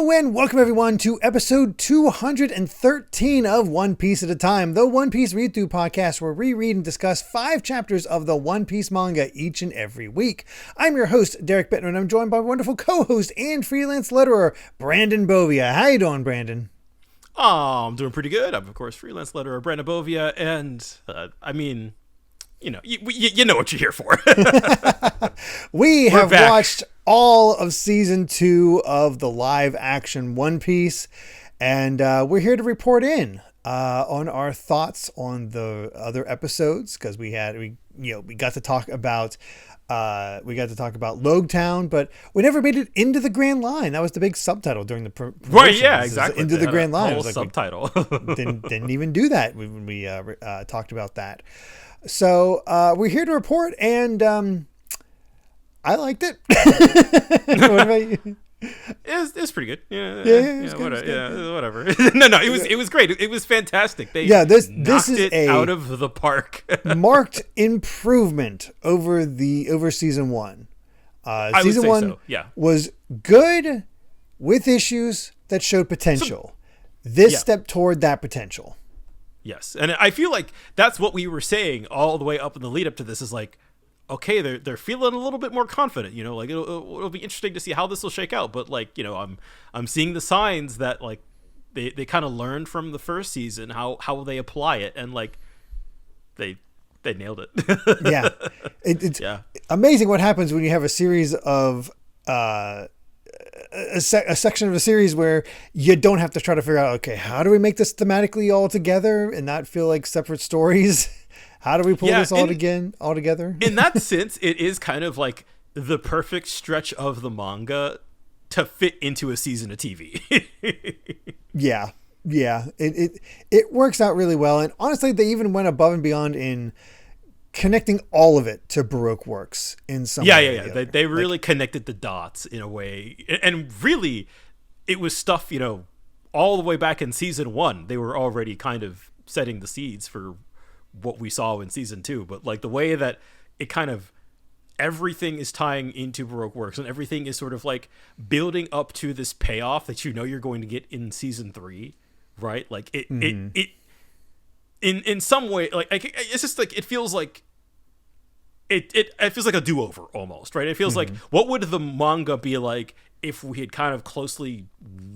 Hello and welcome everyone to episode 213 of One Piece at a Time, the One Piece read through podcast where we read and discuss 5 chapters of the One Piece manga each and every week. I'm your host, Derrick, and I'm joined by wonderful co-host and freelance letterer, Brandon Bovia. How you doing, Brandon? Oh, I'm doing pretty good. I'm, of course, freelance letterer Brandon Bovia, and you know what you're here for. We have watched all of season 2 of the live action One Piece, and we're here to report in on our thoughts on the other episodes because we got to talk about Logetown, but we never made it into the Grand Line. That was the big subtitle during the promotion. Right? Yeah, exactly. Into the Grand Line. Whole subtitle. didn't even do that when we talked about that. So we're here to report, and I liked it. What about you? It's pretty good. Whatever. No, it was great. It was fantastic. This is out of the park. Marked improvement over season 1. Season 1 was good with issues that showed potential. This stepped toward that potential. Yes, and I feel like that's what we were saying all the way up in the lead up to this is like, okay, they're feeling a little bit more confident, like it'll be interesting to see how this will shake out. But like, I'm seeing the signs that like they kind of learned from the first season how they apply it, and like they nailed it. Yeah, it's amazing what happens when you have a series of a section of a series where you don't have to try to figure out, okay, how do we make this thematically all together and not feel like separate stories? How do we pull this all together? In that sense, it is kind of like the perfect stretch of the manga to fit into a season of TV. Yeah. It works out really well. And honestly, they even went above and beyond in connecting all of it to Baroque works in some way. Yeah. They really connected the dots in a way. And really, it was stuff, all the way back in season 1, they were already kind of setting the seeds for what we saw in season 2. But like the way that it kind of everything is tying into Baroque works and everything is sort of like building up to this payoff that you're going to get in season 3, right? Like it in some way, like it's just like it feels like it feels like a do-over almost, right? It feels like, what would the manga be like if we had kind of closely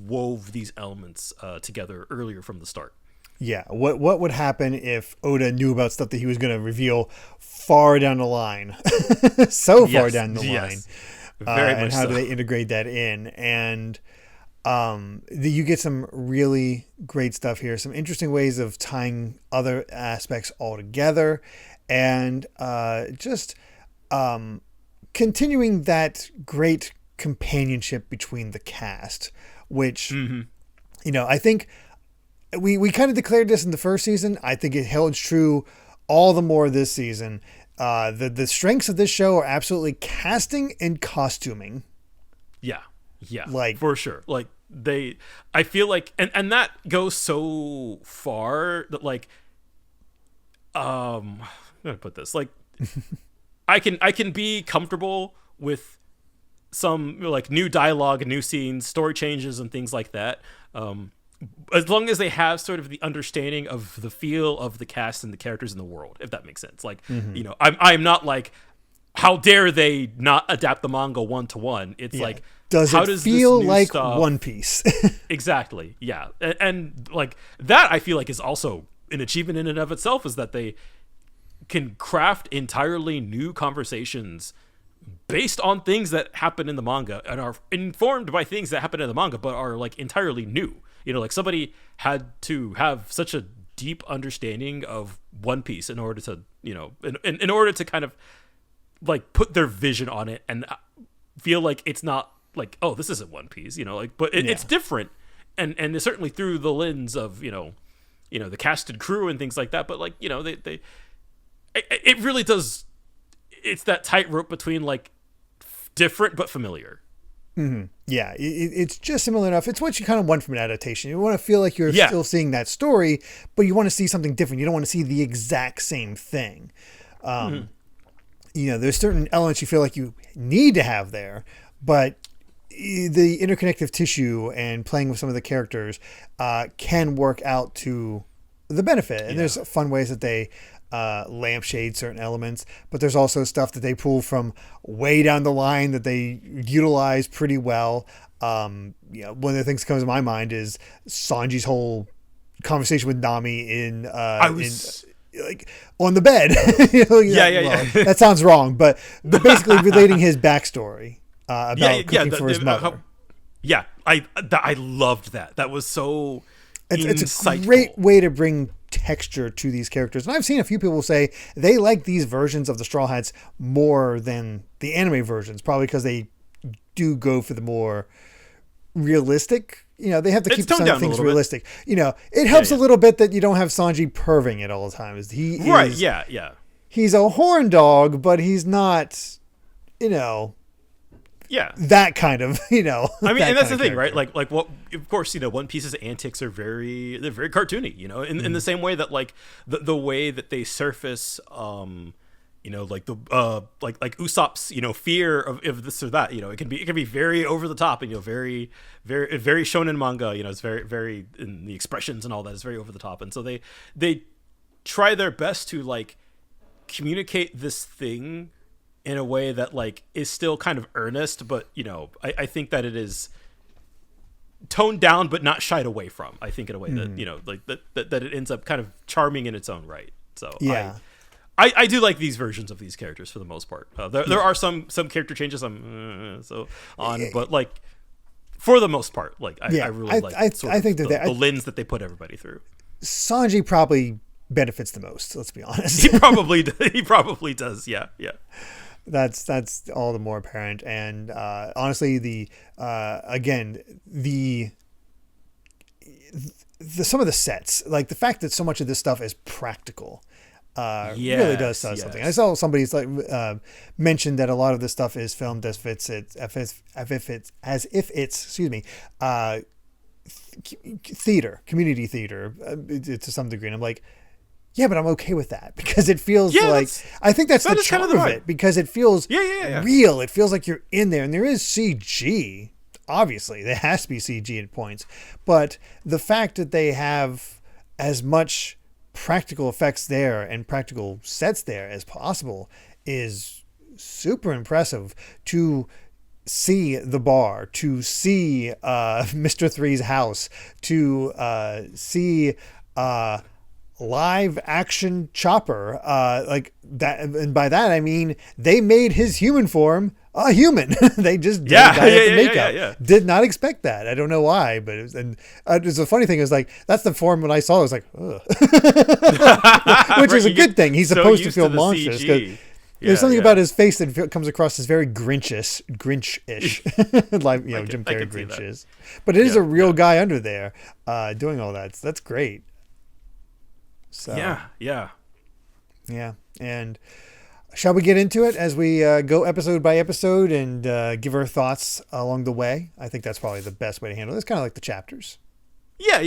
wove these elements together earlier from the start? Yeah, what would happen if Oda knew about stuff that he was going to reveal far down the line, far down the line, very much and how so. do they integrate that in? And you get some really great stuff here, some interesting ways of tying other aspects all together, and just continuing that great companionship between the cast, which I think. We kind of declared this in the first season. I think it held true all the more this season. The strengths of this show are absolutely casting and costuming. Yeah. Like, for sure. Like I feel like, and that goes so far that like, I'm gonna put this like, I can be comfortable with some like new dialogue, new scenes, story changes, and things like that. As long as they have sort of the understanding of the feel of the cast and the characters in the world, if that makes sense. Like, I'm not like, how dare they not adapt the manga 1-to-1? It's like, does it feel like One Piece? Exactly. Yeah. And like that, I feel like is also an achievement in and of itself, is that they can craft entirely new conversations based on things that happen in the manga and are informed by things that happen in the manga, but are like entirely new. Like somebody had to have such a deep understanding of One Piece in order to, in order to kind of like put their vision on it and feel like it's not like, oh, this isn't One Piece, but it's different. And it's certainly through the lens of, the cast and crew and things like that. But like, it really does. It's that tightrope between like different but familiar. Mm-hmm. Yeah, it's just similar enough. It's what you kind of want from an adaptation. You want to feel like you're still seeing that story, but you want to see something different. You don't want to see the exact same thing. There's certain elements you feel like you need to have there, but the interconnective tissue and playing with some of the characters can work out to the benefit. And there's fun ways that they lampshade certain elements, but there's also stuff that they pull from way down the line that they utilize pretty well. One of the things that comes to my mind is Sanji's whole conversation with Nami in like on the bed. That sounds wrong, but basically relating his backstory about cooking for his mother. I loved that. That was so it's insightful. A great way to bring texture to these characters. And I've seen a few people say they like these versions of the Straw Hats more than the anime versions, probably because they do go for the more realistic. They have to keep some things realistic. It helps a little bit that you don't have Sanji perving it all the time. He's a horn dog, but he's not, that kind of, I mean, and that's the thing, right? Like what, of course, One Piece's antics are they're very cartoony, in the same way that like the way that they surface, like the like Usopp's fear of this or that, it can be very over the top and very very shonen manga, it's very very in the expressions and all that is very over the top, and so they try their best to like communicate this thing in a way that like is still kind of earnest, but I think that it is toned down but not shied away from, I think, in a way that that it ends up kind of charming in its own right. So I do like these versions of these characters for the most part. There are some character changes but like for the most part, like I really like I think that the lens that they put everybody through. Sanji probably benefits the most, let's be honest. He probably does. Yeah. That's all the more apparent. And honestly, the some of the sets, like the fact that so much of this stuff is practical, really does something. I saw somebody's like mentioned that a lot of this stuff is filmed as if it's theater, community theater, to some degree. And I'm like, yeah, but I'm okay with that because it feels like, I think that's the charm of it, because it feels real. It feels like you're in there, and there is CG. Obviously, there has to be CG at points, but the fact that they have as much practical effects there and practical sets there as possible is super impressive. To see the bar, to see Mr. Three's house, to see live action Chopper, like that, and by that I mean they made his human form a human. They just did the makeup. Did not expect that. I don't know why, but it was a funny thing. It was like, that's the form when I saw it, I was like, ugh. Which is a good thing. He's supposed to feel monstrous. There's something about his face that comes across as very Grinch-ish, like Jim Carrey Grinch is. But it is a real guy under there doing all that. So that's great. So yeah. And shall we get into it as we go episode by episode and give our thoughts along the way? I think that's probably the best way to handle it. It's kind of like the chapters. Yeah.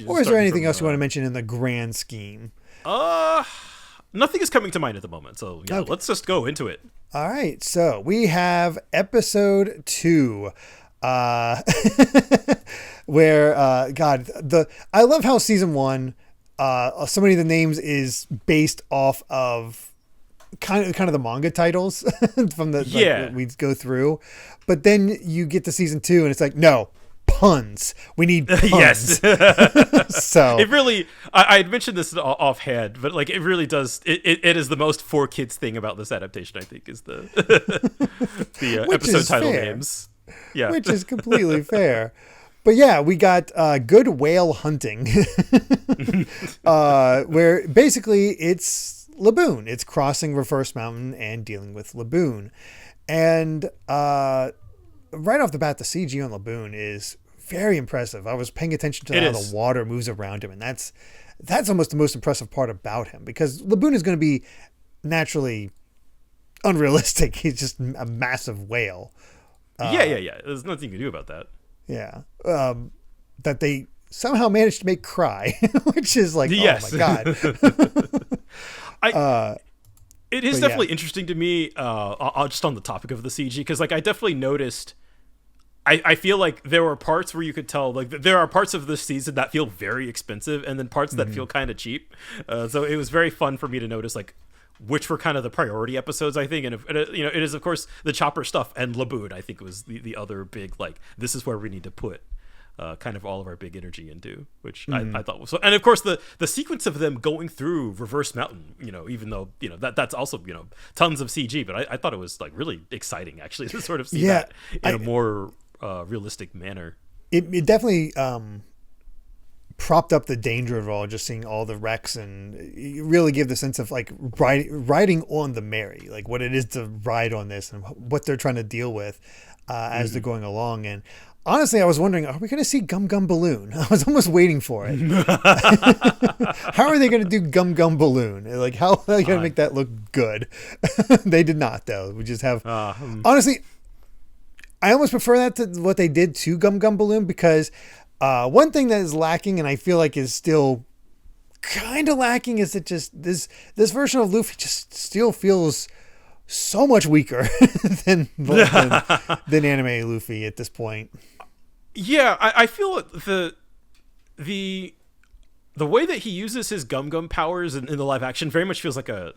Or is there anything else you want to mention in the grand scheme? Nothing is coming to mind at the moment. So let's just go into it. All right. So we have episode 2. Where I love how season 1, so many of the names is based off of kind of the manga titles from the we go through, but then you get to season 2 and it's like, no, puns. We need puns. Yes. So it really, I had mentioned this offhand, but like it really does. It is the most for kids thing about this adaptation, I think, is the episode title names. Yeah, which is completely fair. But yeah, we got good whale hunting, where basically it's Laboon. It's crossing Reverse Mountain and dealing with Laboon. And right off the bat, the CG on Laboon is very impressive. I was paying attention to how the water moves around him, and that's almost the most impressive part about him, because Laboon is going to be naturally unrealistic. He's just a massive whale. Yeah. There's nothing you can do about that. Yeah. That they somehow managed to make cry, which is like, oh my God. It is definitely interesting to me, just on the topic of the CG, because like I definitely noticed I feel like there were parts where you could tell, like, there are parts of this season that feel very expensive, and then parts that feel kind of cheap. So it was very fun for me to notice, like, which were kind of the priority episodes, I think. And, it is, of course, the Chopper stuff and Laboon, I think, was the other big, like, this is where we need to put kind of all of our big energy into, which I thought was so. And, of course, the sequence of them going through Reverse Mountain, even though, that's also, tons of CG. But I thought it was, like, really exciting, actually, to sort of see that in a more realistic manner. It definitely propped up the danger of it all, just seeing all the wrecks, and you really give the sense of like riding on the Mary, like what it is to ride on this and what they're trying to deal with as they're going along. And honestly, I was wondering, are we going to see Gum Gum Balloon? I was almost waiting for it. How are they going to do Gum Gum Balloon? Like, how are they going to make that look good? They did not, though. We just have honestly, I almost prefer that to what they did to Gum Gum Balloon, because one thing that is lacking, and I feel like is still kind of lacking, is that just this version of Luffy just still feels so much weaker than anime Luffy at this point. Yeah, I feel the way that he uses his Gum Gum powers in the live action very much feels like a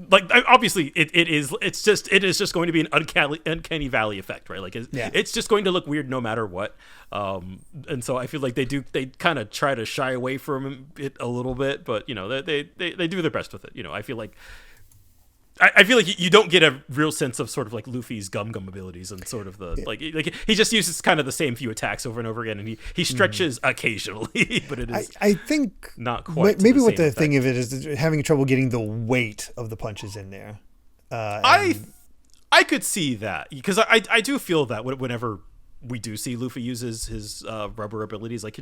like, obviously it is just going to be an uncanny valley effect, right? Like it's just going to look weird no matter what. And so I feel like they kind of try to shy away from it a little bit, but they do their best with it. I feel like you don't get a real sense of sort of like Luffy's Gum Gum abilities, and sort of the like he just uses kind of the same few attacks over and over again, and he stretches occasionally, but it is I think not quite maybe what the effect. thing of it is having trouble getting the weight of the punches in there. I could see that, because I do feel that whenever we do see Luffy uses his rubber abilities, like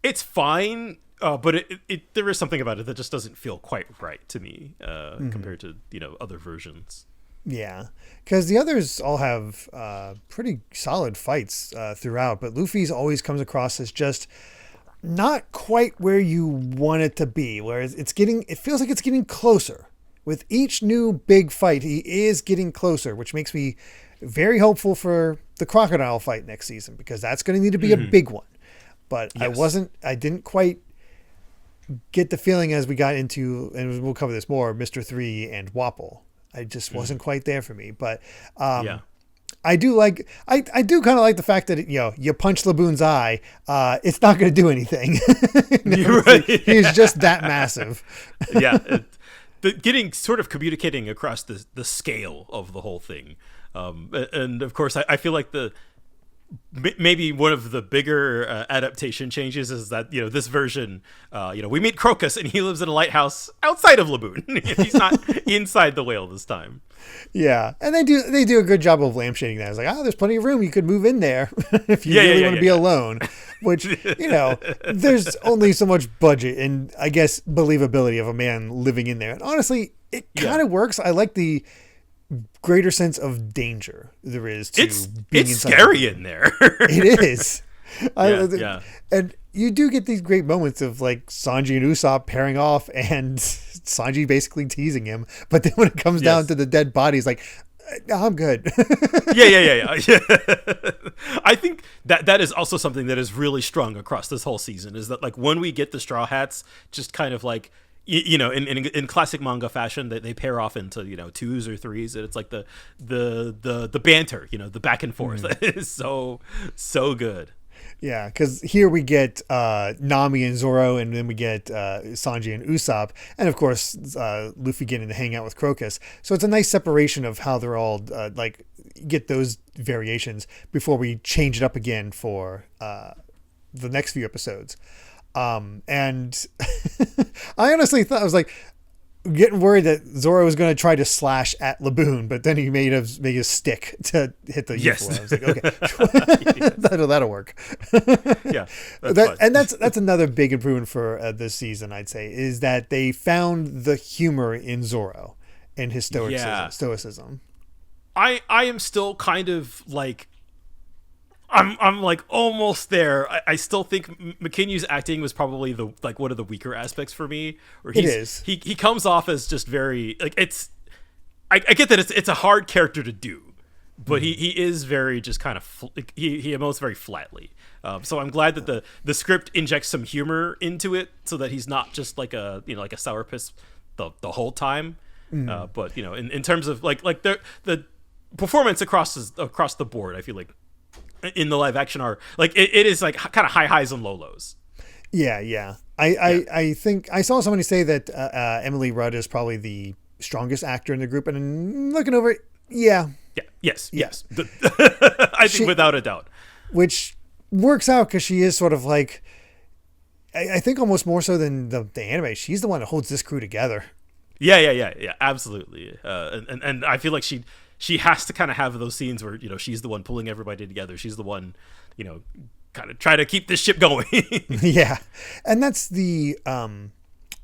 it's fine. But there is something about it that just doesn't feel quite right to me compared to other versions. Yeah, because the others all have pretty solid fights throughout, but Luffy's always comes across as just not quite where you want it to be. Whereas it feels like it's getting closer with each new big fight. He is getting closer, which makes me very hopeful for the crocodile fight next season, because that's going to need to be a big one. But yes. I didn't quite get the feeling as we got into, and we'll cover this more, Mr. 3 and Wapple. I just wasn't quite there for me. But I do kind of like the fact that you punch Laboon's eye, it's not going to do anything. Right. He's just that massive. Yeah, getting sort of communicating across the scale of the whole thing, and of course I feel like maybe one of the bigger adaptation changes is that this version we meet Crocus, and he lives in a lighthouse outside of Laboon. He's not inside the whale this time. Yeah, and they do a good job of lampshading that. It's like, there's plenty of room, you could move in there if you really want to be alone, which there's only so much budget and I guess believability of a man living in there, and honestly it kind of works. I like the greater sense of danger there is to being inside. It's scary in there. It is. Yeah. And you do get these great moments of like Sanji and Usopp pairing off, and Sanji basically teasing him, but then when it comes down to the dead body, he's like, I'm good. Yeah. I think that is also something that is really strong across this whole season, is that like when we get the Straw Hats just kind of like in classic manga fashion, they pair off into twos or threes, and it's like the banter, the back and forth is so good. Yeah, because here we get Nami and Zoro, and then we get Sanji and Usopp, and of course Luffy getting to hang out with Crocus. So it's a nice separation of how they're all get those variations before we change it up again for the next few episodes. And I honestly thought, I was like getting worried that Zoro was going to try to slash at Laboon, but then he made a stick to hit the UFO. I was like, okay, that'll work. Yeah, that's another big improvement for this season, I'd say, is that they found the humor in Zoro and his stoicism. I am still kind of like, I'm like almost there. I still think McKinney's acting was probably one of the weaker aspects for me. He comes off as just very like, it's. I get that it's a hard character to do, but he is very just kind of he emotes very flatly. So I'm glad that the script injects some humor into it, so that he's not just like a sourpuss the whole time. But in terms of like the performance across the board, I feel like in the live action are like it is like kind of high highs and low lows. Yeah. I think I saw somebody say that Emily Rudd is probably the strongest actor in the group, and looking over it, Yes. I think without a doubt, which works out because she is sort of like, I think almost more so than the anime. She's the one that holds this crew together. Yeah, absolutely. And I feel like she has to kind of have those scenes where she's the one pulling everybody together. She's the one, kind of try to keep this ship going. Yeah, and that's the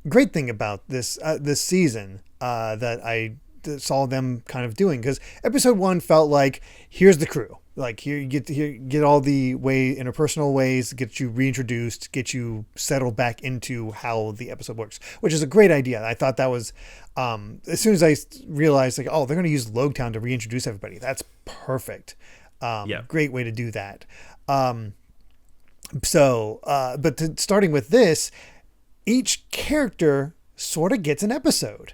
great thing about this season that I saw them kind of doing, because episode 1 felt like, here's the crew, like here you get all the way interpersonal ways, get you reintroduced, get you settled back into how the episode works, which is a great idea. I thought that was as soon as I realized like, oh, they're going to use Logtown to reintroduce everybody, that's perfect. Great way to do that. Starting with this, each character sort of gets an episode.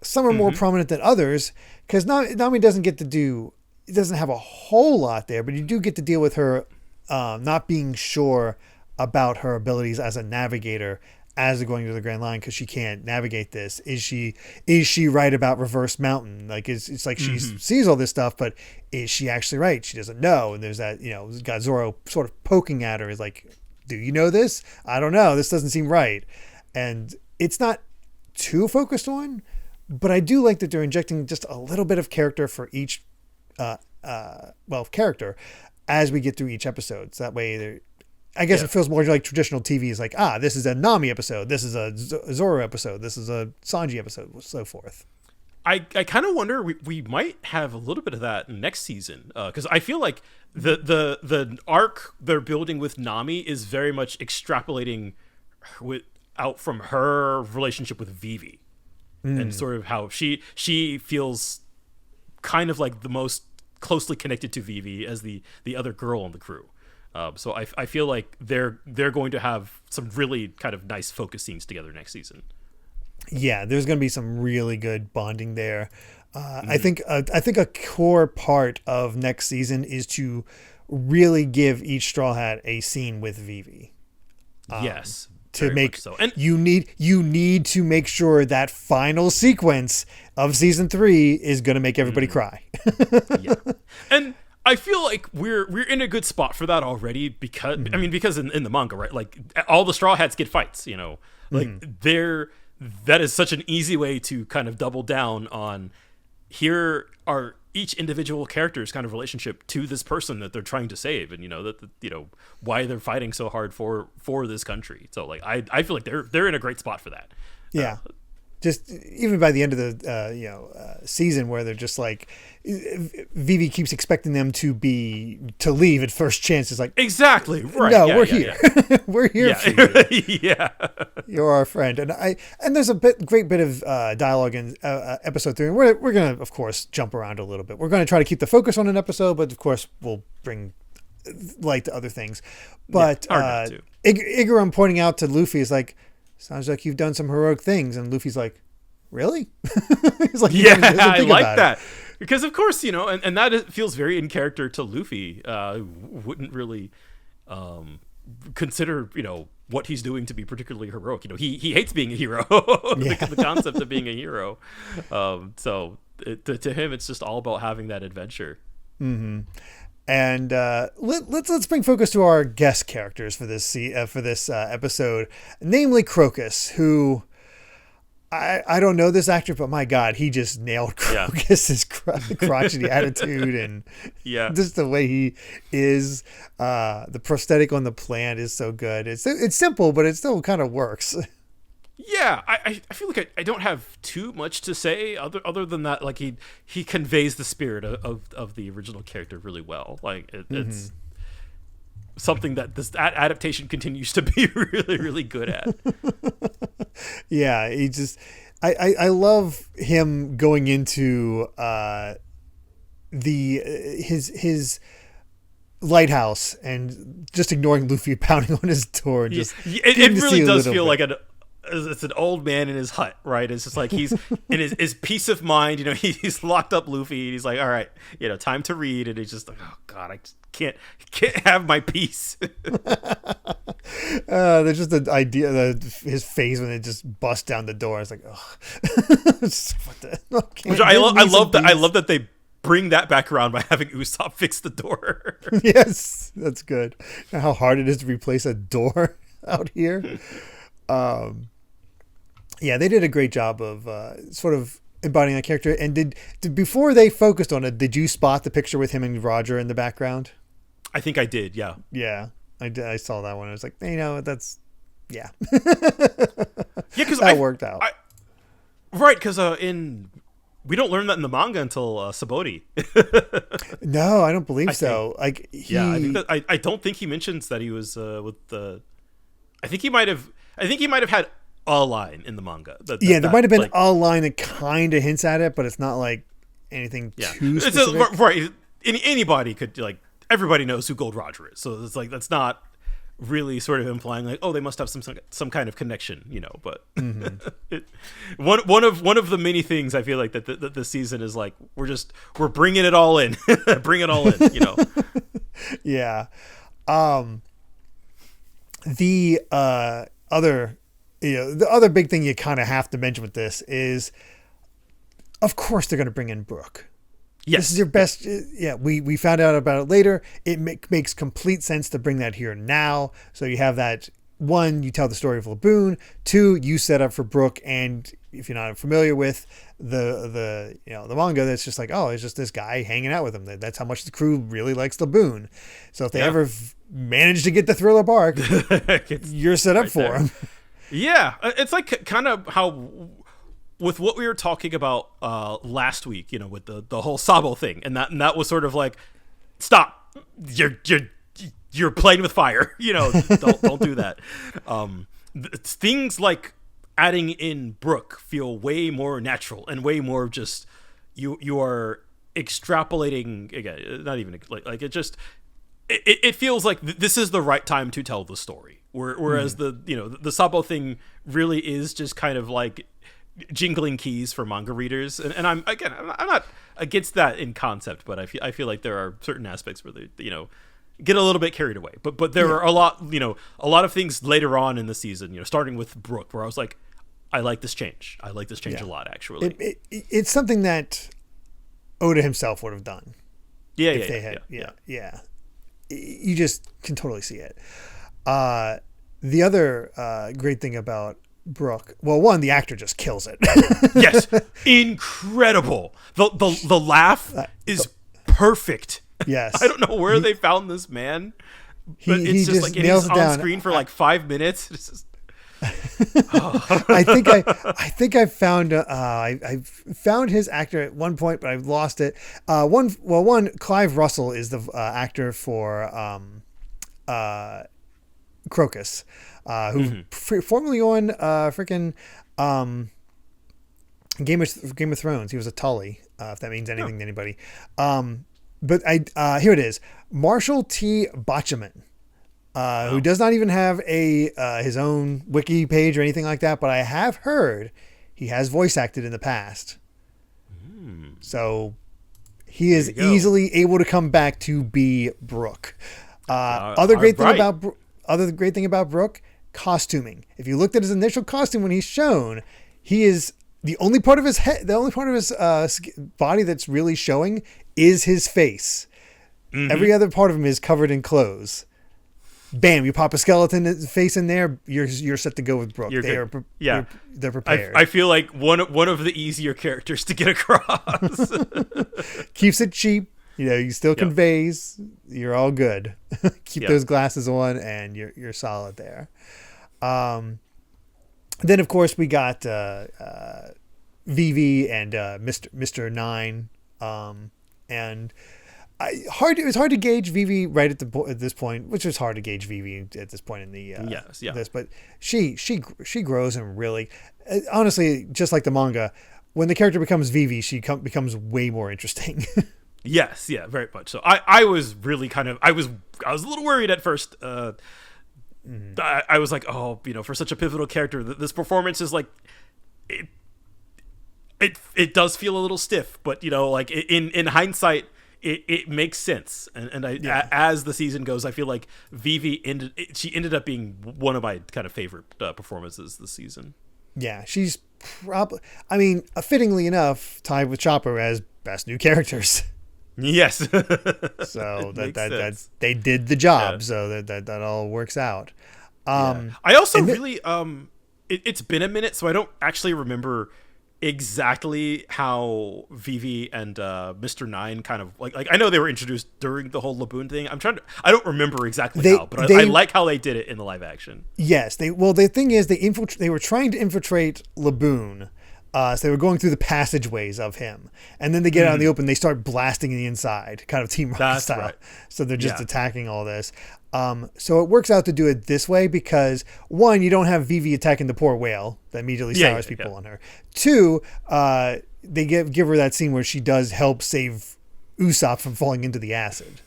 Some are more prominent than others, because Nami doesn't have a whole lot there, but you do get to deal with her not being sure about her abilities as a navigator as they're going to the Grand Line, because she can't navigate this. Is she right about Reverse Mountain? Like it's like she sees all this stuff, but is she actually right? She doesn't know. And there's that, got Zoro sort of poking at her, is like, do you know this? I don't know. This doesn't seem right. And it's not too focused on, but I do like that they're injecting just a little bit of character for each character as we get through each episode. So that way I guess it feels more like traditional TV is like, this is a Nami episode, this is a Zoro episode, this is a Sanji episode, so forth. I kind of wonder we might have a little bit of that next season, because I feel like the arc they're building with Nami is very much extrapolating out from her relationship with Vivi, and sort of how she feels kind of like the most closely connected to Vivi as the other girl on the crew. So I feel like they're going to have some really kind of nice focus scenes together next season. Yeah, there's going to be some really good bonding there. I think a core part of next season is to really give each Straw Hat a scene with Vivi. Yes, to make so. And you need to make sure that final sequence of season 3 is going to make everybody cry. Yeah, and I feel like we're in a good spot for that already, because because in the manga, right, like all the Straw Hats get fights, like that is such an easy way to kind of double down on, here are each individual character's kind of relationship to this person that they're trying to save, and why they're fighting so hard for this country. So like I feel like they're in a great spot for that. Yeah. Just even by the end of the season, where they're just like, Vivi keeps expecting them to leave at first chance. It's like, exactly right. No, we're here. We're here for you. Yeah, you're our friend. And there's a great bit of dialogue in episode 3. And we're gonna, of course, jump around a little bit. We're gonna try to keep the focus on an episode, but of course we'll bring light to other things. But Igaram pointing out to Luffy is like, sounds like you've done some heroic things. And Luffy's like, really? He's like, I like that. Because, of course, and that feels very in character to Luffy, who wouldn't really consider, what he's doing to be particularly heroic. He hates being a hero, the concept of being a hero. So to him, it's just all about having that adventure. Mm-hmm. And let's bring focus to our guest characters for this episode, namely Crocus, who I don't know this actor, but my God, he just nailed Crocus's crotchety attitude, and just the way he is. The prosthetic on the plant is so good. It's simple, but it still kind of works. Yeah, I feel like I don't have too much to say other than that. Like he conveys the spirit of the original character really well. Like it's something that this adaptation continues to be really, really good at. Yeah, I love him going into the his lighthouse and just ignoring Luffy pounding on his door. And just it really does feel like it's an old man in his hut, right? It's just like he's in his peace of mind. He's locked up Luffy. And he's like, all right, time to read. And he's just like, oh god, I just can't have my peace. There's just the idea that his face when it just busts down the door. It's like, oh, what the? Okay. Which I love that. I love that they bring that back around by having Usopp fix the door. Yes, that's good. And how hard it is to replace a door out here. Yeah, they did a great job of sort of embodying that character. And did before they focused on it, did you spot the picture with him and Roger in the background? I think I did. Yeah. Yeah, I did. I saw that one. I was like, that's yeah. Because that worked out. Right, because we don't learn that in the manga until Sabaody. No, I don't believe so. Like I think that I don't think he mentions that he was with the. I think he might have had a line in the manga. There might have been a line that kind of hints at it, but it's not like anything too specific. Right. Anybody could everybody knows who Gold Roger is, so it's like that's not really sort of implying like, oh, they must have some kind of connection, But one of the many things I feel like that this season is like we're bringing it all in, bring it all in, Yeah. The other big thing you kind of have to mention with this is, of course, they're going to bring in Brooke. Yes. This is your best. Yeah, we found out about it later. It makes complete sense to bring that here now. So you have that. One, you tell the story of Laboon. Two, you set up for Brooke. And if you're not familiar with the manga, that's just like, oh, it's just this guy hanging out with him. That's how much the crew really likes Laboon. So if they ever manage to get the Thriller bark, you're set up for him. Yeah, it's like kind of how with what we were talking about last week, with the whole Sabo thing, and that was sort of like, stop, you're playing with fire, don't do that. Things like adding in Brooke feel way more natural and way more just you are extrapolating again, not even like it just it feels like this is the right time to tell the story. Whereas the Sabo thing really is just kind of like jingling keys for manga readers, and I'm not against that in concept, but I feel like there are certain aspects where they get a little bit carried away. But there are a lot of things later on in the season, starting with Brooke, where I was like, I like this change. I like this change a lot, actually. It's something that Oda himself would have done. Yeah. You just can totally see it. The other great thing about Brooke, well, one, the actor just kills it. Yes, incredible. The laugh is perfect. Yes, I don't know where they found this man, but it's just like he's on screen for like 5 minutes. It's just... I think I found I found his actor at one point, but I've lost it. One Clive Russell is the actor for Crocus, who formerly on Game of Thrones. He was a Tully, if that means anything to anybody. But here it is, Marshall T. Botchaman. Who does not even have his own wiki page or anything like that, but I have heard he has voice acted in the past. So he is easily able to come back to be Brooke. Other great thing about Brooke, costuming. If you looked at his initial costume when he's shown, he is the only part of his head, the only part of his body that's really showing is his face. Every other part of him is covered in clothes. Bam! You pop a skeleton face in there, you're set to go with Brooke. They're prepared. I feel like one of the easier characters to get across. Keeps it cheap. You still conveys. You're all good. Keep those glasses on, and you're solid there. Then of course we got Vivi and Mr. Nine, and. It was hard to gauge Vivi right at this point, which is hard to gauge Vivi at this point in the this, but she grows and really, honestly, just like the manga, when the character becomes Vivi, she becomes way more interesting. Yes, yeah, very much so. I was really kind of I was a little worried at first. I was like, oh, for such a pivotal character, this performance is like it does feel a little stiff, but like in hindsight, it makes sense. And as the season goes, I feel like Vivi ended up being one of my kind of favorite performances this season. Yeah, she's probably, fittingly enough, tied with Chopper as best new characters. Yes. So that they did the job. Yeah. So that all works out. I also really it's been a minute, so I don't actually remember exactly how Vivi and Mr. Nine kind of like I know they were introduced during the whole Laboon thing. I don't remember exactly how, but I like how they did it in the live action. Yes, the thing is they were trying to infiltrate Laboon. So they were going through the passageways of him, and then they get out in the open. They start blasting the inside, kind of Team Rocket style. Right. So they're just attacking all this. So it works out to do it this way because, one, you don't have Vivi attacking the poor whale that immediately sours people on her. Two, they give her that scene where she does help save Usopp from falling into the acid.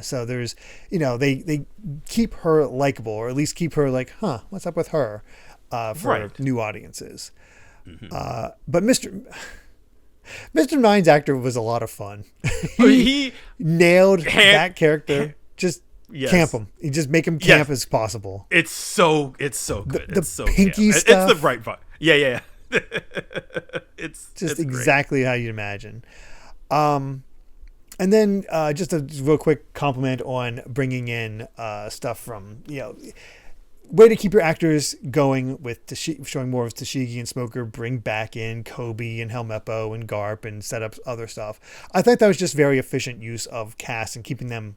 So there's, they keep her likable, or at least keep her like, what's up with her, for new audiences. But Mr. Nine's actor was a lot of fun. he nailed that character. Just camp him. You just make him camp as possible. It's so good. The so pinky stuff. It's the right vibe. Yeah. It's exactly how you'd imagine. And then just a real quick compliment on bringing in stuff from way to keep your actors going with showing more of Tashigi and Smoker, bring back in Kobe and Helmeppo and Garp and set up other stuff. I thought that was just very efficient use of cast and keeping them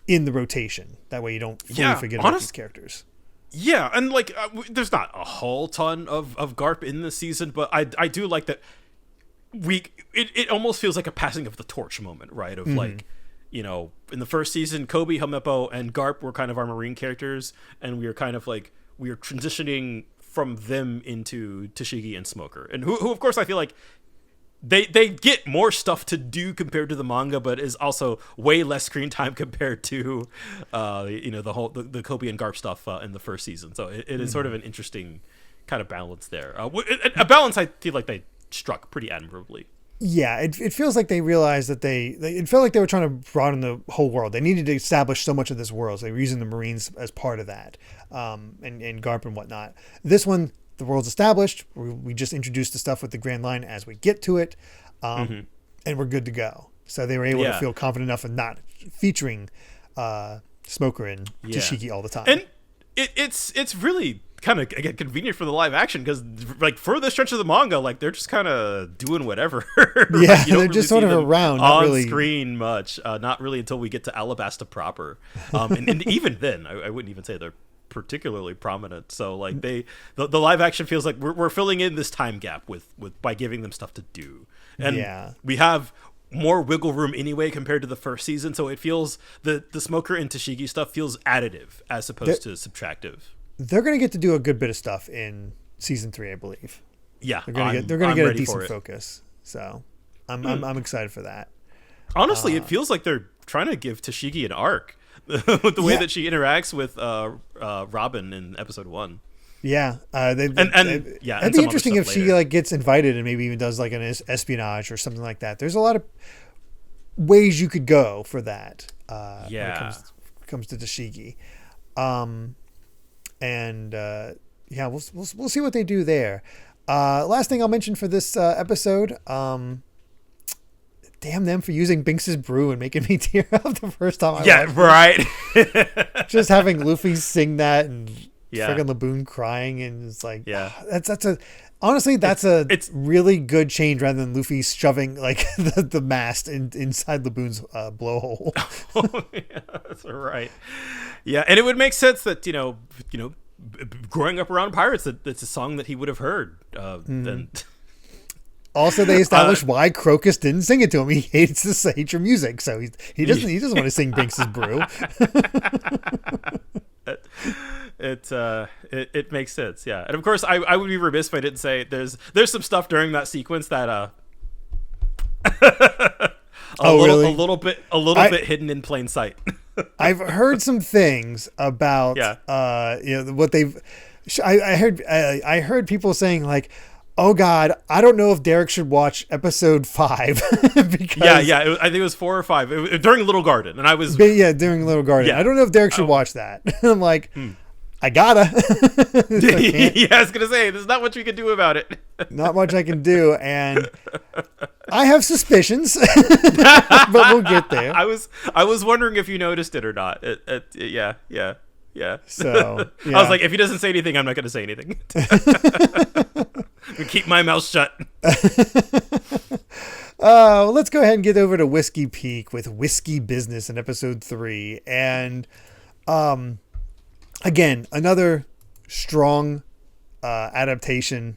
in the rotation. That way you don't fully forget about these characters. Yeah, and like there's not a whole ton of Garp in this season, but I do like that it almost feels like a passing of the torch moment, right? Of like, in the first season, Kobe, Helmeppo, and Garp were kind of our Marine characters, and we were kind of like, we are transitioning from them into Tashigi and Smoker, and who of course I feel like they get more stuff to do compared to the manga, but is also way less screen time compared to the Kobe and Garp stuff in the first season. So it is sort of an interesting kind of balance there. A balance I feel like they struck pretty admirably. Yeah, it feels like they realized that it felt like they were trying to broaden the whole world. They needed to establish so much of this world. So they were using the Marines as part of that, and Garp and whatnot. This one, the world's established. We just introduced the stuff with the Grand Line as we get to it, and we're good to go. So they were able to feel confident enough in not featuring Smoker and Tashigi all the time. And it's really kind of convenient for the live action because like for the stretch of the manga, like they're just kind of doing whatever. Yeah, they're just sort of around on screen much, not really until we get to Alabasta proper, and even then I wouldn't even say they're particularly prominent. So like the live action feels like we're filling in this time gap with by giving them stuff to do, and we have more wiggle room anyway compared to the first season, so it feels the Smoker and Tashigi stuff feels additive as opposed to subtractive. They're going to get to do a good bit of stuff in season 3, I believe. Yeah, they're going to get a decent focus. So I'm excited for that. Honestly, it feels like they're trying to give Tashigi an arc with the way that she interacts with Robin in episode 1. Yeah, it'd be interesting if she like gets invited and maybe even does like an espionage or something like that. There's a lot of ways you could go for that. When it comes to Tashigi. We'll see what they do there. Last thing I'll mention for this episode, damn them for using Binks's brew and making me tear up the first time I watched it. Just having Luffy sing that and friggin' Laboon crying, and it's like that's a really good change rather than Luffy shoving like the mast inside Laboon's blowhole. Oh, yeah, that's right. Yeah, and it would make sense that growing up around pirates, that's a song that he would have heard. Then also, they established why Crocus didn't sing it to him. He hates your music, so he doesn't want to sing Binks's brew. It makes sense, yeah. And of course, I would be remiss if I didn't say there's some stuff during that sequence that Really? A little bit hidden in plain sight. I've heard some things about, what they've. I heard people saying like, "Oh God, I don't know if Derrick should watch episode 5." Because I think it was 4 or 5 during Little Garden, and I was during Little Garden. I don't know if Derrick should watch that. I'm like, I gotta. I was gonna say there's not much we can do about it. Not much I can do, and I have suspicions, but we'll get there. I was wondering if you noticed it or not. Yeah. So I was like, if he doesn't say anything, I'm not gonna say anything. Keep my mouth shut. Let's go ahead and get over to Whiskey Peak with Whiskey Business in episode 3, and again, another strong adaptation,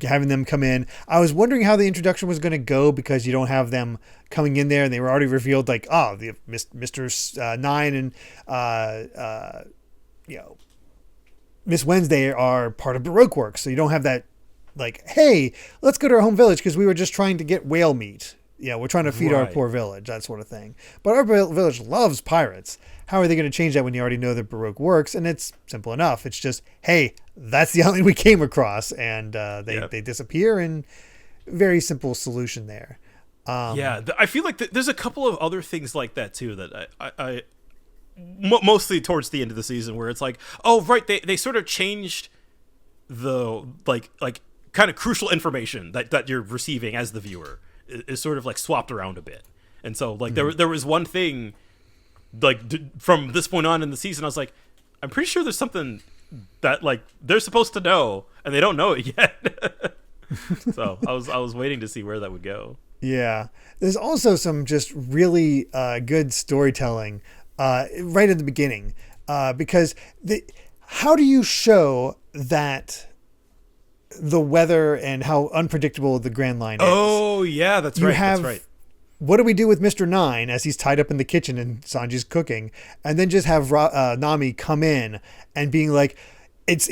having them come in. I was wondering how the introduction was going to go, because you don't have them coming in there and they were already revealed like, the Mr. Nine and Miss Wednesday are part of Baroque works. So you don't have that like, hey, let's go to our home village because we were just trying to get whale meat. We're trying to feed our poor village, that sort of thing. But our village loves pirates. How are they going to change that when you already know that Baroque works? And it's simple enough. It's just, hey, that's the island we came across. And they disappear, and very simple solution there. I feel like there's a couple of other things like that too that I mostly towards the end of the season, where it's like, oh, right, they sort of changed the like kind of crucial information that you're receiving as the viewer is sort of like swapped around a bit. And so like there was one thing like from this point on in the season, I was like, I'm pretty sure there's something that like they're supposed to know and they don't know it yet. So I was waiting to see where that would go. Yeah, there's also some just really good storytelling right at the beginning, because how do you show that the weather and how unpredictable the Grand Line is? Oh yeah, that's right. What do we do with Mr. Nine as he's tied up in the kitchen and Sanji's cooking, and then just have Nami come in and being like, it's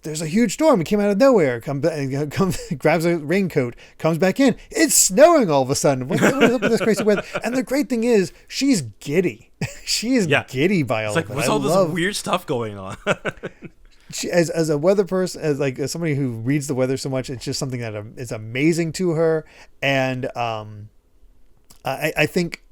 there's a huge storm. It came out of nowhere. Grabs a raincoat, comes back in. It's snowing all of a sudden. What is up with this crazy weather? And the great thing is, she's giddy. She is giddy by all of it. What's all this weird stuff going on? She, as a weather person, as somebody who reads the weather so much, it's just something that is amazing to her. And I think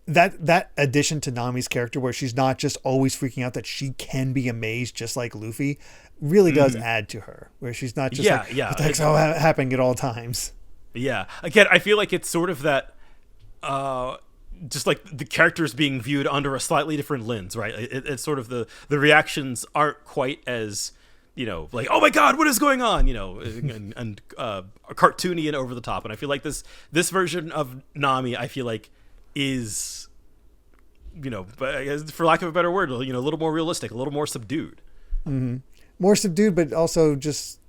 that addition to Nami's character, where she's not just always freaking out, that she can be amazed just like Luffy, really does add to her, where she's not just what the heck's all happening at all times. Yeah. Again, I feel like it's sort of that, just like the characters being viewed under a slightly different lens, right? It's sort of the reactions aren't quite as, like, oh my God, what is going on? And cartoony and over the top. And I feel like this version of Nami, I feel like is, for lack of a better word, a little more realistic, a little more subdued. Mm-hmm. More subdued, but also just,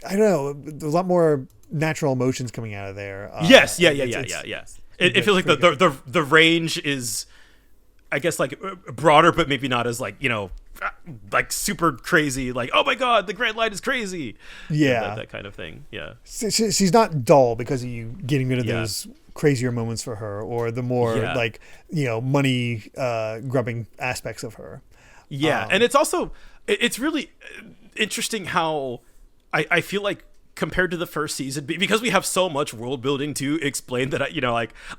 I don't know, a lot more natural emotions coming out of there. Yes. It feels like the range is, I guess, like broader, but maybe not as like, like super crazy, like, oh my God, the Grand Line is crazy. Yeah. That kind of thing. Yeah. She's not dull because of you getting rid of those crazier moments for her, or the more like, money grubbing aspects of her. Yeah. And it's also, it's really interesting how I feel like, compared to the first season, because we have so much world building to explain that,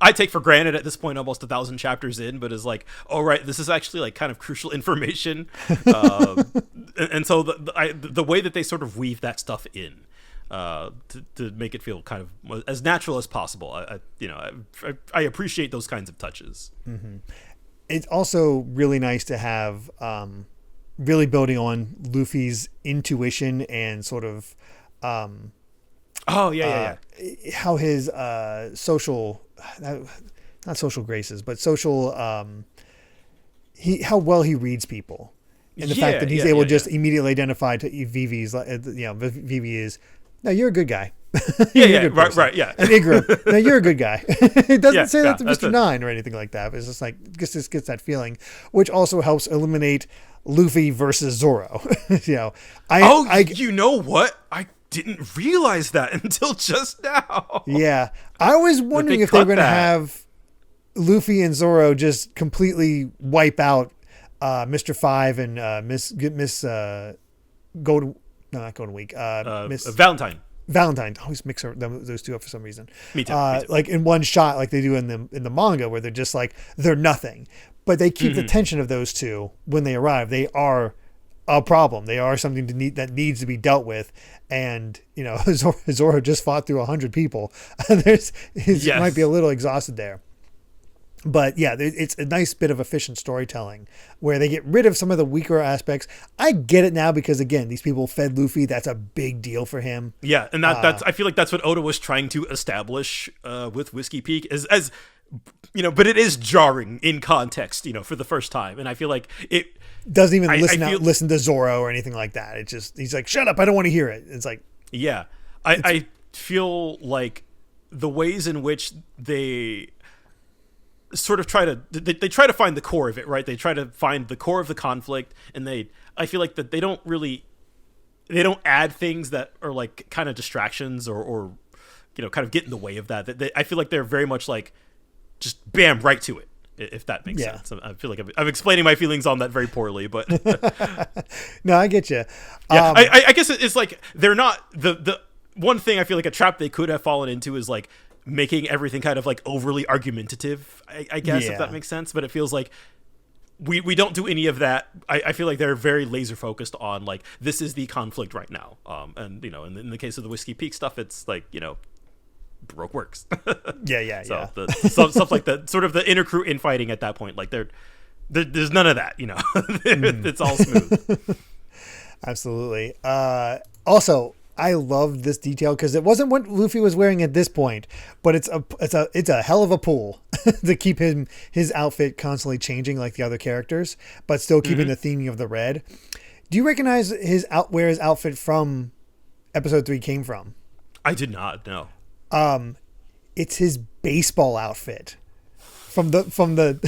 I take for granted at this point, almost 1,000 chapters in, but is like, oh right, this is actually like kind of crucial information. And so the way that they sort of weave that stuff in to make it feel kind of as natural as possible, I appreciate those kinds of touches. Mm-hmm. It's also really nice to have really building on Luffy's intuition and sort of how his social, not social graces, but social, how well he reads people, and the fact that he's able to just immediately identify to Vivi's, Vivi is, no, you're a good guy. Right, yeah. And Igra, no, you're a good guy. It doesn't say that to Mr. Nine or anything like that. But it's just like, just gets that feeling, which also helps eliminate Luffy versus Zoro. You know what? I didn't realize that until just now. Yeah. I was wondering if they were going to have Luffy and Zoro just completely wipe out Mr. Five and Miss Golden, no, not Golden Week, Miss Valentine. Valentine. I always mix those two up for some reason. Me too. Like in one shot, like they do in the manga, where they're just like they're nothing, but they keep the tension of those two when they arrive. They are a problem. They are something that needs to be dealt with. And you know, Zoro just fought through 100 people. He might be a little exhausted there. But yeah, it's a nice bit of efficient storytelling where they get rid of some of the weaker aspects. I get it now because, again, these people fed Luffy. That's a big deal for him. Yeah, and that's I feel like that's what Oda was trying to establish with Whiskey Peak as you know, but it is jarring in context, you know, for the first time. And I feel like it doesn't even listen to Zoro or anything like that. It just, he's like, shut up, I don't want to hear it. It's like, yeah, I feel like the ways in which they sort of try to find the core of it, right? They try to find the core of the conflict, and I feel like that they don't add things that are like kind of distractions or you know, kind of get in the way of that. I feel like they're very much like just bam, right to it, if that makes sense. I feel like I'm explaining my feelings on that very poorly, but no, I get you. Yeah, I guess it's like they're not the one thing I feel like a trap they could have fallen into is like making everything kind of like overly argumentative, I guess, if that makes sense. But it feels like we don't do any of that. I feel like they're very laser focused on like, this is the conflict right now. And you know, in the case of the Whiskey Peak stuff, it's like, you know, Baroque works. Yeah. Stuff like that, sort of the inner crew infighting at that point, like there's none of that, you know. It's all smooth. Absolutely. Also, I love this detail because it wasn't what Luffy was wearing at this point, but it's a hell of a pull to keep his outfit constantly changing like the other characters, but still keeping the theming of the red. Do you recognize where his outfit from episode 3 came from? I did not know. It's his baseball outfit from the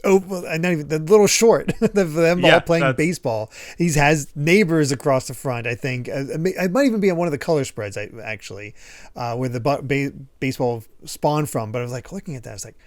not even the little short them all playing baseball. He has neighbors across the front. I think it might even be on one of the color spreads. Actually, where the baseball spawned from. But I was like looking at that. I was like,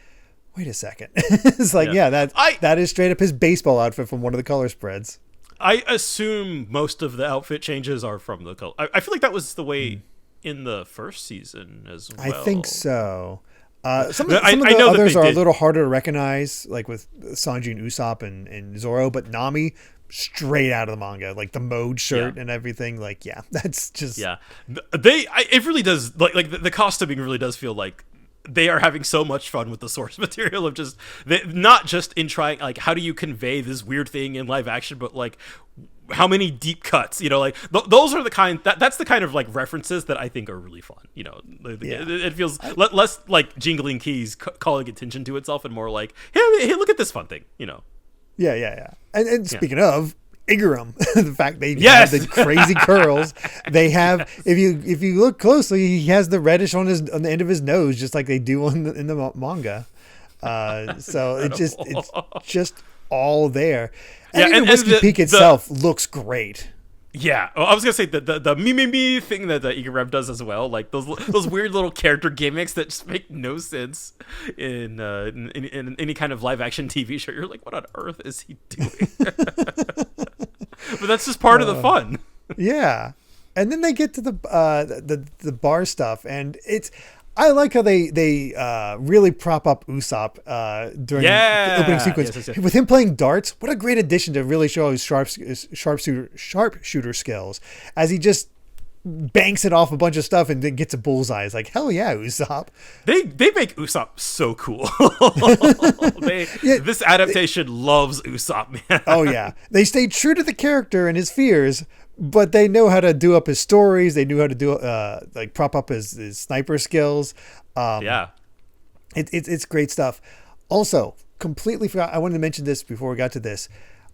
wait a second. It's like that is straight up his baseball outfit from one of the color spreads. I assume most of the outfit changes are from the color. I feel like that was the way in the first season as well. I think so. Some of the others are a little harder to recognize, like with Sanji and Usopp and Zoro, but Nami straight out of the manga, like the mode shirt and everything. Like, that's just it really does like the costuming really does feel like they are having so much fun with the source material of just not just in trying like how do you convey this weird thing in live action, but like how many deep cuts, you know, like those are the kind that's the kind of like references that I think are really fun, you know. It feels less like jingling keys calling attention to itself and more like hey look at this fun thing, you know. And speaking of Igaram, the fact they have the crazy curls they have, if you look closely, he has the reddish on the end of his nose just like they do in the manga. So it's just all there. And even Whiskey Peak itself looks great. Yeah, I was gonna say the me thing that the Igaram does as well, like those weird little character gimmicks that just make no sense in any kind of live action TV show. You're like, what on earth is he doing? But that's just part of the fun. Yeah, and then they get to the bar stuff, and I like how they really prop up Usopp during the opening sequence. Yes. With him playing darts, what a great addition to really show his sharpshooter skills as he just banks it off a bunch of stuff and then gets a bullseye. It's like, hell yeah, Usopp. They make Usopp so cool. This adaptation loves Usopp, man. Oh yeah. They stay true to the character and his fears, but they know how to do up his stories. They knew how to do like prop up his sniper skills. It's great stuff. Also, completely forgot. I wanted to mention this before we got to this.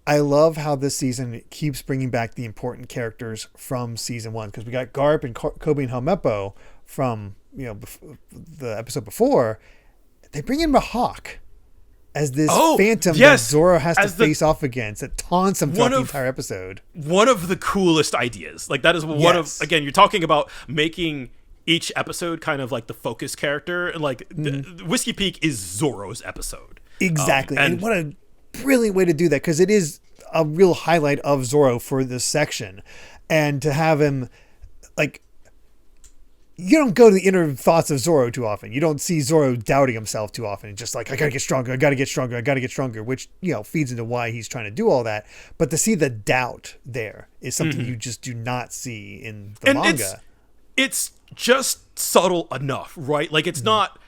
I love how this season keeps bringing back the important characters from season 1, because we got Garp and Kobe and Helmeppo from the episode before. They bring in Mahawk as this phantom that Zoro has to face off against. It taunts him throughout the entire episode. One of the coolest ideas. Like that is one of, again, you're talking about making each episode kind of like the focus character, and like Whiskey Peak is Zoro's episode. Exactly. And what a brilliant way to do that, because it is a real highlight of Zoro for this section. And to have him, like, you don't go to the inner thoughts of Zoro too often. You don't see Zoro doubting himself too often. It's just like, I gotta get stronger, I gotta get stronger, I gotta get stronger, which, you know, feeds into why he's trying to do all that. But to see the doubt there is something you just do not see in the manga. It's just subtle enough, right? Like, it's not,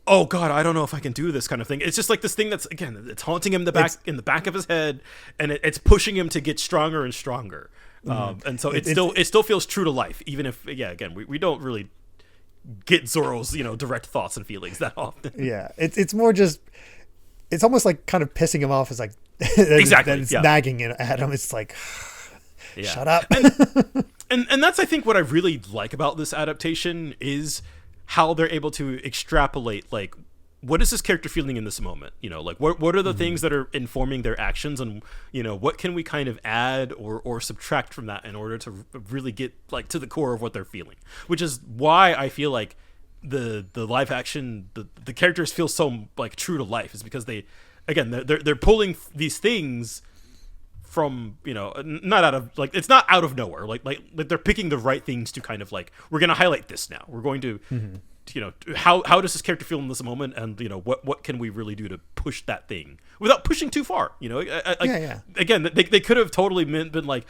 oh God, I don't know if I can do this kind of thing. It's just like this thing that's, again, it's haunting him in the back of his head, and it's pushing him to get stronger and stronger. And so it still feels true to life, even if, again, we don't really get Zoro's, you know, direct thoughts and feelings that often. Yeah, it's more just, it's almost like kind of pissing him off. It's like exactly, it's nagging at him. It's like, shut up. And that's, I think, what I really like about this adaptation is how they're able to extrapolate, like, what is this character feeling in this moment? You know, like, what are the things that are informing their actions, and, you know, what can we kind of add or subtract from that in order to really get, like, to the core of what they're feeling? Which is why I feel like the live action, the characters feel so, like, true to life, is because they're pulling these things from, you know, not out of, like, it's not out of nowhere. Like they're picking the right things to kind of, like, we're going to highlight this now. We're going to, you know, how does this character feel in this moment? And, you know, what can we really do to push that thing without pushing too far? You know, again, they could have totally been like,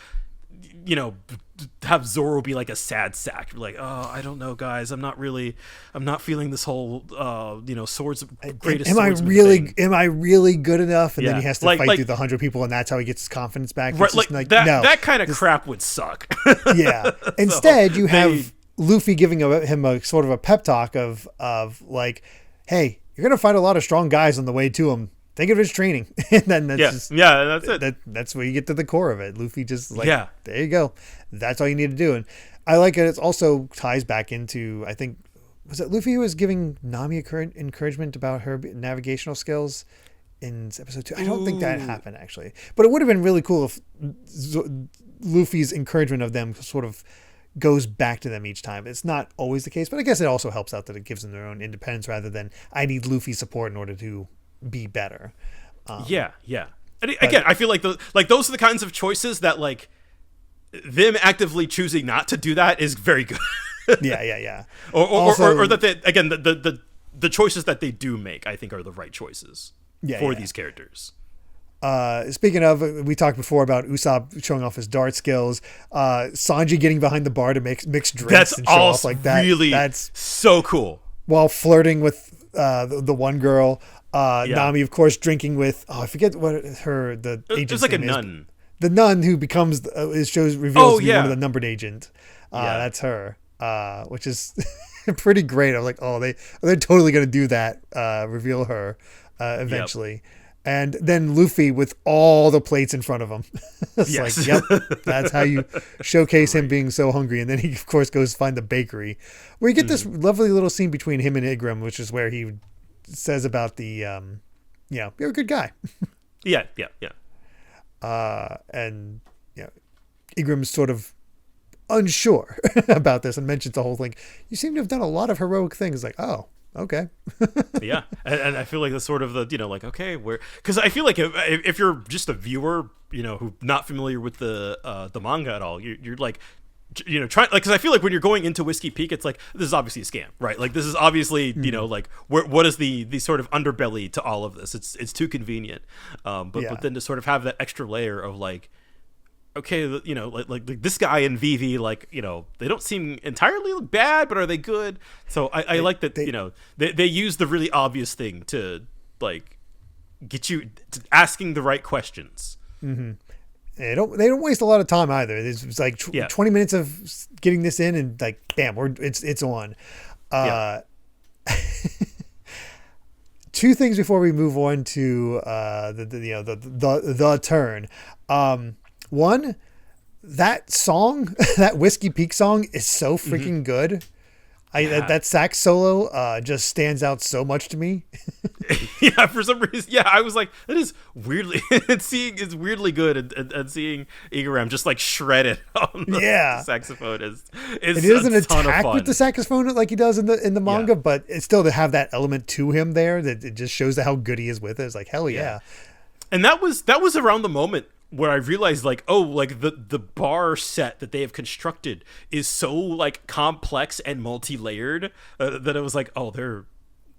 you know, have Zoro be like a sad sack, like, oh, I don't know, guys, I'm not feeling this whole, you know, swords greatest. Am I really good enough? And then he has to fight through the 100 people, and that's how he gets his confidence back. Right, like that kind of crap would suck. Yeah. Instead, you have Luffy giving him a sort of a pep talk of like, hey, you're gonna find a lot of strong guys on the way to him. Think of his training. And then that's it. That's where you get to the core of it. Luffy just like, there you go. That's all you need to do. And I like it. It also ties back into, I think, was it Luffy who was giving Nami encouragement about her navigational skills in episode 2? I don't think that happened, actually. But it would have been really cool if Luffy's encouragement of them sort of goes back to them each time. It's not always the case, but I guess it also helps out that it gives them their own independence rather than, I need Luffy's support in order to be better. And again, I feel like those are the kinds of choices that, like, them actively choosing not to do that is very good. yeah. Or that they, again, the choices that they do make, I think, are the right choices for these characters. Speaking of, we talked before about Usopp showing off his dart skills. Sanji getting behind the bar to mix drinks and show off like that. That's so cool. While flirting with the one girl. Nami, of course, drinking with, I forget what the agent's It's like name a nun. Is. The nun who becomes, reveals to be one of the numbered agent. That's her, which is pretty great. I'm like, they're totally going to do that, reveal her eventually. Yep. And then Luffy with all the plates in front of him. It's like, that's how you showcase him being so hungry. And then he, of course, goes find the bakery, where you get this lovely little scene between him and Igram, which is where he says about the, you're a good guy. Yeah. And, Igram's sort of unsure about this and mentions the whole thing. You seem to have done a lot of heroic things. Like, oh, okay. Yeah. And I feel like that's sort of the, like, okay, because I feel like if you're just a viewer, who's not familiar with the manga at all, you're like, trying, like, because I feel like when you're going into Whiskey Peak, it's like, this is obviously a scam, right? Like, this is obviously, like, what is the sort of underbelly to all of this? It's too convenient. But then to sort of have that extra layer of, like, okay, like this guy and Vivi, like, they don't seem entirely bad, but are they good? So I like that, they use the really obvious thing to, like, get you to asking the right questions. Mm-hmm. They don't waste a lot of time either. It's like 20 minutes of getting this in, and like, bam, it's on. Two things before we move on to the turn. One, that song, that Whiskey Peak song, is so freaking good. That sax solo just stands out so much to me. Yeah, for some reason, yeah, I was like, that is weirdly, it's weirdly good, and seeing Igaram just like shred it on the saxophone is it doesn't attack with the saxophone like he does in the manga, but it's still to have that element to him there that it just shows how good he is with it. It's like, hell yeah. And that was around the moment where I realized, like, oh, like the bar set that they have constructed is so like complex and multi-layered that it was like, oh,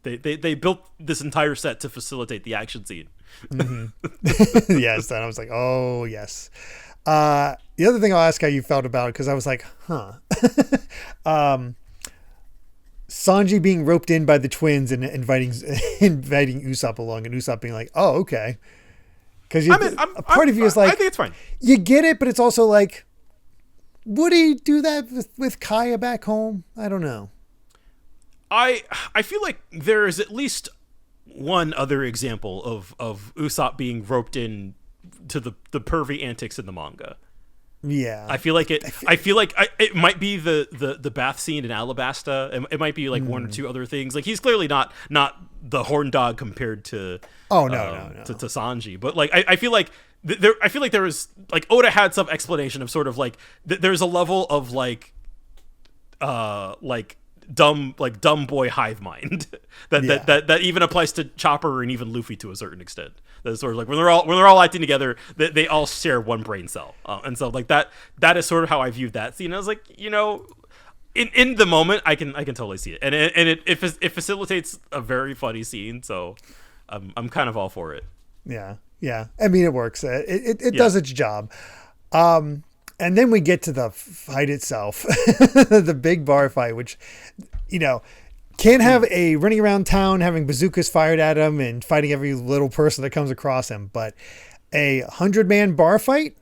they built this entire set to facilitate the action scene. Mm-hmm. Yes, and I was like, oh yes. The other thing I'll ask how you felt about it, because I was like, Sanji being roped in by the twins and inviting Usopp along, and Usopp being like, oh, okay. Because a part of you is like, I think it's fine. You get it, but it's also like, would he do that with Kaya back home? I don't know. I feel like there is at least one other example of Usopp being roped in to the pervy antics in the manga. Yeah, I feel like it might be the bath scene in Alabasta. It might be like one or two other things. Like, he's clearly not the horn dog compared to to Sanji, but like I feel like there was like Oda had some explanation of sort of like there's a level of like dumb boy hive mind that even applies to Chopper and even Luffy to a certain extent. That's sort of like when they're all acting together, they all share one brain cell, and so like that is sort of how I viewed that scene. I was like, in the moment, I can totally see it, and it facilitates a very funny scene. So I'm kind of all for it. Yeah. I mean, it works. It does its job. And then we get to the fight itself, the big bar fight, which, can't have a running around town having bazookas fired at him and fighting every little person that comes across him. But a 100-man bar fight,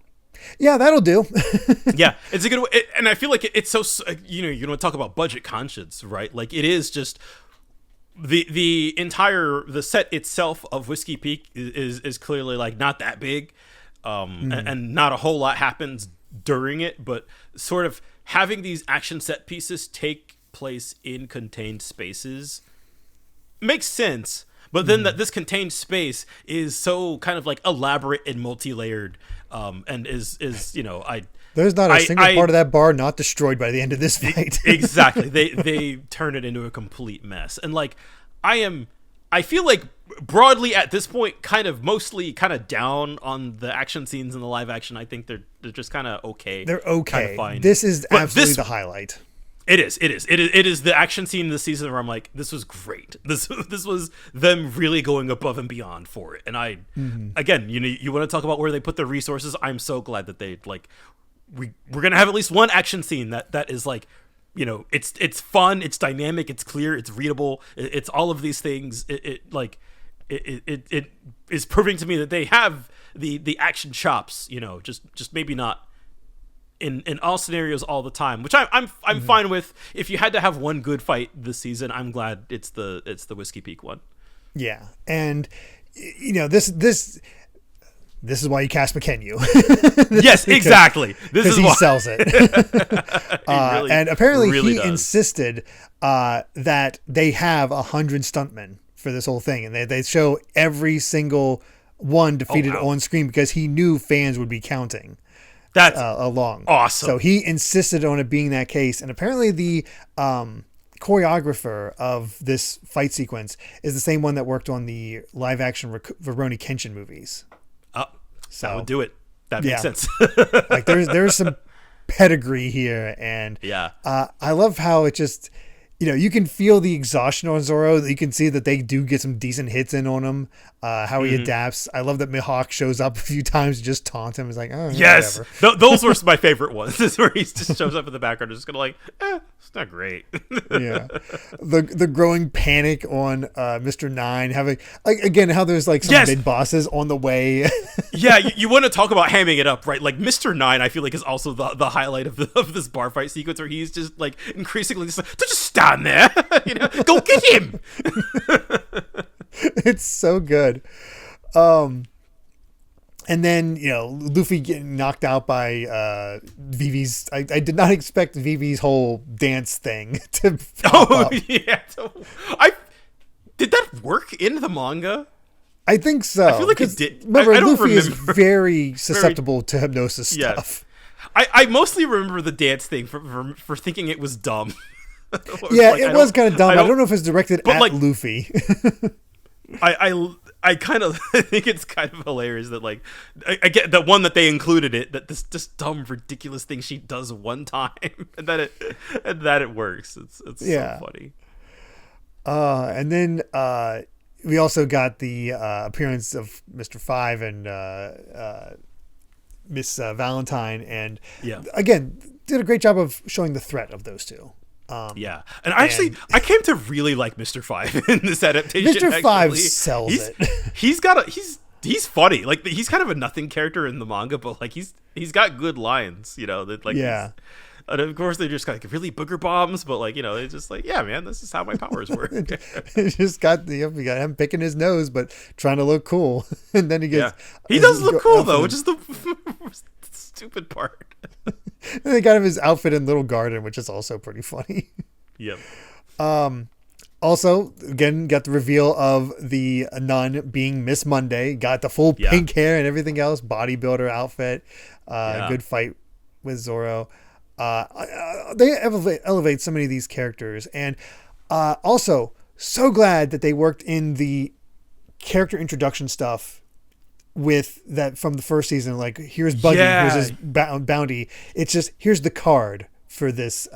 yeah, that'll do. Yeah, it's a good way. And I feel like it's so, you want to talk about budget conscience, right? Like, it is just the set itself of Whiskey Peak is clearly like not that big, and not a whole lot happens during it, but sort of having these action set pieces take place in contained spaces makes sense, but then that this contained space is so kind of like elaborate and multi-layered, and is there's not a single part of that bar not destroyed by the end of this fight. Exactly. They turn it into a complete mess, and like I feel like broadly at this point mostly down on the action scenes in the live action. I think they're just kind of okay. They're okay. Kinda fine. This is absolutely the highlight. It is the action scene in the season where I'm like, this was great. This was them really going above and beyond for it. And again, you want to talk about where they put their resources. I'm so glad that they we're gonna have at least one action scene that is like, it's fun, it's dynamic, it's clear, it's readable, it's all of these things. It is proving to me that they have the action chops. Just maybe not in all scenarios all the time, which I'm fine with. If you had to have one good fight this season, I'm glad it's the Whiskey Peak one. Yeah, and this is why you cast McKenyu. Yes, exactly. This is he why. Sells it. And apparently he insisted that they have 100 stuntmen for this whole thing, and they show every single one defeated on screen because he knew fans would be counting. That's along. Awesome. So he insisted on it being that case. And apparently the choreographer of this fight sequence is the same one that worked on the live action Rurouni Kenshin movies. So that would do it. That makes sense. Like there's some pedigree here. And I love how it just, you can feel the exhaustion on Zoro. You can see that they do get some decent hits in on him. How he adapts. I love that Mihawk shows up a few times and just taunts him. He's like, oh, yes, those were my favorite ones. This is where he just shows up in the background and just gonna it's not great. Yeah, the growing panic on Mr. Nine, having again how there's like some mid bosses on the way. Yeah, you want to talk about hamming it up, right? Like Mr. Nine, I feel like is also the highlight of this bar fight sequence where he's just like increasingly just like, just stand there, go get him. It's so good. And then, Luffy getting knocked out by Vivi's. I did not expect Vivi's whole dance thing to pop up. Yeah. Did that work in the manga? I think so. I feel like it did. Remember, I don't Luffy is remember. very susceptible to hypnosis stuff. I mostly remember the dance thing for thinking it was dumb. Yeah, it was kind of dumb. I don't know if it's directed at Luffy. I kind of think it's kind of hilarious that I get the one that they included it, that this dumb ridiculous thing she does one time and that it works. It's so funny. And then we also got the appearance of Mr. Five and Miss Valentine, and again did a great job of showing the threat of those two. And I came to really like Mr. Five in this adaptation. Mr. Five sells it. He's funny. Like, he's kind of a nothing character in the manga, but he's got good lines. And of course they're just really booger bombs, but it's just man, this is how my powers work. It's just we got him picking his nose, but trying to look cool, and then he does look cool though, which is the stupid part. And they got him his outfit in Little Garden, which is also pretty funny. Yep. Also, again, got the reveal of the nun being Miss Monday. Got the full pink hair and everything else. Bodybuilder outfit. Good fight with Zoro. They elevate so many of these characters. And also, so glad that they worked in the character introduction stuff with that from the first season. Like, here's Buggy, here's his bounty. It's just, here's the card for this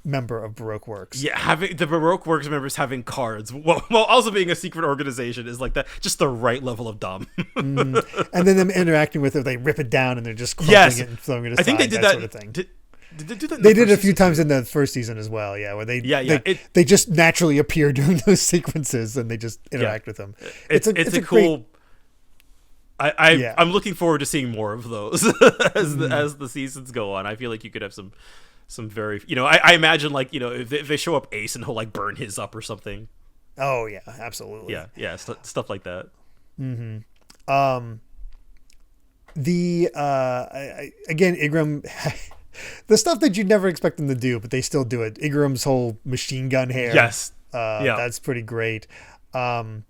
member of Baroque Works. Yeah, having the Baroque Works members having cards while also being a secret organization is just the right level of dumb. And then them interacting with it, they rip it down and they're just crumpling it and throwing it aside. I think they did that sort of thing. Did they do that? They did it a few times in the first season as well. Yeah, where they just naturally appear during those sequences and they just interact with them. It's a cool. Great, I'm looking forward to seeing more of those as the seasons go on. I feel like you could have some very, I imagine if they show up Ace and he'll burn his up or something. Oh yeah, absolutely. Yeah, stuff like that. Mm-hmm. Again, Igram, the stuff that you'd never expect them to do, but they still do it. Igram's whole machine gun hair. Yes. That's pretty great. And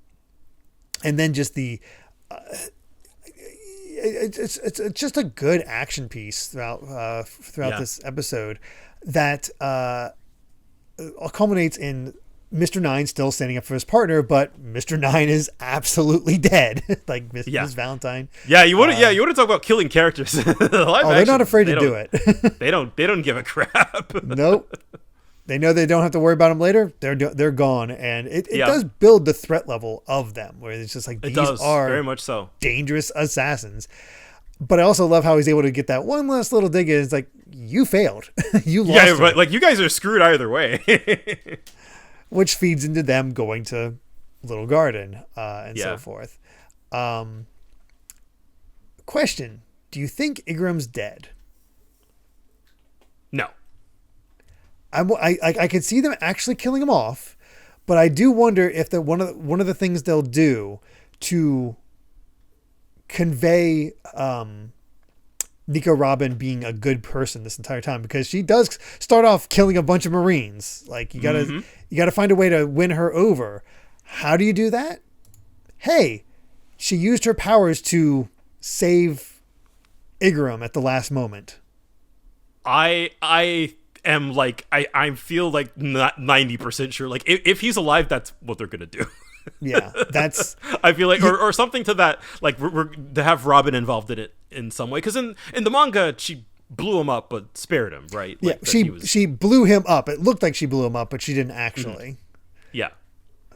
then just the. It's just a good action piece throughout this episode that culminates in Mr. Nine still standing up for his partner, but Mr. Nine is absolutely dead, like Miss Valentine. Yeah, you want to talk about killing characters? They're not afraid to do it. They don't give a crap. Nope. They know they don't have to worry about them later. They're gone, and it does build the threat level of them, where it's just these are very much so dangerous assassins. But I also love how he's able to get that one last little dig in. It's like, you failed, you lost. Yeah, but you guys are screwed either way. Which feeds into them going to Little Garden and so forth. Question: do you think Igram's dead? No. I could see them actually killing him off, but I do wonder if one of the things they'll do to convey Nico Robin being a good person this entire time, because she does start off killing a bunch of Marines. Like, you gotta find a way to win her over. How do you do that? Hey, she used her powers to save Igram at the last moment. I am I feel not 90% sure. If he's alive, that's what they're gonna do. Yeah, that's. I feel like, or something to that. We're to have Robin involved in it in some way, because in the manga she blew him up but spared him, right? Yeah, she blew him up. It looked like she blew him up, but she didn't actually. Yeah.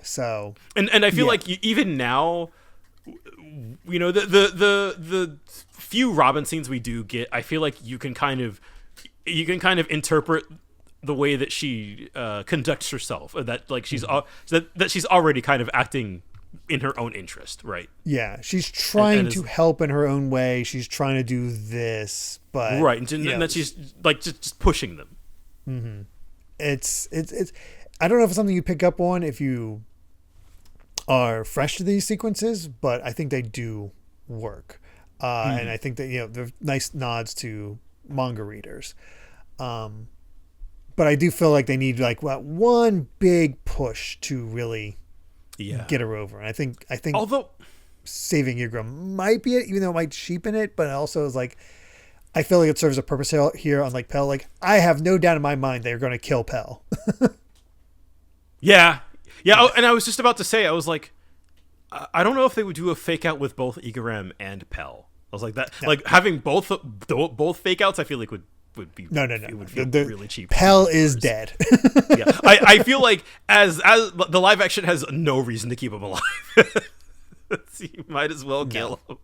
So. And I feel like even now, the few Robin scenes we do get, I feel like you can kind of interpret the way that she conducts herself, that she's that she's already kind of acting in her own interest, right? Yeah, she's trying to help in her own way. She's trying to do this, but right, and that she's just pushing them. Mm-hmm. It's. I don't know if it's something you pick up on if you are fresh to these sequences, but I think they do work. And I think that, they're nice nods to manga readers. But I do feel like they need like one big push to really get her over. And I think although saving Ygram might be it, even though it might cheapen it, but also is like, I feel like it serves a purpose here on like Pell. Like, I have no doubt in my mind they're going to kill Pell. Yeah. Oh, and I was just about to say, I was like, I don't know if they would do a fake out with both Igaram and Pell. I was like that, like having both fake outs. I feel like would be no. It would feel really cheap. Pell is dead. Yeah, I feel like as the live action has no reason to keep him alive. So you might as well kill him.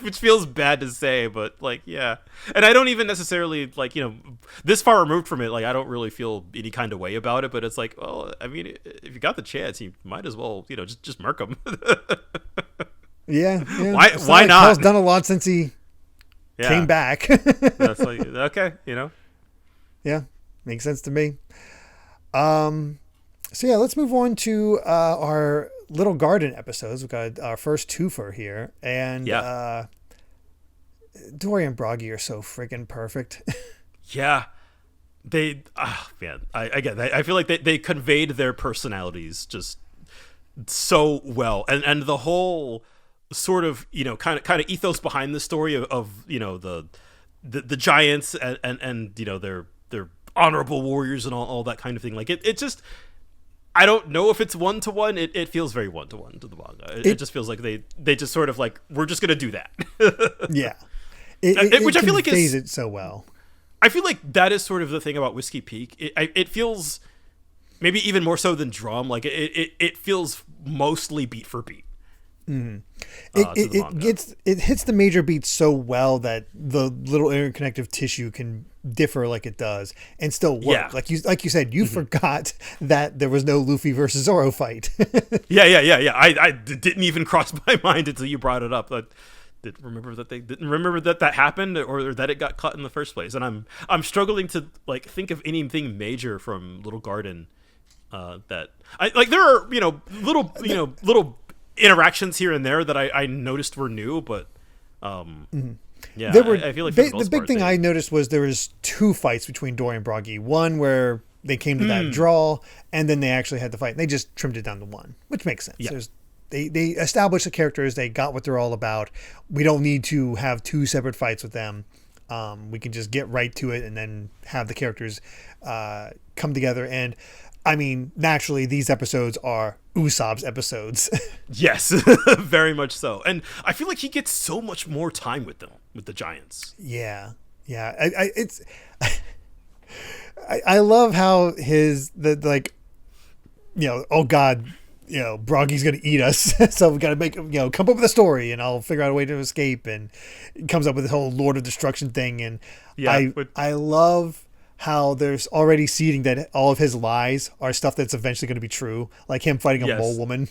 Which feels bad to say, but like, yeah. And I don't even necessarily like, this far removed from it, like I don't really feel any kind of way about it, but it's like, well, I mean, if you got the chance, you might as well, just murk him. Yeah. Why not? Paul's done a lot since he came back. That's like, okay, Yeah, makes sense to me. So yeah, let's move on to our Little Garden episodes. We've got our first twofer here, and Dory and Broggy are so freaking perfect. Yeah, they. Man, I feel like they conveyed their personalities just so well, and the whole sort of kind of ethos behind the story of the giants and their honorable warriors and all that kind of thing. Like it just. I don't know if it's one-to-one. It feels very one-to-one to the manga. It just feels like they just sort of like, we're just going to do that. Yeah. Which I feel like is it so well. I feel like that is sort of the thing about Whiskey Peak. It feels maybe even more so than Drum. Like it feels mostly beat for beat. Mm-hmm. It hits the major beats so well that the little interconnective tissue can differ like it does and still work. Yeah. Like you said, you forgot that there was no Luffy versus Zoro fight. Yeah. I didn't even cross my mind until you brought it up. I didn't remember that happened or that it got cut in the first place. And I'm struggling to like think of anything major from Little Garden that I like. There are little interactions here and there that I noticed were new, but yeah, I feel like the big thing I noticed was there was two fights between Dory and Broggy. One where they came to that draw, and then they actually had the fight. And they just trimmed it down to one, which makes sense. Yeah. They established the characters. They got what they're all about. We don't need to have two separate fights with them. We can just get right to it and then have the characters come together. And I mean, naturally, these episodes are Usopp's episodes. Yes, very much so. And I feel like he gets so much more time with them, with the giants. Yeah. I love how oh God, Broggy's going to eat us. So we got to make him, come up with a story and I'll figure out a way to escape. And he comes up with the whole Lord of Destruction thing. And I love how there's already seeding that all of his lies are stuff that's eventually going to be true, like him fighting a mole woman.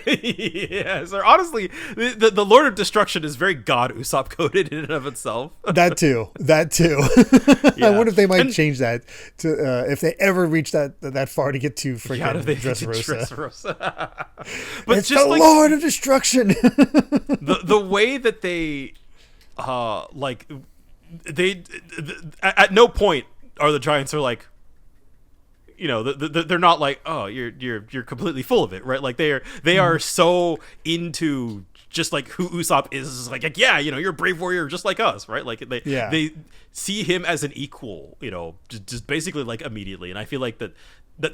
Yes, or honestly, the Lord of Destruction is very God Usopp coded in and of itself. That too. Yeah. I wonder if they might change that to if they ever reach that far to get to freaking Dressrosa. But it's just the Lord of Destruction. the way that they at no point are the giants are like, they're not like, oh, you're completely full of it, right? Like they are so into just like who Usopp is, like yeah, you're a brave warrior just like us, right? Like they see him as an equal, just basically like immediately. And I feel like that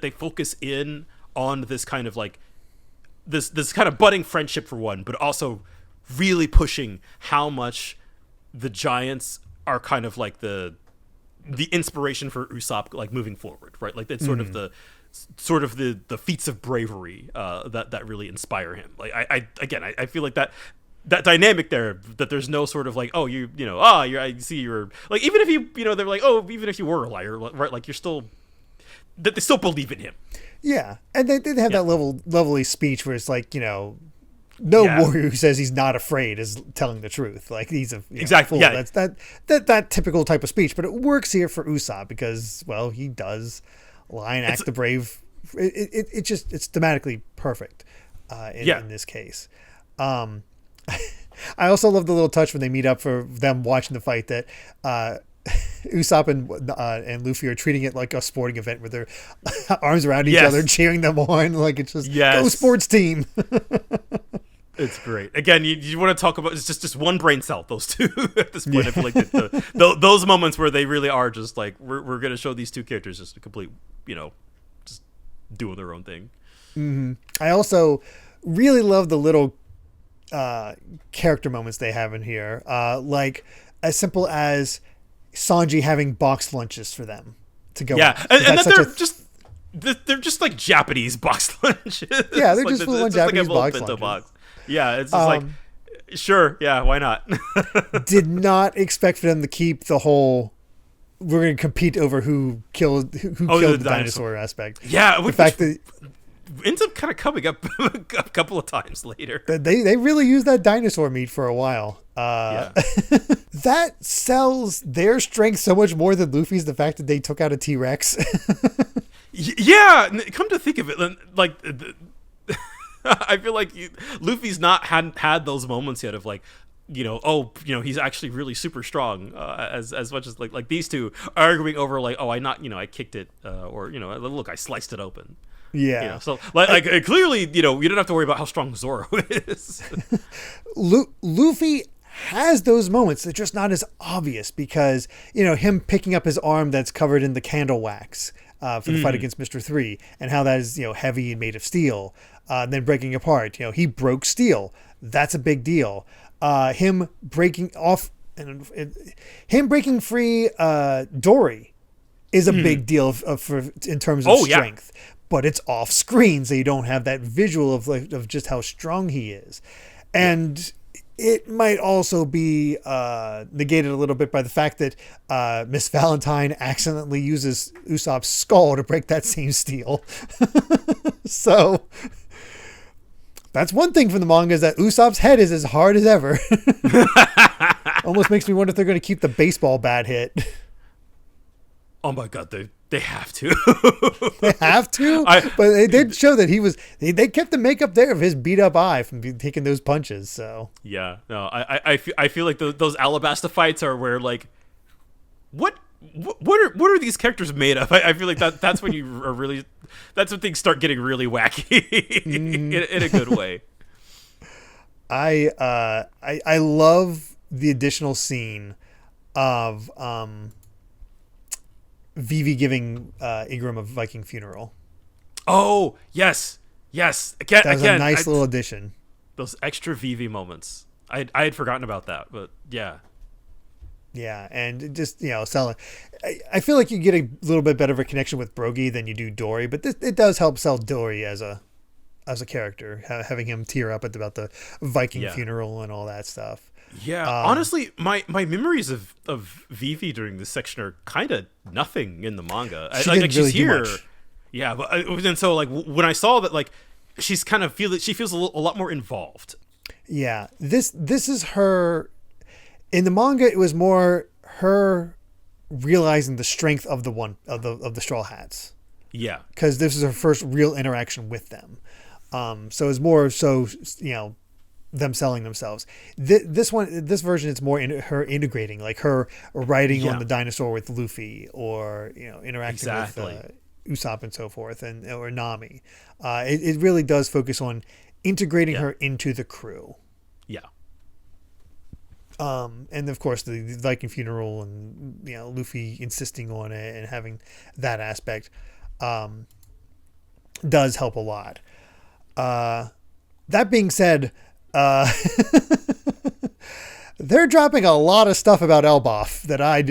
they focus in on this kind of like this kind of budding friendship for one, but also really pushing how much the giants are kind of like the inspiration for Usopp, like moving forward, right? Like that's sort of the feats of bravery that really inspire him. Like I feel like that dynamic there, that there's no sort of like, oh, I see you're like, even if you they're like, oh, even if you were a liar, right? Like you're still, that they still believe in him. Yeah, and they did have that lovely speech where it's like, no warrior who says he's not afraid is telling the truth. Like he's exactly fool. That's that typical type of speech, but it works here for Usopp because, well, he does lie and act the brave. It's thematically perfect in this case. I also love the little touch when they meet up for them watching the fight that Usopp and Luffy are treating it like a sporting event with their arms around each other, cheering them on. Like it's just go sports team. It's great. Again, you want to talk about it's just one brain cell. Those two at this point. I feel like those moments where they really are just like we're going to show these two characters just a complete, just doing their own thing. Mm-hmm. I also really love the little character moments they have in here, like as simple as Sanji having boxed lunches for them to go. Yeah, and then they're just like Japanese boxed lunches. Yeah, they're just full on Japanese boxed lunches. Box. Yeah, it's just like, sure, yeah, why not? Did not expect for them to keep the whole we're going to compete over who killed the dinosaur aspect. Yeah, the fact that ends up kind of coming up a couple of times later. They really used that dinosaur meat for a while. That sells their strength so much more than Luffy's. The fact that they took out a T-Rex. Yeah, come to think of it, like I feel like Luffy's hadn't had those moments yet of like, he's actually really super strong, as much as like these two arguing over like, I kicked it, or look, I sliced it open. Yeah. So like clearly, you don't have to worry about how strong Zoro is. Luffy has those moments. They're just not as obvious because, him picking up his arm that's covered in the candle wax for the fight against Mr. 3 and how that is, heavy and made of steel, then breaking apart. He broke steel. That's a big deal. Him breaking off and him breaking free Dory is a big deal in terms of strength. Yeah. But it's off screen, so you don't have that visual of just how strong he is. And it might also be negated a little bit by the fact that Miss Valentine accidentally uses Usopp's skull to break that same steel. So that's one thing from the manga, is that Usopp's head is as hard as ever. Almost makes me wonder if they're going to keep the baseball bat hit. Oh my god, they have to. They have to? But they did show that they kept the makeup there of his beat up eye from taking those punches, so. Yeah, no, I feel like those Alabasta fights are where like, what are these characters made of? I feel like that's when you are really, that's when things start getting really wacky in a good way. I love the additional scene of Vivi giving Ingram a Viking funeral. Oh, yes. That was a nice little addition. Those extra Vivi moments. I had forgotten about that, but yeah. Yeah, and just, selling. I feel like you get a little bit better of a connection with Brogy than you do Dory, but it does help sell Dory as a character, having him tear up about the Viking funeral and all that stuff. Yeah, honestly, my memories of Vivi during this section are kind of nothing in the manga. She's here, yeah, but and so like when I saw that, like she's kind of she feels a lot more involved. Yeah, this is her. In the manga, it was more her realizing the strength of the Straw Hats. Yeah, because this is her first real interaction with them. So it's more so them selling themselves. This version, it's more her integrating, like her riding on the dinosaur with Luffy, or interacting with Usopp and so forth, or Nami. It really does focus on integrating her into the crew. Yeah. And of course the Viking funeral and Luffy insisting on it and having that aspect does help a lot. That being said, they're dropping a lot of stuff about Elbaf that I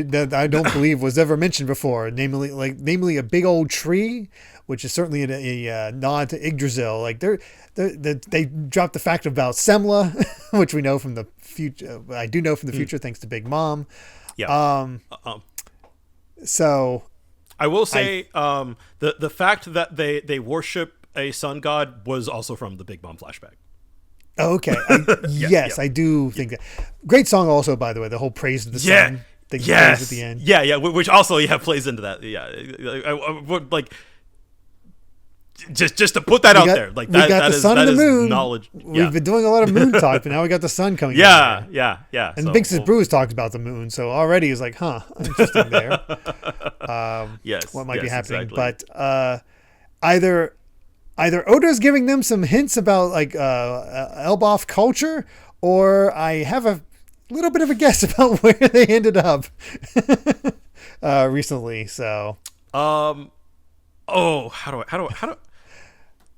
don't believe was ever mentioned before. Namely a big old tree, which is certainly a nod to Yggdrasil. Like they dropped the fact about Semla, which we know from the future. I do know from the future, thanks to Big Mom. Yeah. So I will say the fact that they worship a sun god was also from the Big Mom flashback. Oh, okay. Yes, I do think that. Great song also, by the way, the whole praise of the sun thing plays at the end. Yeah, which also plays into that. Yeah. I would like just to put that out there, like we got the sun and the moon. Knowledge. We've been doing a lot of moon talk, but now we got the sun coming. Yeah. And so, Binks' Brews talked about the moon, so already is like, interesting there. Yes, what might be happening, exactly. But either Oda's giving them some hints about like Elbaf culture, or I have a little bit of a guess about where they ended up recently. So, how do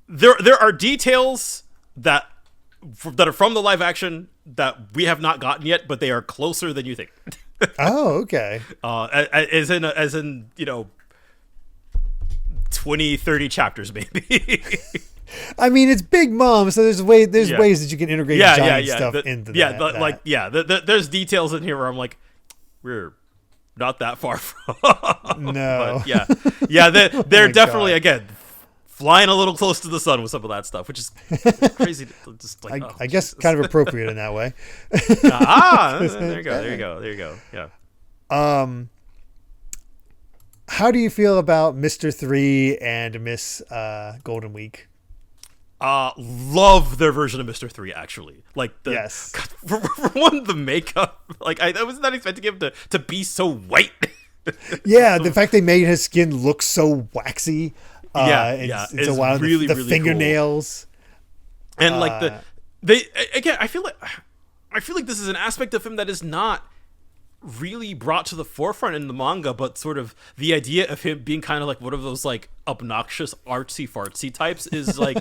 there are details that are from the live action that we have not gotten yet, but they are closer than you think. Oh, okay. As in 20, 30 chapters maybe. I mean, it's Big Mom, so there's ways that you can integrate giant stuff into that. There's details in here where I'm like, we're not that far from. No. But they're definitely God. again flying a little close to the sun with some of that stuff, which is crazy. Just like, I guess kind of appropriate in that way. There you go. Yeah. How do you feel about Mr. 3 and Miss Golden Week? Love their version of Mr. 3, actually. Like, yes. God, for one, the makeup. Like, I was not expecting him to be so white. Yeah, the fact they made his skin look so waxy. It's a wild. Really, the really fingernails. Cool. And like I feel like this is an aspect of him that is not really brought to the forefront in the manga, but sort of the idea of him being kind of like one of those like obnoxious artsy fartsy types is like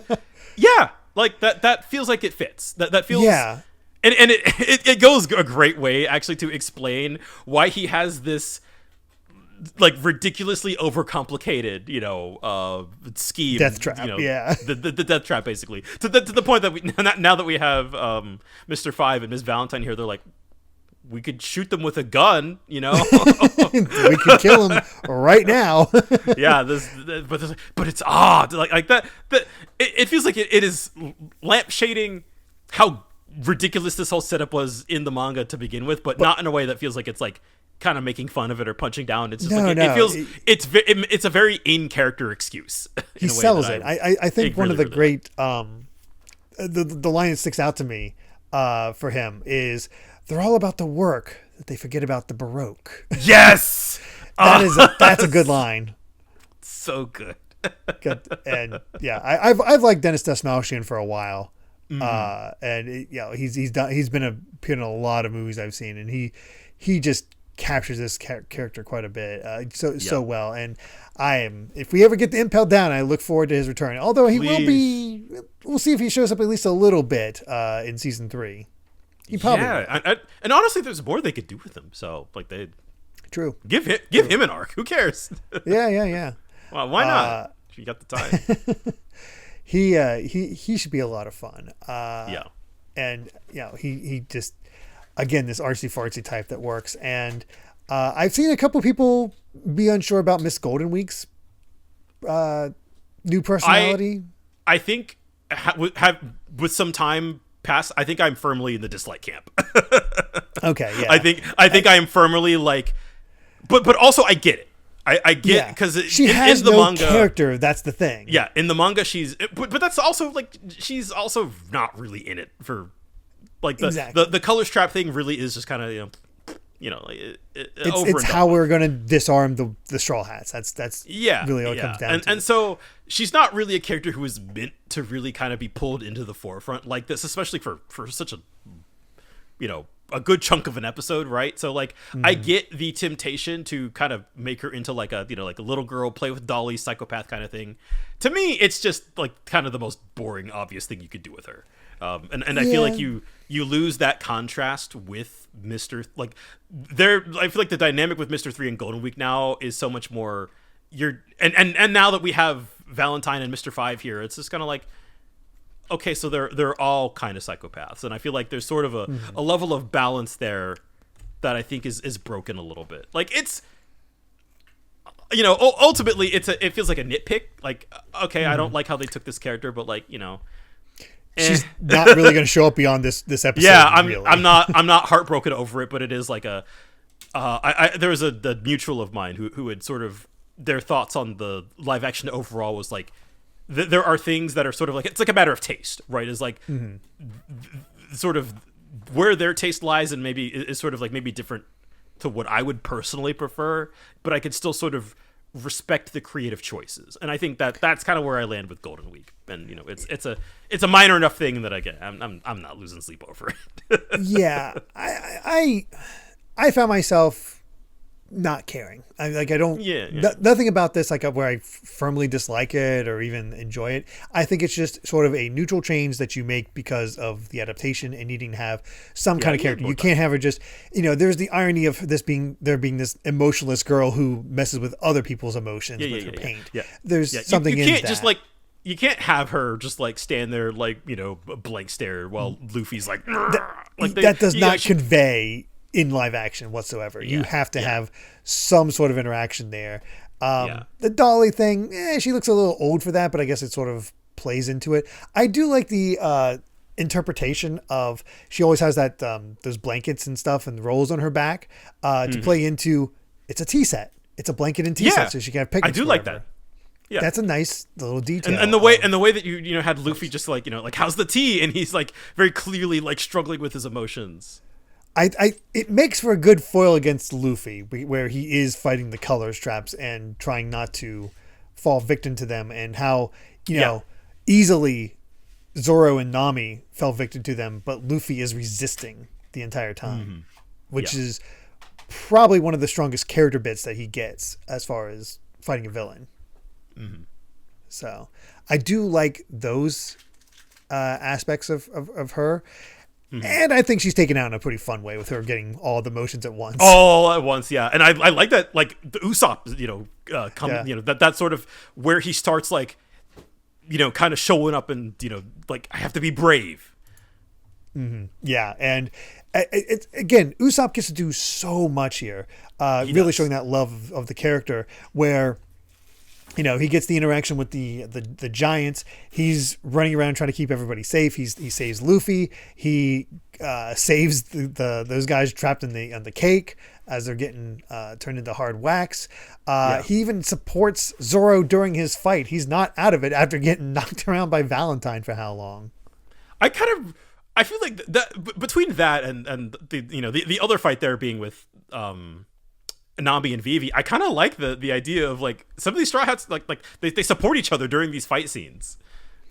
like that feels like it fits. That feels and it goes a great way actually to explain why he has this like ridiculously overcomplicated scheme, death trap, the death trap basically to the point that we now that we have Mr. 5 and Ms. Valentine here, they're like, we could shoot them with a gun, we could kill them right now. But it's odd, like that it feels like it is lampshading how ridiculous this whole setup was in the manga to begin with, but not in a way that feels like it's like kind of making fun of it or punching down. It's just it feels it's a very in character excuse. He sells it. I think one of the great the line that sticks out to me for him is, they're all about the work that they forget about the Baroque. Yes, that's a good line. So good. And I've liked Dennis Desmalchian for a while, and he's been appeared in a lot of movies I've seen, and he just captures this character quite a bit, so well. And if we ever get the Impel down, I look forward to his return. Although we'll see if he shows up at least a little bit in season 3. He probably and honestly, there's more they could do with him. So like true give him an arc. Who cares? Yeah. Well, why not? If you got the time. He should be a lot of fun. And he just, again, this artsy fartsy type that works. And I've seen a couple people be unsure about Miss Golden Week's new personality. I think with some time past, I think I'm firmly in the dislike camp. Okay, yeah. I think I am firmly like, but also I get it. I get, because she has in the no manga character. That's the thing. Yeah, in the manga but that's also like, she's also not really in it for like the colors trap thing. Really is just kind of it's how we're gonna disarm the Straw Hats. That's really all it comes down to. And so she's not really a character who is meant to really kind of be pulled into the forefront like this, especially for such a a good chunk of an episode, right? So like, I get the temptation to kind of make her into like a like a little girl, play with dollies, psychopath kind of thing. To me, it's just like kind of the most boring, obvious thing you could do with her. And I feel like you lose that contrast with Mr. Like I feel like the dynamic with Mr. 3 and Golden Week now is so much more. And now that we have Valentine and Mr. 5 here, it's just kind of like, okay, so they're all kind of psychopaths, and I feel like there's sort of a level of balance there that I think is broken a little bit. Like, it's ultimately it feels like a nitpick. Like, okay, I don't like how they took this character, but like she's not really going to show up beyond this episode. Yeah, really. I'm not heartbroken over it, but it is like a there was the mutual of mine who had sort of, their thoughts on the live action overall was like, there are things that are sort of like, it's like a matter of taste, right? Is like sort of where their taste lies, and maybe is sort of like maybe different to what I would personally prefer, but I could still sort of respect the creative choices. And I think that that's kind of where I land with Golden Week. And it's a minor enough thing that I'm not losing sleep over it. Yeah, I found myself not caring. I don't. Nothing about this where I firmly dislike it or even enjoy it. I think it's just sort of a neutral change that you make because of the adaptation and needing to have some kind of character. You can't have her just. There's the irony of this being this emotionless girl who messes with other people's emotions with her paint. Yeah. There's something you in can't that. Just like. You can't have her just like stand there like blank stare while Luffy's like that does not convey in live action whatsoever. You have to have some sort of interaction there. The Dolly thing, she looks a little old for that, but I guess it sort of plays into it. I do like the interpretation of, she always has that those blankets and stuff and rolls on her back to play into, it's a tea set. It's a blanket and tea set, so she can have picnics. I do like that. Yeah. That's a nice little detail. And the way that you had Luffy just like, like, how's the tea? And he's like very clearly like struggling with his emotions. It makes for a good foil against Luffy, where he is fighting the colors traps and trying not to fall victim to them, and how easily Zoro and Nami fell victim to them, but Luffy is resisting the entire time, which is probably one of the strongest character bits that he gets as far as fighting a villain. So I do like those aspects of her. And I think she's taken out in a pretty fun way with her getting all the motions at once. All at once, yeah. And I like that, like the Usopp, that's sort of where he starts like, kind of showing up and, like, I have to be brave. Yeah. And it's again, Usopp gets to do so much here, really showing that love of the character where, he gets the interaction with the giants. He's running around trying to keep everybody safe. He saves Luffy. He saves those guys trapped in the cake as they're getting turned into hard wax. He even supports Zoro during his fight. He's not out of it after getting knocked around by Valentine for how long? I feel like that between that and the other fight there being with Nami and Vivi, I kind of like the idea of like some of these Straw Hats like they support each other during these fight scenes.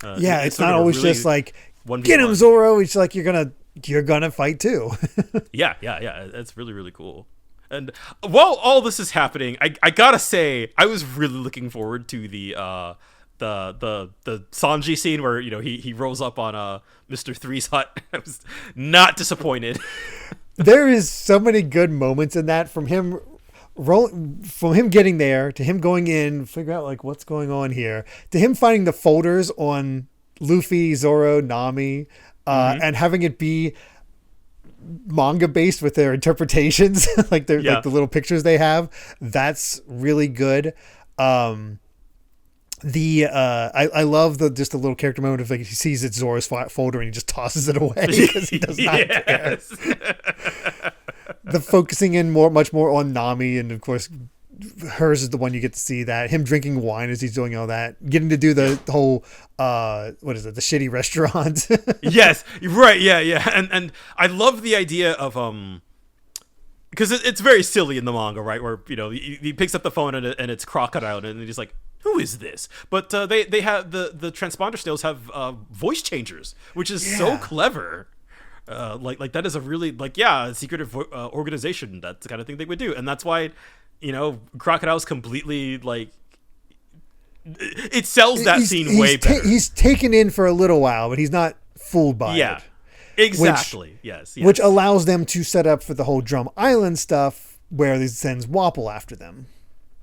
It's not always really just like get him Zoro. It's like you're gonna fight too. yeah. That's really, really cool. And while all this is happening, I gotta say I was really looking forward to the Sanji scene where he rolls up on Mr. Three's hut. I was not disappointed. There is so many good moments in that, from him getting there to him going in, figure out like what's going on here, to him finding the folders on Luffy, Zoro, Nami, and having it be manga based with their interpretations, like like the little pictures they have. That's really good. I love the little character moment of like he sees it's Zoro's folder and he just tosses it away because he does not care. The focusing in much more on Nami, and of course hers is the one you get to see, that him drinking wine as he's doing all that, getting to do the whole what is it, the shitty restaurant. Yes, right, yeah. And I love the idea of because it's very silly in the manga, right, where he picks up the phone and it's Crocodile and he's like, who is this? But they have the transponder snails have voice changers, which is so clever. Like that is a really secretive organization. That's the kind of thing they would do, and that's why Crocodile's completely like it sells that scene way better. He's taken in for a little while, but he's not fooled by it. Yeah, exactly. Yes. Which allows them to set up for the whole Drum Island stuff, where he sends Wapple after them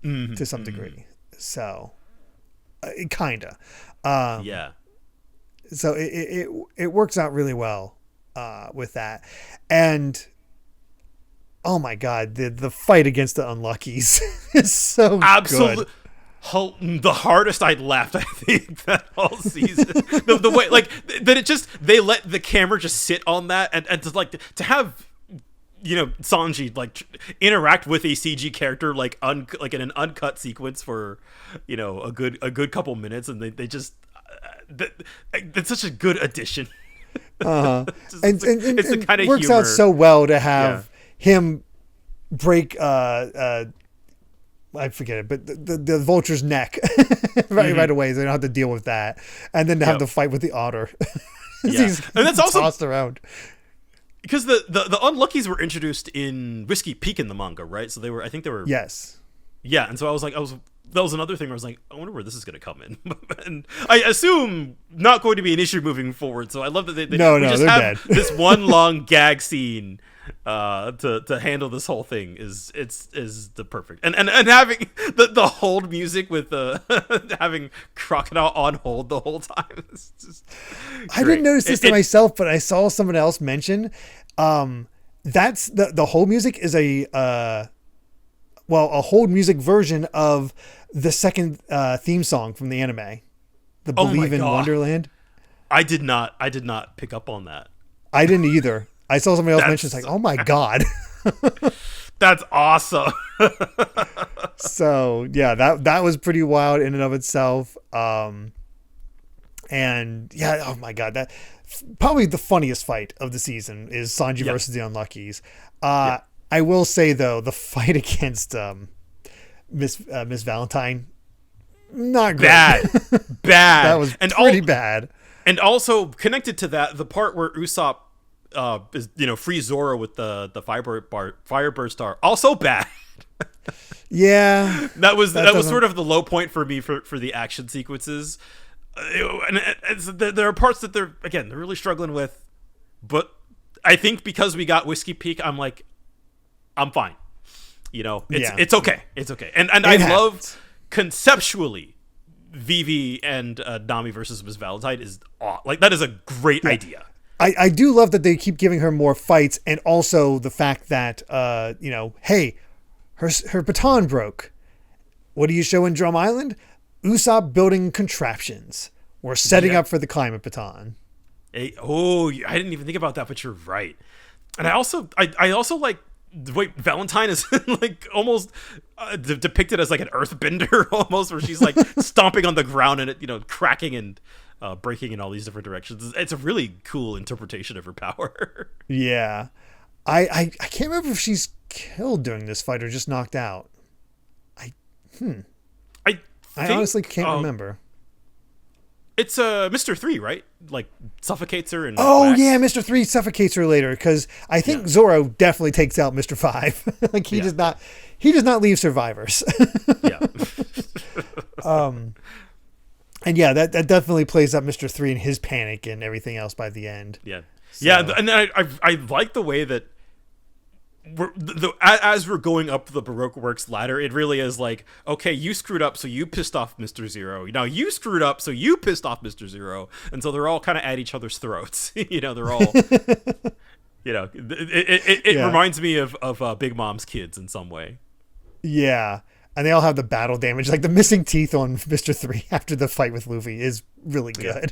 to some degree. So, kinda. So it works out really well with that, and oh my god, the fight against the Unluckies is so absolutely good. The hardest I'd laughed, I think, that whole season. the way like that they let the camera just sit on that and to have Sanji like interact with a CG character like in an uncut sequence for a good couple minutes, and they just that's such a good addition. It's the kind of works humor. out so well to have him break I forget it, but the vulture's neck right away. So they don't have to deal with that, and then to have the fight with the otter. And that's also tossed around. Because the Unluckies were introduced in Whiskey Peak in the manga, right? So I think they were. Yes. Yeah, and so that was another thing where I was like, I wonder where this is going to come in. And I assume not going to be an issue moving forward. So I love that they just they're have dead. this one long gag scene to handle this whole thing is the perfect and having the hold music with having Crocodile on hold the whole time. It's just I didn't notice this to myself, but I saw someone else mention that's the hold music is a hold music version of the second theme song from the anime, the Believe in Wonderland. I did not pick up on that. I didn't either. I saw somebody else mention, it's like, oh my God. That's awesome. So yeah, that was pretty wild in and of itself. And yeah, oh my God, that probably the funniest fight of the season is Sanji versus the Unluckies. I will say though, the fight against Miss Valentine, not great. Bad. That was pretty bad. And also connected to that, the part where Usopp is free Zoro with the Firebird Star, also bad. Yeah, that was sort of the low point for me for the action sequences. There are parts that they're really struggling with, but I think because we got Whiskey Peak, I'm like, I'm fine. It's okay. It's okay. And I love conceptually Vivi and Nami versus Miss Valentine is like that is a great idea. I do love that they keep giving her more fights, and also the fact that hey, her baton broke. What do you show in Drum Island? Usopp building contraptions. We're setting up for the climate baton. I didn't even think about that, but you're right. And I also like the way Valentine is like almost depicted as like an earthbender almost, where she's like stomping on the ground and it cracking and breaking in all these different directions. It's a really cool interpretation of her power. Yeah, I can't remember if she's killed during this fight or just knocked out. I honestly can't remember. It's Mr. 3, right? Like suffocates her and Mr. 3 suffocates her later, because I think Zoro definitely takes out Mr. 5. Like he does not leave survivors. Yeah. And yeah, that definitely plays up Mr. 3 and his panic and everything else by the end. Yeah. So. Yeah, and I like the way that as we're going up the Baroque Works ladder, it really is like, okay, you screwed up, so you pissed off Mr. Zero. Now you screwed up, so you pissed off Mr. Zero. And so they're all kind of at each other's throats. They're all, it reminds me of Big Mom's kids in some way. Yeah. And they all have the battle damage. Like the missing teeth on Mr. 3 after the fight with Luffy is really good.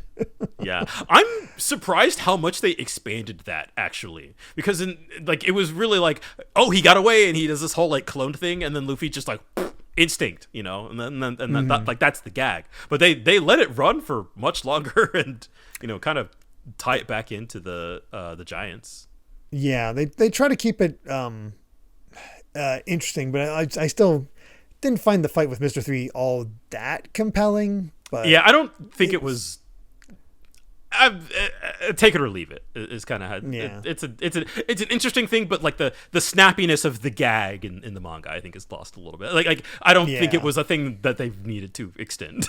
Yeah. I'm surprised how much they expanded that, actually. Because it was really like, oh, he got away and he does this whole like clone thing, and then Luffy just like instinct, and then that, that's the gag. But they let it run for much longer and kind of tie it back into the Giants. Yeah, they try to keep it interesting, but I still didn't find the fight with Mr. 3 all that compelling. But yeah, I don't think it was. Take it or leave it is kind of it's an interesting thing, but like the snappiness of the gag in the manga, I think, is lost a little bit. Like I don't think it was a thing that they've needed to extend.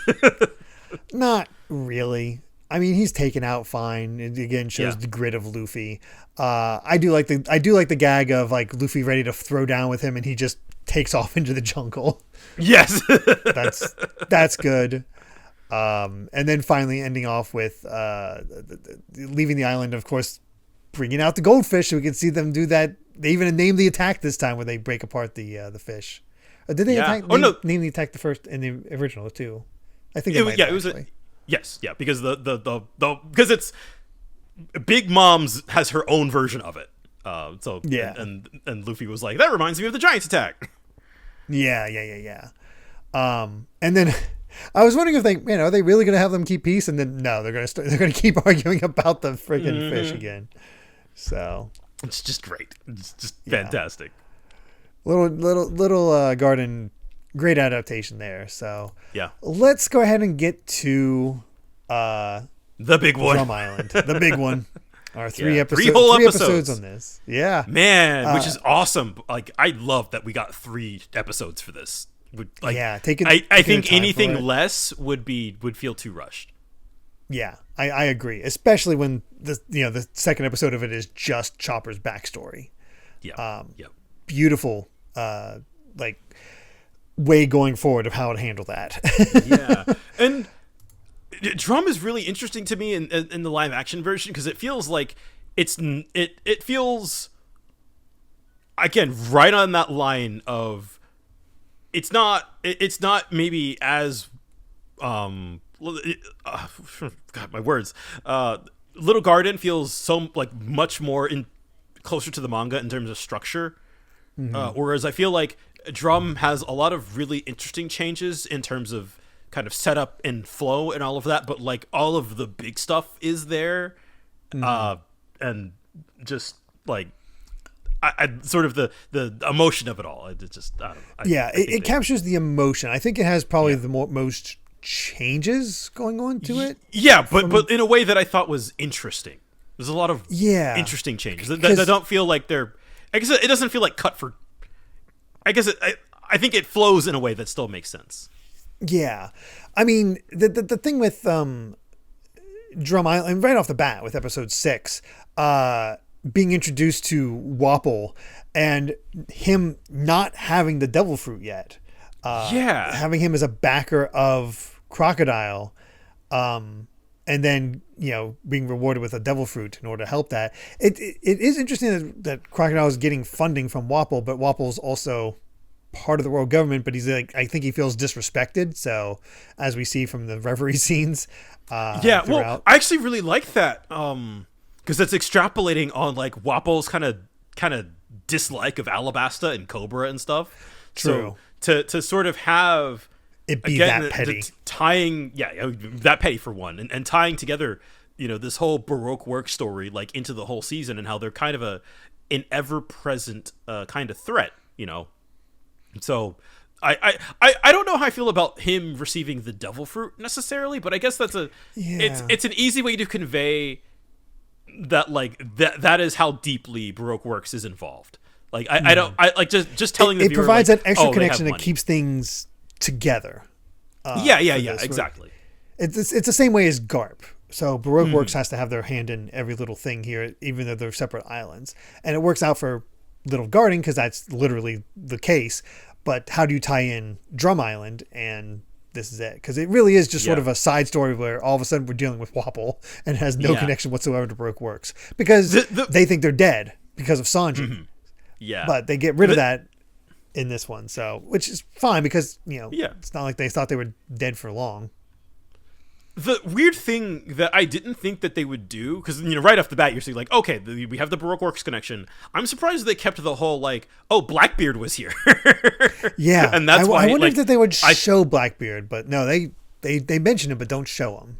Not really. I mean, he's taken out fine. It again shows the grit of Luffy. I do like the gag of like Luffy ready to throw down with him, and he just takes off into the jungle. Yes, that's good. And then finally ending off with leaving the island, of course, bringing out the goldfish so we can see them do that. They even named the attack this time where they break apart the fish. Did they name the attack the first in the original too? I think it was because because it's Big Mom's has her own version of it. Yeah. And Luffy was like, that reminds me of the Giants attack. Yeah. And then I was wondering if are they really going to have them keep peace? And then no, they're going to keep arguing about the friggin' fish again. So it's just great. It's just fantastic. Little garden, great adaptation there. So yeah, let's go ahead and get to the big one, Drum Island, the big one. Our three whole episodes on this. Yeah, man, which is awesome. Like, I love that we got 3 episodes for this. Like, I think anything less would feel too rushed. Yeah, I agree, especially when the second episode of it is just Chopper's backstory. Yeah, beautiful, like, way going forward of how to handle that. Yeah, and Drum is really interesting to me in the live action version because it feels like it feels, again, right on that line of it's not maybe as God, my words, Little Garden feels so like much more closer to the manga in terms of structure, whereas I feel like Drum has a lot of really interesting changes in terms of kind of setup and flow and all of that, but like all of the big stuff is there, and just like I sort of the emotion of it all. It just I don't know. It captures the emotion. I think it has probably the most changes going on to it. Yeah, but in a way that I thought was interesting. There's a lot of interesting changes that don't feel like they're. I guess it doesn't feel like cut for. I guess I think it flows in a way that still makes sense. Yeah, I mean the thing with Drum Island right off the bat with episode 6, being introduced to Wapol and him not having the devil fruit yet, having him as a backer of Crocodile, and then being rewarded with a devil fruit in order to help that. It is interesting that Crocodile is getting funding from Wapol, but Wapol's also part of the world government, but he's like, I think he feels disrespected. So as we see from the reverie scenes, well, I actually really like that, because it's extrapolating on like Wapol's kind of dislike of Alabasta and Cobra and stuff. True. So to sort of have it be that petty, tying that petty for one, and tying together this whole Baroque work story like into the whole season, and how they're kind of an ever present kind of threat. So I don't know how I feel about him receiving the devil fruit necessarily, but I guess that's it's an easy way to convey that like that is how deeply Baroque Works is involved. Like I don't like just telling the viewer, provides like, that extra connection that keeps things together. Exactly. It's the same way as Garp. So Baroque Works has to have their hand in every little thing here, even though they're separate islands, and it works out for Little Garden because that's literally the case. But how do you tie in Drum Island? And this is it, because it really is just sort of a side story where all of a sudden we're dealing with Wapol and has no connection whatsoever to Baroque Works because they think they're dead because of Sanji. Yeah, but they get rid of that in this one, so which is fine because it's not like they thought they were dead for long. The weird thing that I didn't think that they would do, because right off the bat you're saying like, okay, we have the Baroque Works connection. I'm surprised they kept the whole like, oh, Blackbeard was here. Yeah, and that's why I wondered that they would show Blackbeard, but no, they mention him but don't show him.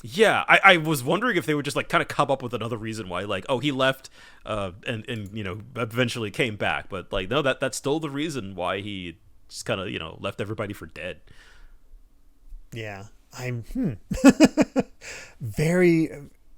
Yeah, I was wondering if they would just like kind of come up with another reason why, like, oh, he left, and eventually came back, but like no, that's still the reason why he just kind of left everybody for dead. Yeah. I'm very,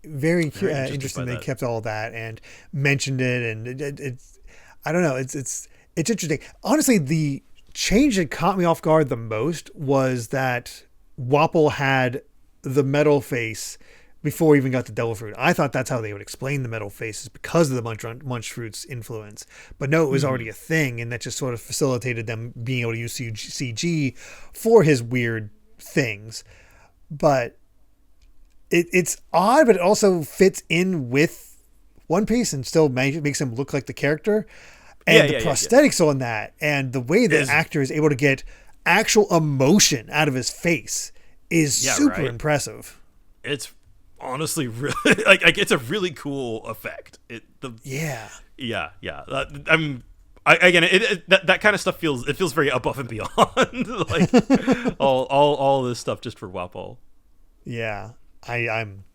very interesting. They kept all of that and mentioned it, and it's I don't know. It's interesting. Honestly, the change that caught me off guard the most was that Wapol had the metal face before we even got the devil fruit. I thought that's how they would explain the metal faces because of the munch fruit's influence, but no, it was already a thing, and that just sort of facilitated them being able to use CG for his weird things. But it's odd, but it also fits in with One Piece and still makes him look like the character. And the prosthetics on that and the way the actor is able to get actual emotion out of his face is super impressive. It's honestly really like it's a really cool effect. Yeah. Again, that kind of stuff feels very above and beyond, like all this stuff just for WAPO. Yeah, I'm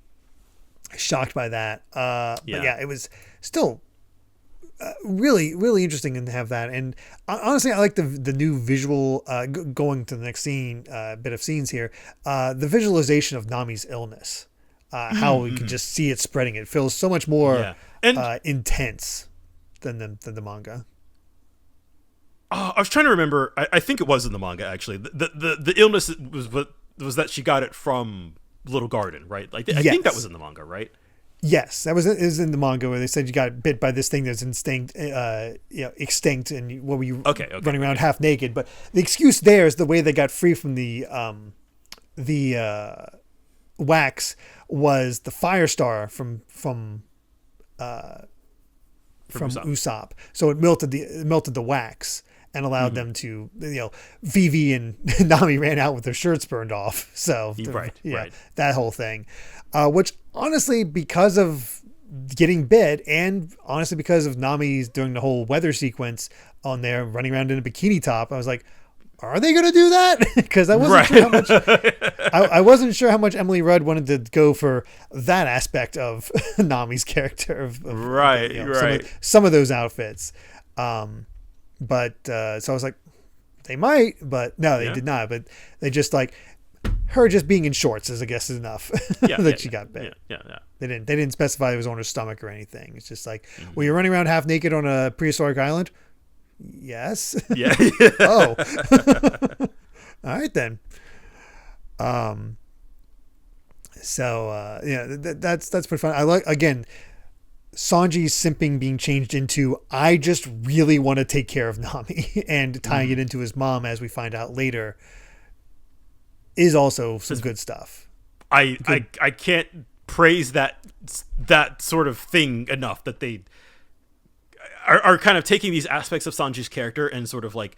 shocked by that. But yeah, it was still really, really interesting to have that. And honestly, I like the new visual, going to the next scene, bit of scenes here, the visualization of Nami's illness, how we can just see it spreading. It feels so much more intense than the manga. I was trying to remember. I think it was in the manga, actually. The illness was that she got it from Little Garden, right? Like I think that was in the manga, right? Yes, that was in the manga where they said you got bit by this thing that's extinct, and what were you running around half naked? But the excuse there is the way they got free from the wax was the Firestar from Usopp. So it melted the wax and allowed them to, Vivi and Nami ran out with their shirts burned off. So right. That whole thing, which honestly, because of getting bit and honestly because of Nami's doing the whole weather sequence on there, running around in a bikini top, I was like, are they going to do that? Because I wasn't sure how much. I wasn't sure how much Emily Rudd wanted to go for that aspect of Nami's character. Of some of those outfits. But so I was like, they might, but no, they did not. But they just like her just being in shorts is, I guess, is enough that she got bit. Yeah. They didn't specify it was on her stomach or anything. It's just like, well, you're running around half naked on a prehistoric island. Yes. Yeah. Oh. All right then. So that's pretty fun. I like, again, Sanji's simping being changed into, I just really want to take care of Nami, and tying it into his mom, as we find out later, is also some good stuff. I can't praise that sort of thing enough, that they are kind of taking these aspects of Sanji's character and sort of like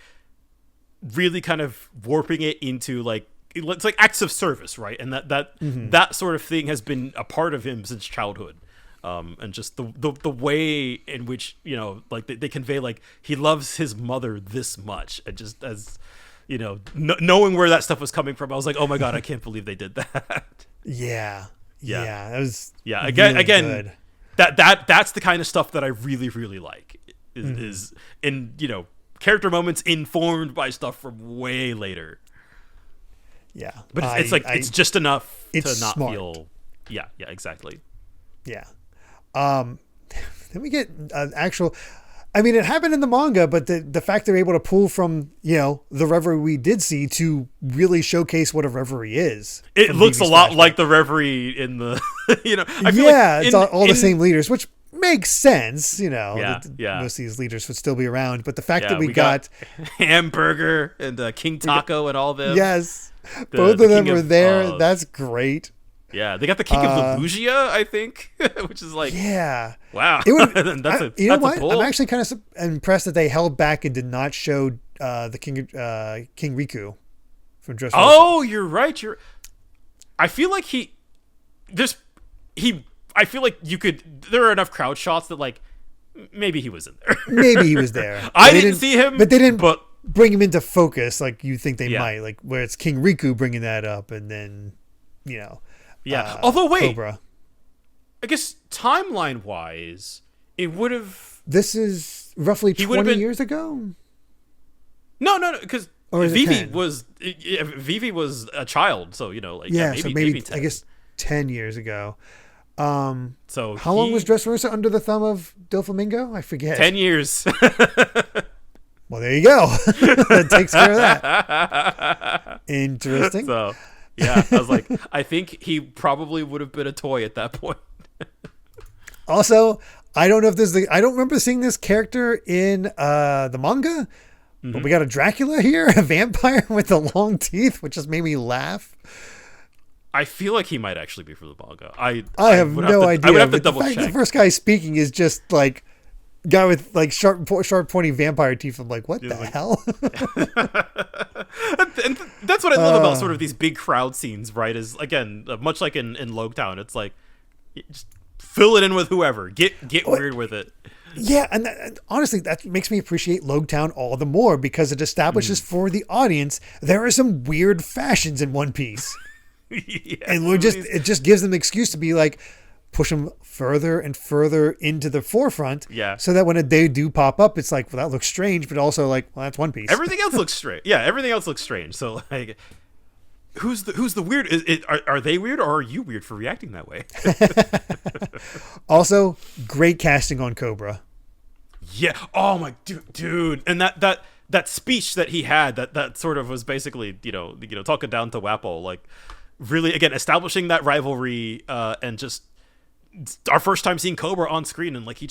really kind of warping it into like, it's like acts of service, right? And that sort of thing has been a part of him since childhood. And just the way in which, like they convey like he loves his mother this much, and just as knowing where that stuff was coming from, I was like, oh my god, I can't believe they did that. Yeah, that was again good. That's the kind of stuff that I really, really like is in character moments informed by stuff from way later. Yeah, but it's just enough to not smart. feel. Yeah, exactly. Yeah. Then we get actual. I mean, it happened in the manga, but the fact they're able to pull from the reverie we did see to really showcase what a reverie is. It looks a lot like the reverie in the. I feel like it's all the same leaders, which makes sense. Most of these leaders would still be around, but the fact that we got Hamburger and King Taco and all them. Yes, both of them were there. That's great. Yeah, they got the King of Lugia, I think, which is like, wow. It would, that's you know a what? pull. I'm actually kind of impressed that they held back and did not show the King Riku from Dressrosa. Oh, you're right. I feel like I feel like there are enough crowd shots that like maybe he was in there. Maybe he was there. I didn't see him, but they didn't bring him into focus like you think they might, like where it's King Riku bringing that up, and then although wait, Cobra. I guess timeline wise, it would have. This is roughly 20 years ago. No, because Vivi was a child, so so maybe 10. I guess 10 years ago. So how long was Dressrosa under the thumb of Doflamingo? I forget. 10 years. Well, there you go. That takes care of that. Interesting. So. Yeah, I was like, I think he probably would have been a toy at that point. Also, I don't know if I don't remember seeing this character in the manga, but we got a Dracula here, a vampire with the long teeth, which just made me laugh. I feel like he might actually be for the manga. I have no idea. I would have to double check. The first guy speaking is just like guy with like sharp pointy vampire teeth. I'm like, what the hell? And that's what I love about sort of these big crowd scenes, right? Is again, much like in Logetown, it's like just fill it in with whoever. Get weird with it. Yeah, and honestly, that makes me appreciate Logtown all the more because it establishes for the audience there are some weird fashions in One Piece, and it just gives them an excuse to be like, push them further and further into the forefront. Yeah. So that when they do pop up, it's like, well, that looks strange, but also like, well, that's One Piece. Everything else looks strange. Yeah, everything else looks strange. So like, who's the weird? Are they weird or are you weird for reacting that way? Also, great casting on Cobra. Yeah. Oh my dude. And that speech that he had that sort of was basically talking down to Wapol, like really again establishing that rivalry and just our first time seeing Cobra on screen, and like he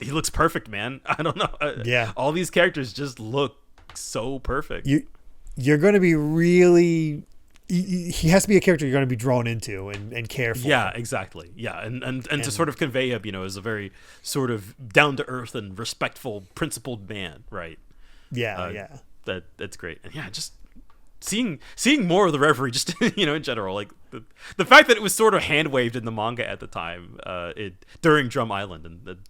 looks perfect, man. I don't know. Yeah. All these characters just look so perfect. You're going to be really. He has to be a character you're going to be drawn into and care for. Yeah, exactly. Yeah, and to sort of convey him, as a very sort of down to earth and respectful, principled man, right? Yeah, That's great. And yeah, just seeing more of the Reverie, just in general, like the fact that it was sort of hand waved in the manga at the time, during Drum Island,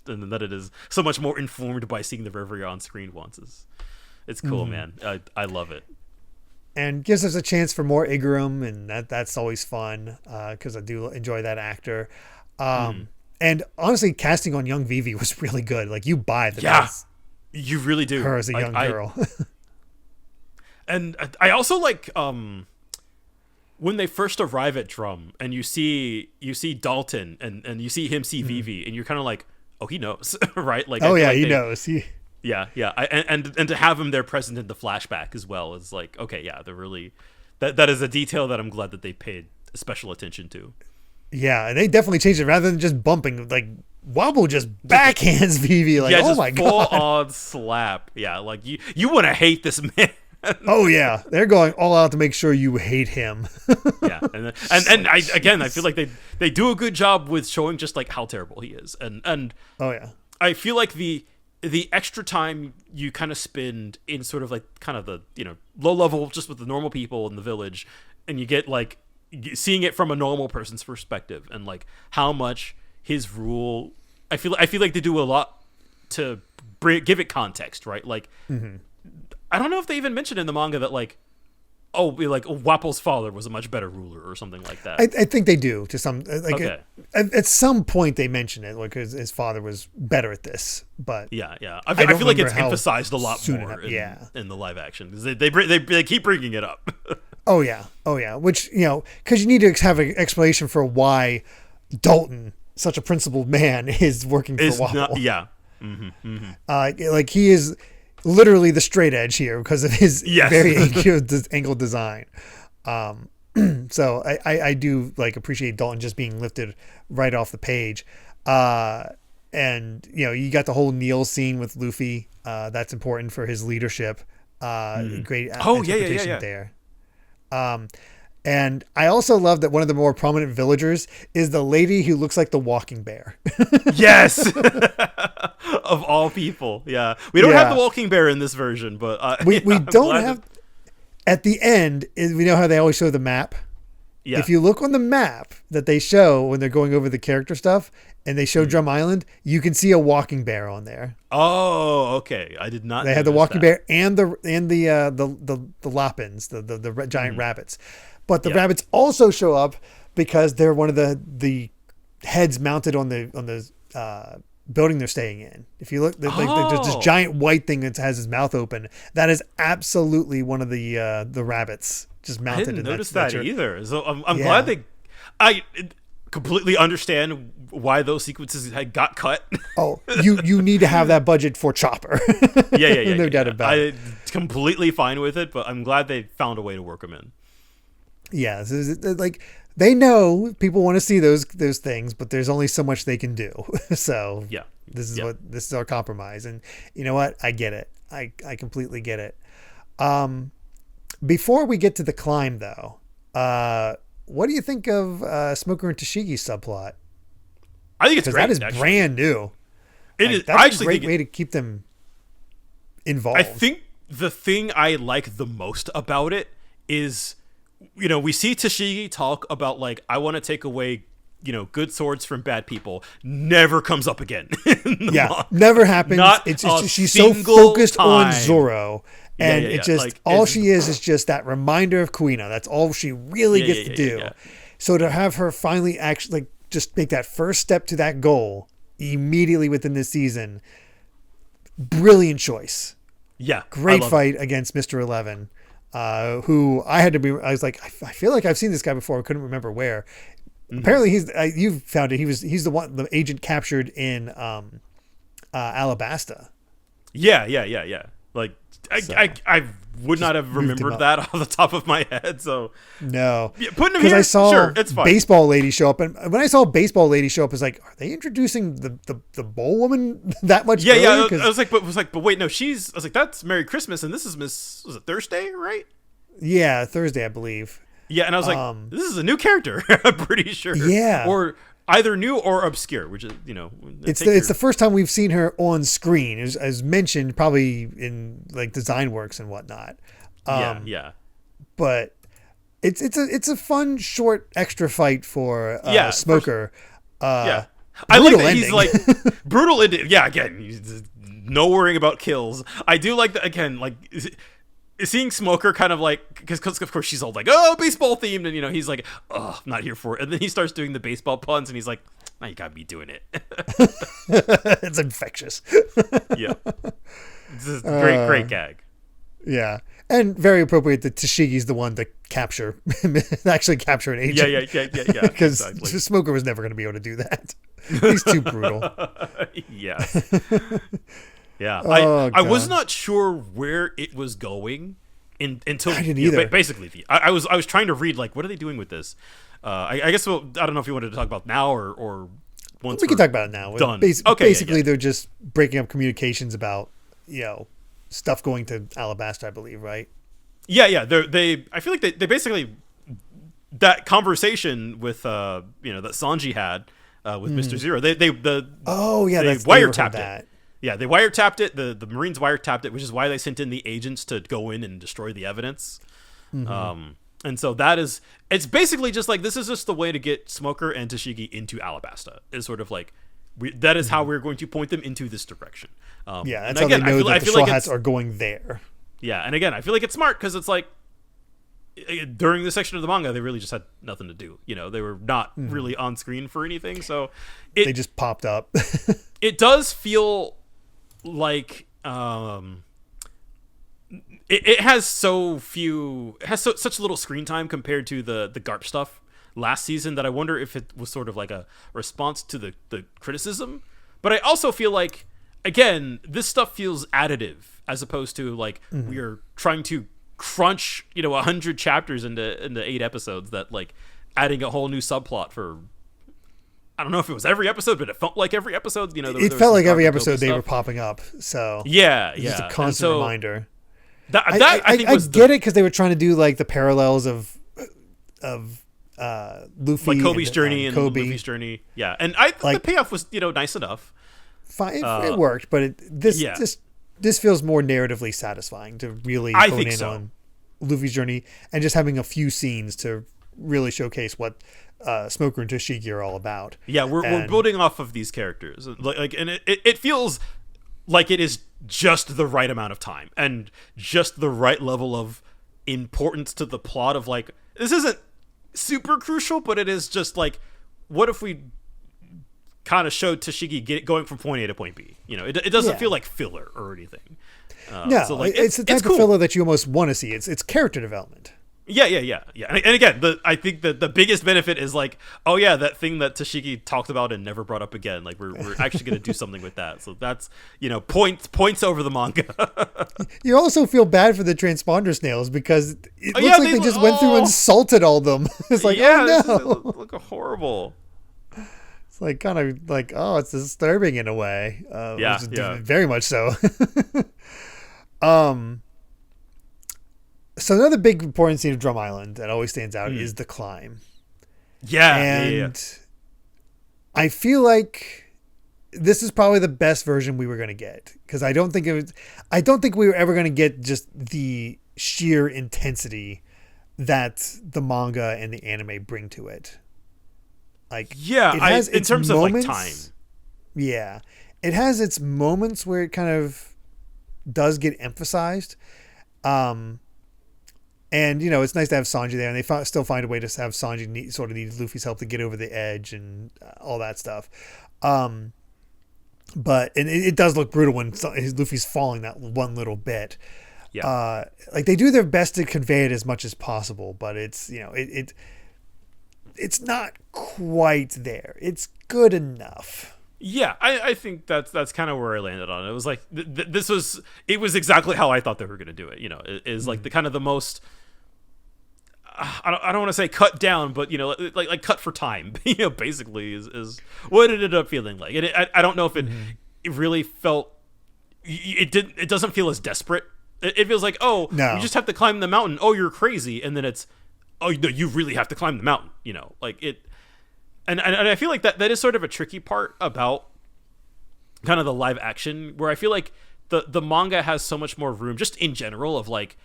and that it is so much more informed by seeing the Reverie on screen once it's cool, man. I love it. And gives us a chance for more Igurum, and that's always fun because I do enjoy that actor. And honestly, casting on young Vivi was really good. Like, you buy that. Yeah, you really do. Her as a young girl. And I also like when they first arrive at Drum, and you see Dalton, and you see him see Vivi, and you're kind of like, oh, he knows, right? Like, he knows. Yeah. And to have him there present in the flashback as well is like, okay, yeah, they're really that is a detail that I'm glad that they paid special attention to. Yeah, and they definitely changed it rather than just bumping. Like, Wobble just backhands Vivi, like, oh my god, full on slap. Yeah, like you want to hate this man. Oh yeah, they're going all out to make sure you hate him. Yeah, and I feel like they do a good job with showing just like how terrible he is, and oh yeah, I feel like the extra time you kind of spend in sort of like kind of the low level just with the normal people in the village, and you get like seeing it from a normal person's perspective and like how much his rule. I feel like they do a lot to give it context, right? Like. Mm-hmm. I don't know if they even mentioned in the manga that Wapol's father was a much better ruler or something like that. I think they do to some okay. At some point they mention it, like his father was better at this, but yeah. I feel like it's emphasized a lot more in the live action because they keep bringing it up. Oh yeah, which because you need to have an explanation for why Dalton, such a principled man, is working for Wapol. Yeah. Mm-hmm, mm-hmm. Like he is literally the straight edge here because of his very angled design. So I do like appreciate Dalton just being lifted right off the page. And you got the whole Neil scene with Luffy. That's important for his leadership. Great interpretation there. And I also love that one of the more prominent villagers is the lady who looks like the walking bear. Yes. Of all people. Yeah. We don't have the walking bear in this version, but we don't have at the end. We know how they always show the map. Yeah. If you look on the map that they show when they're going over the character stuff and they show Drum Island, you can see a walking bear on there. Oh, okay. I did not. They had the walking bear and the Lapins, the giant rabbits. But the rabbits also show up because they're one of the heads mounted on the building they're staying in. If you look, there's this giant white thing that has his mouth open. That is absolutely one of the rabbits just mounted. I didn't notice that either. So I'm glad I completely understand why those sequences got cut. Oh, you need to have that budget for Chopper. Yeah. No doubt about it. I'm completely fine with it, but I'm glad they found a way to work them in. Yeah, so like they know people want to see those things, but there's only so much they can do. So yeah, this is our compromise, and you know what? I get it. I completely get it. Before we get to the climb, though, what do you think of Smoker and Tashigi's subplot? I think it's great. That is brand new. It is. That's I actually a great think way to keep them involved. I think the thing I like the most about it is, we see Tashigi talk about like, I want to take away good swords from bad people never comes up again. Never happens. It's just, she's so focused on Zoro. And it just, like, all she is just that reminder of Kuina. That's all she really gets to do. So to have her finally actually, like, just make that first step to that goal immediately within this season, brilliant choice. Yeah. Great fight against Mr. 11, who I was like, I feel like I've seen this guy before. I couldn't remember where. Mm-hmm. Apparently you've found it. He's the agent captured in Alabasta. Yeah. Like, I would not have remembered that off the top of my head. So no, putting him here, I saw sure, it's fine. Baseball Lady show up, and when I saw Baseball Lady show up, I was like, are they introducing the bowl woman that much? Yeah. I was like, but wait, no, I was like, that's Merry Christmas, and this is was it Thursday, right? Yeah, Thursday, I believe. Yeah, and I was like, this is a new character. I'm pretty sure. Yeah, or either new or obscure, which is it's the first time we've seen her on screen, as mentioned, probably in like design works and whatnot. Yeah. But it's a fun short extra fight for Smoker. I like that ending. He's like brutal ending. Yeah, again, no worrying about kills. I do like that again, like. Seeing Smoker kind of like, because of course she's all like, oh, baseball themed, and he's like, oh, I'm not here for it, and then he starts doing the baseball puns, and he's like, now you got me doing it. It's infectious. Yeah, this is a great gag. Yeah, and very appropriate that Tashigi's the one to actually capture an agent. Yeah. Because Smoker was never going to be able to do that. He's too brutal. Yeah. Yeah, I was not sure where it was going until I didn't either. Basically, I was trying to read like, what are they doing with this? I guess I don't know if you wanted to talk about now or once we can talk about it now. Done. Basically, they're just breaking up communications about stuff going to Alabasta, I believe, right? Yeah. I feel like they basically, that conversation with that Sanji had with Mr. Zero. They wiretapped it. Yeah, they wiretapped it. The Marines wiretapped it, which is why they sent in the agents to go in and destroy the evidence. Mm-hmm. And so it's basically just like, this is just the way to get Smoker and Tashigi into Alabasta. It's sort of like, that is how we're going to point them into this direction. That's how they know that the Straw Hats are going there. Yeah, and again, I feel like it's smart because it's like, during this section of the manga, they really just had nothing to do. They were not really on screen for anything. So they just popped up. It does feel like it has such little screen time compared to the Garp stuff last season that I wonder if it was sort of like a response to the criticism. But I also feel like, again, this stuff feels additive as opposed to like we are trying to crunch 100 chapters into 8 episodes, that like adding a whole new subplot for, I don't know if it was every episode, but it felt like every episode. It felt like every episode they were popping up. So yeah, just a constant reminder. I get it because they were trying to do like the parallels of Luffy, like Kobe's journey and Luffy's journey. Yeah, and the payoff was nice enough. Fine, it worked, but this feels more narratively satisfying to really hone in on Luffy's journey and just having a few scenes to really showcase what Smoker and Tashigi are all about. Yeah, we're building off of these characters, and it feels like it is just the right amount of time and just the right level of importance to the plot of like, this isn't super crucial, but it is just like, what if we kind of showed Tashigi going from point A to point B? It doesn't feel like filler or anything. So like, it's the type of filler that you almost want to see. It's character development. Yeah. And again, I think that the biggest benefit is like, oh yeah, that thing that Tashigi talked about and never brought up again. Like we're actually going to do something with that. So that's points over the manga. You also feel bad for the transponder snails because it looks like they just went through and salted all of them. It's like, oh no, look horrible. It's like kind of like, oh, it's disturbing in a way. Very much so. So another big important scene of Drum Island that always stands out is the climb. Yeah. And I feel like this is probably the best version we were going to get, because I don't think we were ever going to get just the sheer intensity that the manga and the anime bring to it. Like, yeah, it has in its terms moments, of like time. Yeah, it has its moments where it kind of does get emphasized. And, you know, it's nice to have Sanji there, and they still find a way to have Sanji sort of need Luffy's help to get over the edge and all that stuff. But it does look brutal when Luffy's falling that one little bit. Yeah. Like, they do their best to convey it as much as possible, but it's, you know, it's not quite there. It's good enough. Yeah, I think that's kind of where I landed on it. It was like it was exactly how I thought they were going to do it. You know, it is like the kind of the most. I don't want to say cut down, but you know, like cut for time. You know, basically is what it ended up feeling like. And I don't know if it really felt. It doesn't feel as desperate. It feels like, oh, no, you just have to climb the mountain. Oh, you're crazy, and then it's, oh no, you really have to climb the mountain. You know, like it. And I feel like that is sort of a tricky part about kind of the live action, where I feel like the manga has so much more room just in general of like,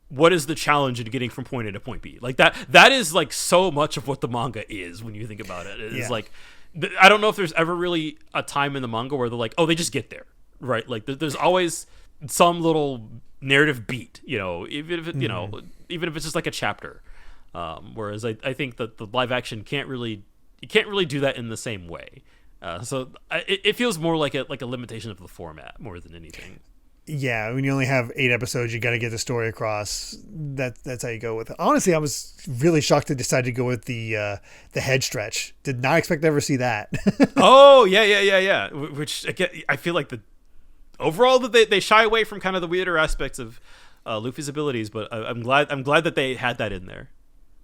what is the challenge in getting from point A to point B? Like that is like so much of what the manga is when you think about it. It's like, I don't know if there's ever really a time in the manga where they're like, oh, they just get there, right? Like there's always some little narrative beat, you know, even if you know, even if it's just like a chapter. Whereas I think that the live action can't really do that in the same way. So it feels more like a limitation of the format more than anything. Yeah, when you only have 8 episodes, you got to get the story across. That's how you go with it. Honestly, I was really shocked they decided to go with the head stretch. Did not expect to ever see that. Oh yeah. Which again, I feel like overall that they shy away from kind of the weirder aspects of Luffy's abilities, but I'm glad that they had that in there.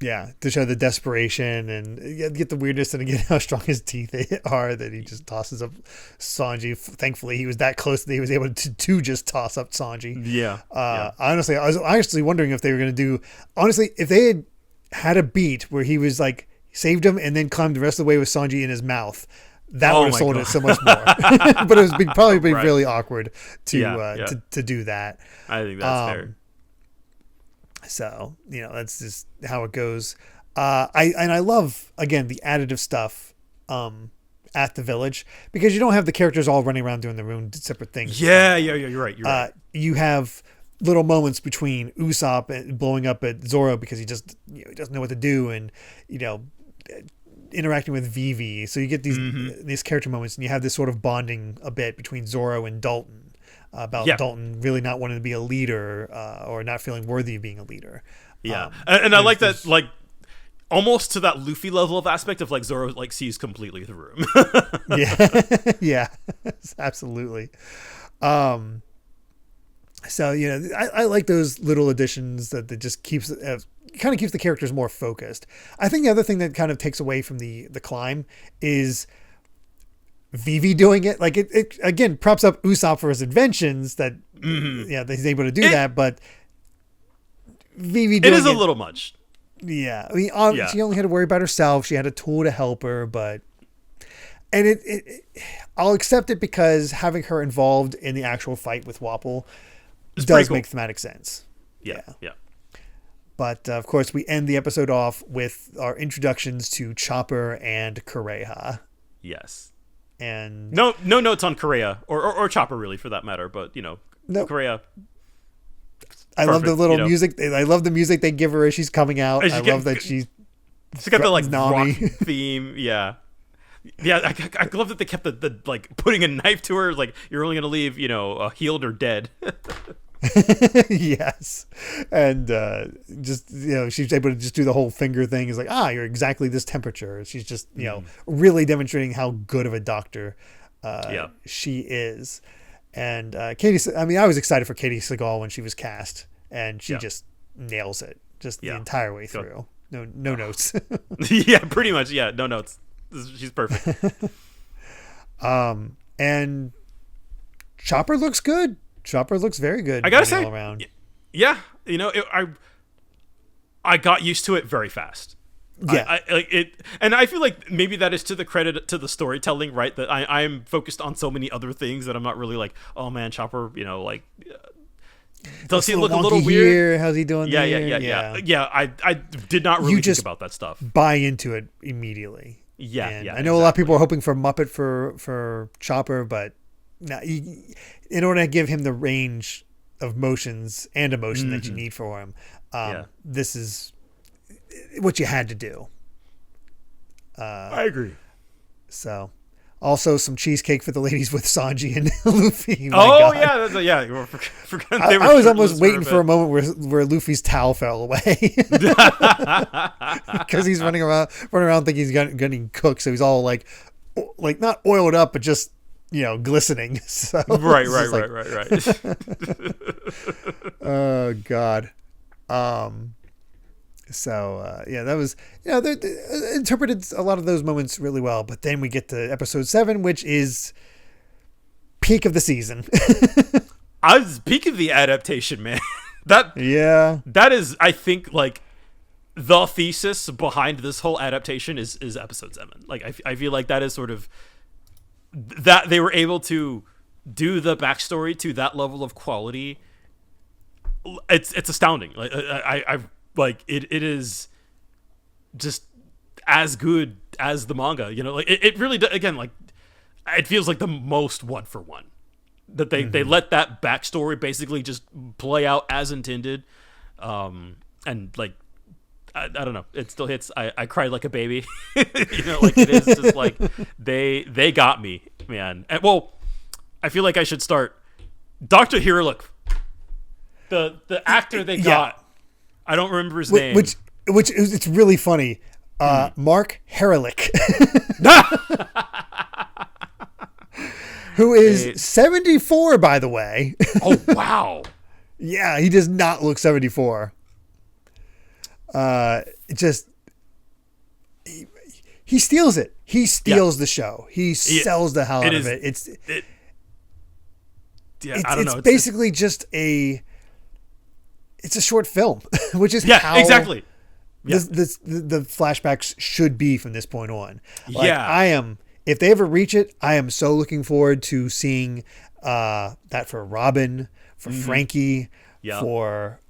Yeah, to show the desperation and get the weirdness, and again how strong his teeth are, that he just tosses up Sanji. Thankfully, he was that close that he was able to just toss up Sanji. Yeah. Honestly, I was actually wondering if they were going to do. Honestly, if they had a beat where he was like saved him and then climbed the rest of the way with Sanji in his mouth, that would have sold it so much more. But it would probably be really awkward to do that. I think that's fair. So, you know, that's just how it goes. I love, again, the additive stuff at the village, because you don't have the characters all running around doing their own separate things. Yeah, you're right. You have little moments between Usopp and blowing up at Zoro because he just he doesn't know what to do, and interacting with Vivi. So you get these character moments, and you have this sort of bonding a bit between Zoro and Dalton. About Dalton really not wanting to be a leader or not feeling worthy of being a leader. Yeah. And I like that, like, almost to that Luffy level of aspect of like Zoro like sees completely through him. Yeah, absolutely. So, you know, I like those little additions that just keeps kind of keeps the characters more focused. I think the other thing that kind of takes away from the climb is Vivi doing it. Like it again props up Usopp for his inventions that that he's able to do that, but Vivi doing it is a little much. Yeah, I mean, she only had to worry about herself. She had a tool to help her, but I'll accept it because having her involved in the actual fight with Wapol does make thematic sense. Yeah. But of course, we end the episode off with our introductions to Chopper and Kureha. Yes. And no notes on Kureha or Chopper really, for that matter, but you know, Kureha. I love the little music. I love the music they give her as she's coming out. I love that she's got the like rock theme. Yeah. I love that they kept the like putting a knife to her. Like, you're only gonna leave, you know, healed or dead. Yes, and just, you know, she's able to just do the whole finger thing. Is like, you're exactly this temperature. She's just, you know, really demonstrating how good of a doctor she is. And Katie, I mean, I was excited for Katie Seagal when she was cast, and she just nails it just the entire way through. No notes. Yeah, pretty much. Yeah, no notes. She's perfect. And Chopper looks good. Chopper looks very good. I gotta say, around. Yeah, you know, I got used to it very fast. Yeah, I like it, and I feel like maybe that is to the credit to the storytelling, right? That I'm focused on so many other things that I'm not really like, oh man, Chopper, you know, like, does he look a little weird? Here? How's he doing? Yeah. I did not really think about that stuff. Buy into it immediately. Yeah, And yeah. I know a lot of people are hoping for Muppet for Chopper, but no, in order to give him the range of motions and emotion that you need for him, this is what you had to do. I agree. So, also some cheesecake for the ladies with Sanji and Luffy. God. Yeah, They were I was almost waiting for for a moment where Luffy's towel fell away because he's running around thinking he's getting cooked, so he's all like not oiled up, but just glistening. So right. Oh God. So that was they interpreted a lot of those moments really well, but then we get to episode 7, which is peak of the season. I was peak of the adaptation, man. That is, I think, like the thesis behind this whole adaptation is episode 7. Like I feel like that is sort of that they were able to do the backstory to that level of quality. It's astounding. Like I've like it is just as good as the manga, like it really does. Again, like it feels like the most 1-for-1 that they let that backstory basically just play out as intended. And like I don't know, it still hits. I cried like a baby. Like it is just like they got me, man. And well, I feel like I should start Dr. Hiruluk, the actor they got. I don't remember his name. Which it's really funny. Mark Herelick, who is 74, by the way. Oh wow! Yeah, he does not look 74. He steals it. He steals the show. He sells the hell out of it. It's I don't know. It's basically just it's a short film, which is how exactly. The flashbacks should be from this point on. If they ever reach it, I am so looking forward to seeing that for Robin, for Frankie, for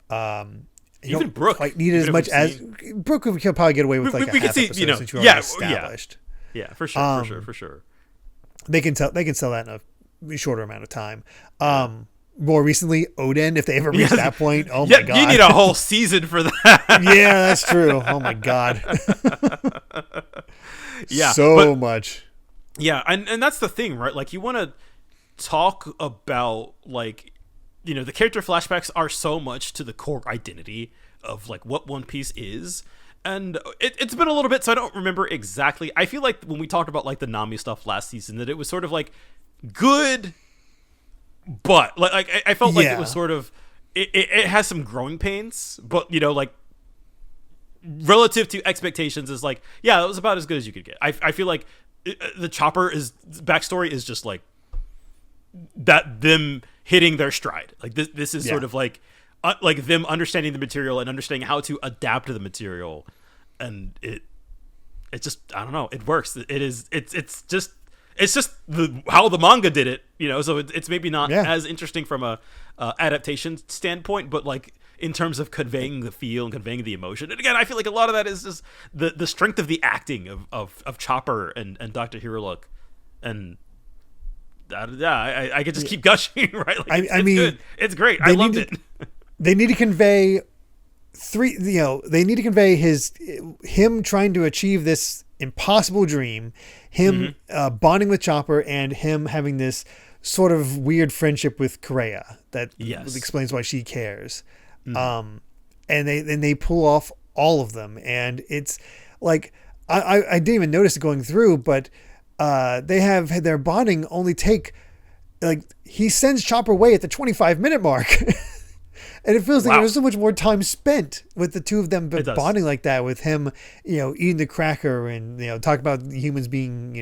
even Brooke. Quite need as much as Brooke could probably get away with like a half episode since you already established. Yeah, for sure. They can sell that in a shorter amount of time. More recently, Odin, if they ever reach that point, oh my God. You need a whole season for that. Yeah, that's true. Oh my God. Much. Yeah, and that's the thing, right? Like you want to talk about like, the character flashbacks are so much to the core identity of like what One Piece is. And it's been a little bit, so I don't remember exactly. I feel like when we talked about like the Nami stuff last season, that it was sort of like good, but like I felt like it was sort of it has some growing pains, but like relative to expectations is like that was about as good as you could get. I feel like the Chopper backstory is just like that, them hitting their stride. Like this is sort of like them understanding the material and understanding how to adapt to the material, and it just, I don't know, it works. It's just how the manga did it, so it's maybe not as interesting from a adaptation standpoint, but like in terms of conveying the feel and conveying the emotion. And again, I feel like a lot of that is just the strength of the acting of Chopper and Dr. Hiruluk. And I could just keep gushing, right? Like, it's good. It's great. I loved it. They need to convey they need to convey him trying to achieve this impossible dream, him bonding with Chopper, and him having this sort of weird friendship with Correa that explains why she cares. And they pull off all of them, and it's like I didn't even notice it going through, but they have had their bonding only take, like, he sends Chopper away at the 25-minute mark. And it feels like there's so much more time spent with the two of them bonding like that, with him, eating the cracker and, talk about humans being,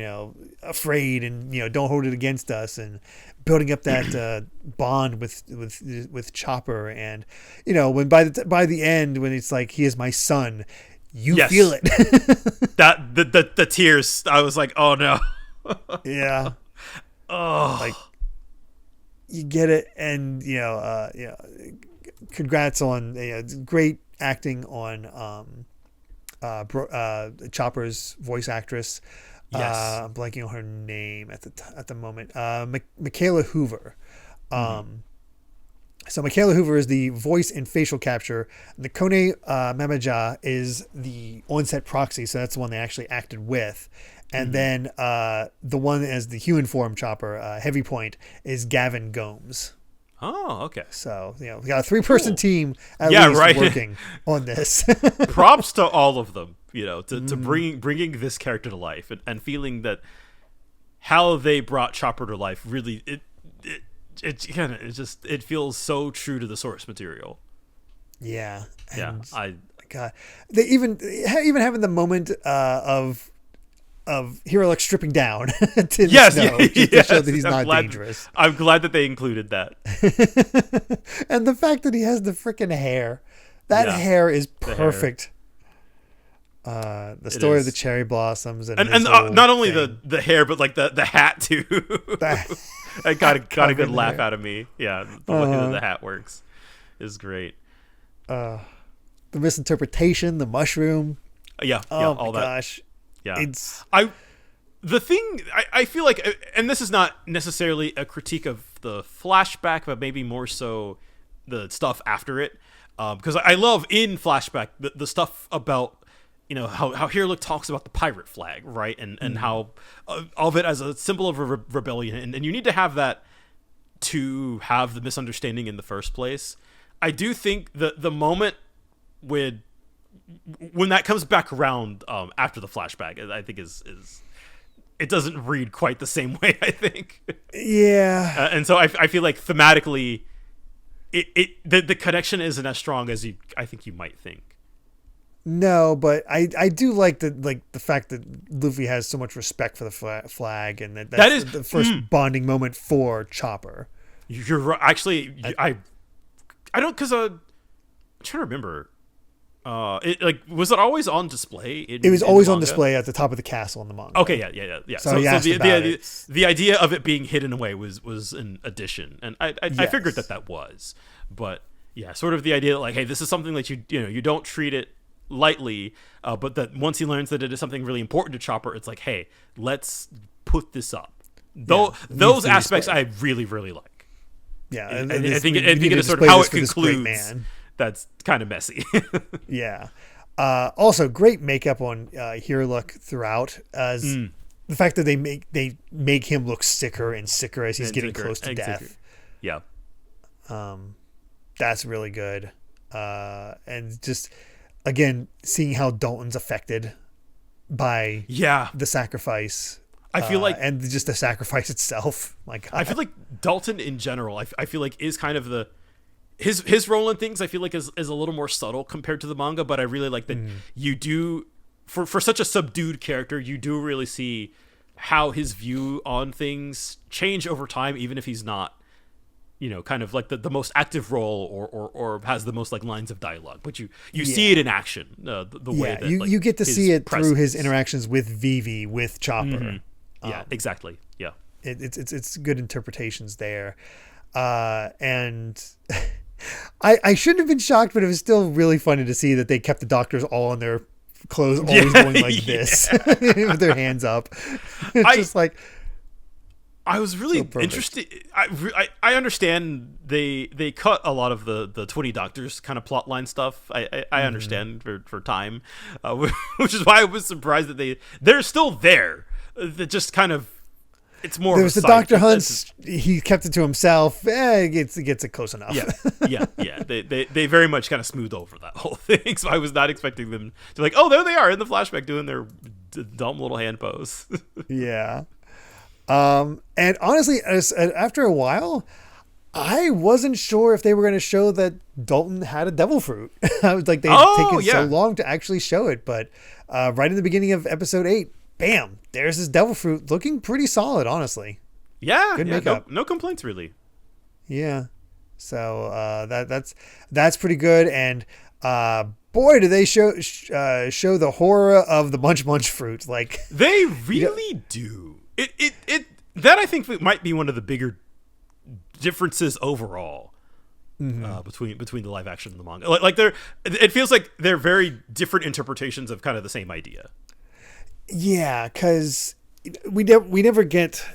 afraid and, don't hold it against us, and building up that bond with Chopper. And, when by the end, when it's like, he is my son, you feel it. That the tears, I was like, oh no. Yeah. Oh, like, you get it. And, congrats on great acting on Chopper's voice actress. Yes. I'm blanking on her name at the moment. Michaela Hoover. So Michaela Hoover is the voice and facial capture. Nakone Mamaja is the on-set proxy, so that's the one they actually acted with. And then the one as the human form Chopper, Heavy Point, is Gavin Gomes. Oh, okay. So, we got a 3-person team at least working on this. Props to all of them, to bringing this character to life and feeling that how they brought Chopper to life really it feels so true to the source material. Yeah. And yeah. God, they even having the moment of Hero like stripping down to the snow to show that he's not dangerous. I'm glad that they included that. And the fact that he has the freaking hair. That hair is perfect. The story of the cherry blossoms and not only the hair, but like the hat too. I got a good laugh out of me. Yeah, the way that the hat works is great. The misinterpretation, the mushroom. All that. Gosh. Yeah, I feel like, and this is not necessarily a critique of the flashback, but maybe more so the stuff after it, because I love in flashback the stuff about how Hero talks about the pirate flag, right, and how of it as a symbol of a rebellion, and you need to have that to have the misunderstanding in the first place. I do think the moment when that comes back around after the flashback, I think is it doesn't read quite the same way, I think. Yeah. And so I feel like thematically the connection isn't as strong as I think you might think. No, but I do like the fact that Luffy has so much respect for the flag, and that is the first bonding moment for Chopper. You're right. Actually, I don't, because I'm trying to remember. Was it always on display? It was always on display at the top of the castle in the manga. Okay, yeah. So the idea of it being hidden away was an addition, and I figured that was, but yeah, sort of the idea that like, hey, this is something that you don't treat it lightly, but that once he learns that it is something really important to Chopper, it's like, hey, let's put this up. Those aspects I really, really like. Yeah, and I think it is sort of how it concludes. That's kind of messy. Yeah. Also, great makeup on Hero Look throughout. As the fact that they make him look sicker and sicker as he's getting close to death. Sicker. Yeah. That's really good. And just again seeing how Dalton's affected by the sacrifice. I feel like, and just the sacrifice itself. My God. I feel like Dalton in general, I feel like is kind of his role in things, I feel like is a little more subtle compared to the manga, but I really like that you do, for such a subdued character, you do really see how his view on things change over time, even if he's not, kind of like the most active role or has the most like lines of dialogue, but you see it in action, the way that you get to see it through his interactions with Vivi, with Chopper. Yeah, exactly. Yeah, it's good interpretations there, and. I shouldn't have been shocked, but it was still really funny to see that they kept the doctors all in their clothes, always going like this with their hands up. It's just like, I was really interested. I understand they cut a lot of the 20 Doctors kind of plotline stuff. I understand for time, which is why I was surprised that they're still there. That just kind of. It's more. There was the Dr. Hunts. He kept it to himself. It gets it close enough. Yeah. They very much kind of smoothed over that whole thing. So I was not expecting them to like, oh, there they are in the flashback doing their dumb little hand pose. Yeah. And honestly, after a while, I wasn't sure if they were going to show that Dalton had a devil fruit. I was like, they'd taken so long to actually show it, but right in the beginning of episode 8. Bam! There's this devil fruit looking pretty solid, honestly. Yeah, good makeup. No complaints really. Yeah, so that's pretty good. And boy, do they show the horror of the munch fruit. Like they really do. It that I think might be one of the bigger differences overall. between the live action and the manga. Like they're, it feels like they're very different interpretations of kind of the same idea. Yeah, because we never get.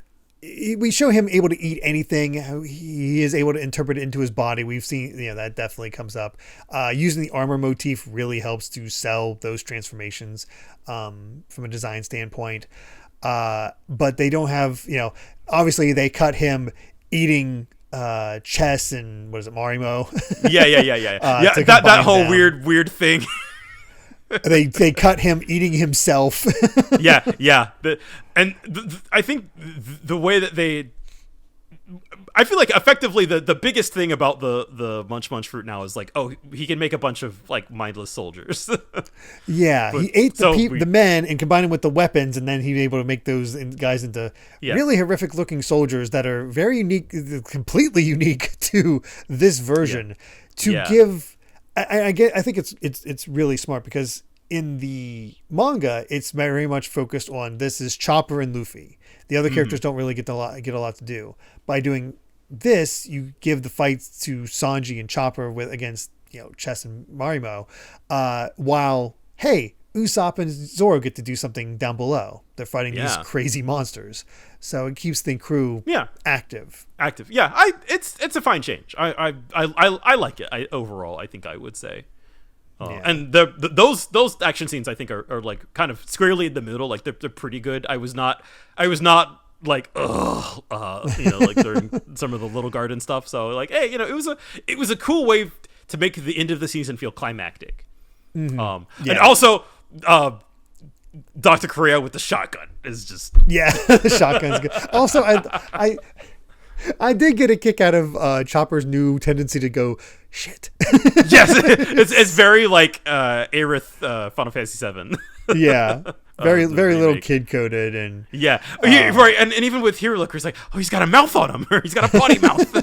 We show him able to eat anything. He is able to interpret it into his body. We've seen, that definitely comes up. Using the armor motif really helps to sell those transformations from a design standpoint. But they don't have, obviously they cut him eating chess and what is it, Marimo? Yeah. That whole down. weird thing. They cut him eating himself. yeah. I think the way that I feel like effectively the biggest thing about the Munch fruit now is like, oh, he can make a bunch of like mindless soldiers. Yeah, he ate the men and combined them with the weapons, and then he's able to make those guys into really horrific looking soldiers that are very unique, completely unique to this version. Give. I think it's really smart because in the manga it's very much focused on this is Chopper and Luffy. The other characters don't really get a lot to do. By doing this, you give the fights to Sanji and Chopper against Chess and Marimo, while Usopp and Zoro get to do something down below. They're fighting these crazy monsters, so it keeps the crew active. Yeah, it's a fine change. I like it. Overall, I think I would say. And those action scenes I think are like kind of squarely in the middle. Like they're pretty good. I was not like like during some of the Little Garden stuff. So like, hey, it was a cool way to make the end of the season feel climactic. And also Dr. Korea with the shotgun is just the shotgun's good. Also, I did get a kick out of Chopper's new tendency to go shit. Yes, it's very like Aerith Final Fantasy VII. Yeah, very little kid coded and right. And even with Hero Looker, it's like, oh, he's got a mouth on him, or he's got a potty mouth.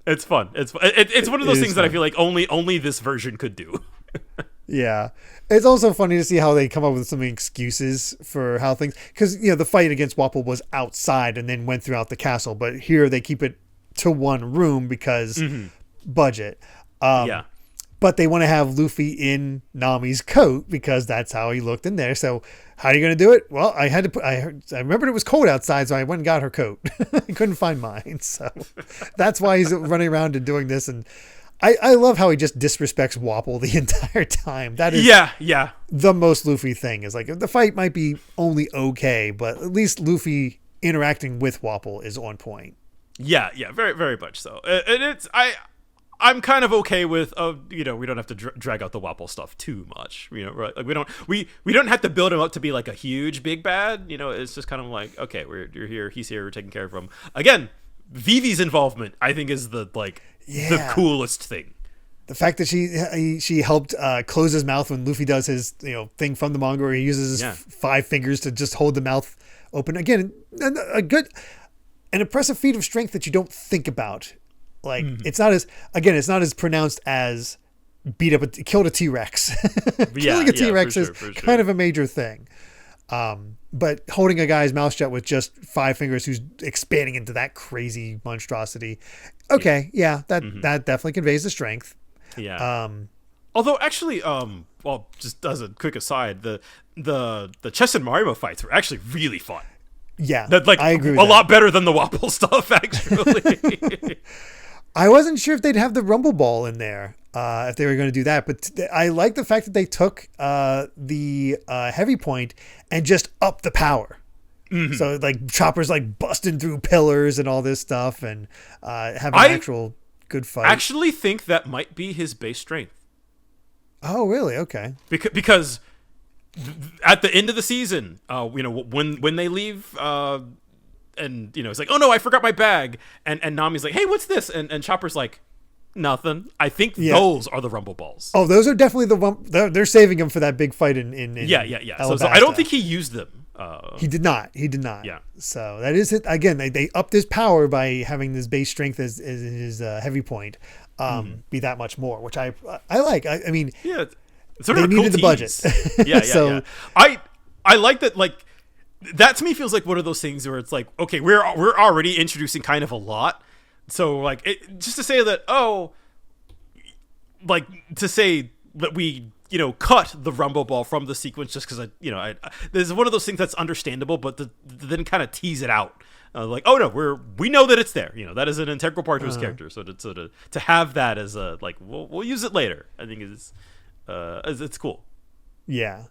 It's fun. It's one of those things that I feel like only this version could do. Yeah. It's also funny to see how they come up with some excuses for how things, because the fight against Wapol was outside and then went throughout the castle, but here they keep it to one room because budget. But they want to have Luffy in Nami's coat because that's how he looked in there. So how are you going to do it? Well, I remembered it was cold outside, so I went and got her coat. I couldn't find mine, so that's why he's running around and doing this. And I love how he just disrespects Wapol the entire time. That is the most Luffy thing. Is like the fight might be only okay, but at least Luffy interacting with Wapol is on point. Yeah, very very much so. And I'm kind of okay with we don't have to drag out the Wapol stuff too much, right? Like we don't have to build him up to be like a huge big bad. It's just kind of like, okay, you're here, he's here, we're taking care of him. Again, Vivi's involvement I think is the coolest thing. The fact that she helped close his mouth when Luffy does his thing from the manga where he uses his 5 fingers to just hold the mouth open. Again, an impressive feat of strength that you don't think about. Like it's not as pronounced as killed a T-Rex. Killing a T-Rex is kind of a major thing. But holding a guy's mouth shut with just 5 fingers who's expanding into that crazy monstrosity. Okay. That definitely conveys the strength. Yeah. Although actually, just as a quick aside, the Chess and Marimo fights were actually really fun. Yeah. I agree with that. Lot better than the Wapol stuff, actually. I wasn't sure if they'd have the Rumble Ball in there, if they were going to do that. But I like the fact that they took the heavy point and just upped the power. Mm-hmm. So like Chopper's like busting through pillars and all this stuff and having an actual good fight. I actually think that might be his base strength. Oh, really? Okay. Because at the end of the season, when they leave... and it's like, oh no, I forgot my bag, and Nami's like, hey, what's this? And Chopper's like, nothing. I think those are the Rumble Balls. Oh, those are definitely the one. They're saving him for that big fight in So I don't think he used them. He did not. Yeah. So that is it. Again, they upped his power by having this base strength as his heavy point be that much more, which I like. I mean, it's sort of they needed the budget. So I like that. Like, that to me feels like one of those things where it's like, okay, we're already introducing kind of a lot. So like just to say that like to say that we cut the Rumble Ball from the sequence just because there's one of those things that's understandable, but then kind of tease it out. Like, oh no, we know that it's there. That is an integral part to his character. So to have that as a like, we'll use it later, I think is it's cool. Yeah.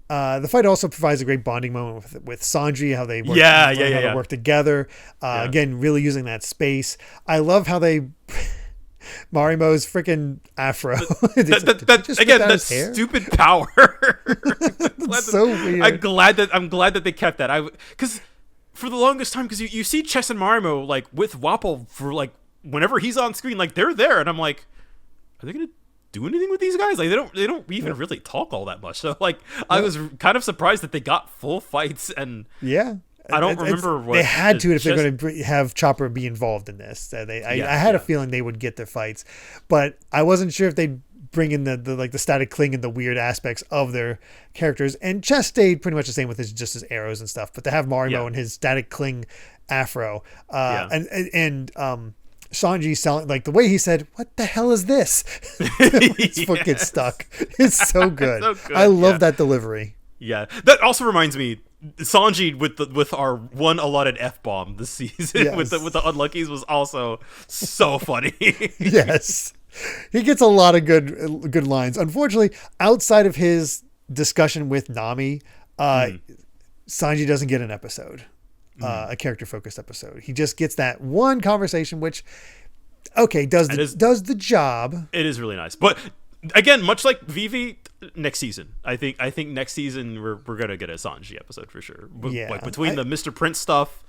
The fight also provides a great bonding moment with Sanji, how they work, work together. Again, really using that space. I love how they Marimo's freaking afro. That stupid power. It's so weird. I'm glad that they kept that. Because for the longest time, because you see Chess and Marimo like with Wapol for like whenever he's on screen, like they're there, and I'm like, are they gonna do anything with these guys? Like they don't even really talk all that much. So like I was kind of surprised that they got full fights, and I don't remember what they had to if they're going to have Chopper be involved in this. I had a feeling they would get their fights, but I wasn't sure if they'd bring in the static cling and the weird aspects of their characters. And Chess stayed pretty much the same with his arrows and stuff, but to have Marimo and his static cling afro, and Sanji selling, like the way he said, "What the hell is this?" His foot gets stuck. It's so good. It's so good. I love that delivery. Yeah, that also reminds me, Sanji with our one allotted F-bomb this season with the Unluckies was also so funny. Yes, he gets a lot of good lines. Unfortunately, outside of his discussion with Nami, Sanji doesn't get an episode. A character-focused episode. He just gets that one conversation, which, does the job. It is really nice, but again, much like Vivi, next season, I think next season we're gonna get a Sanji episode for sure. Yeah, like between the Mr. Prince stuff,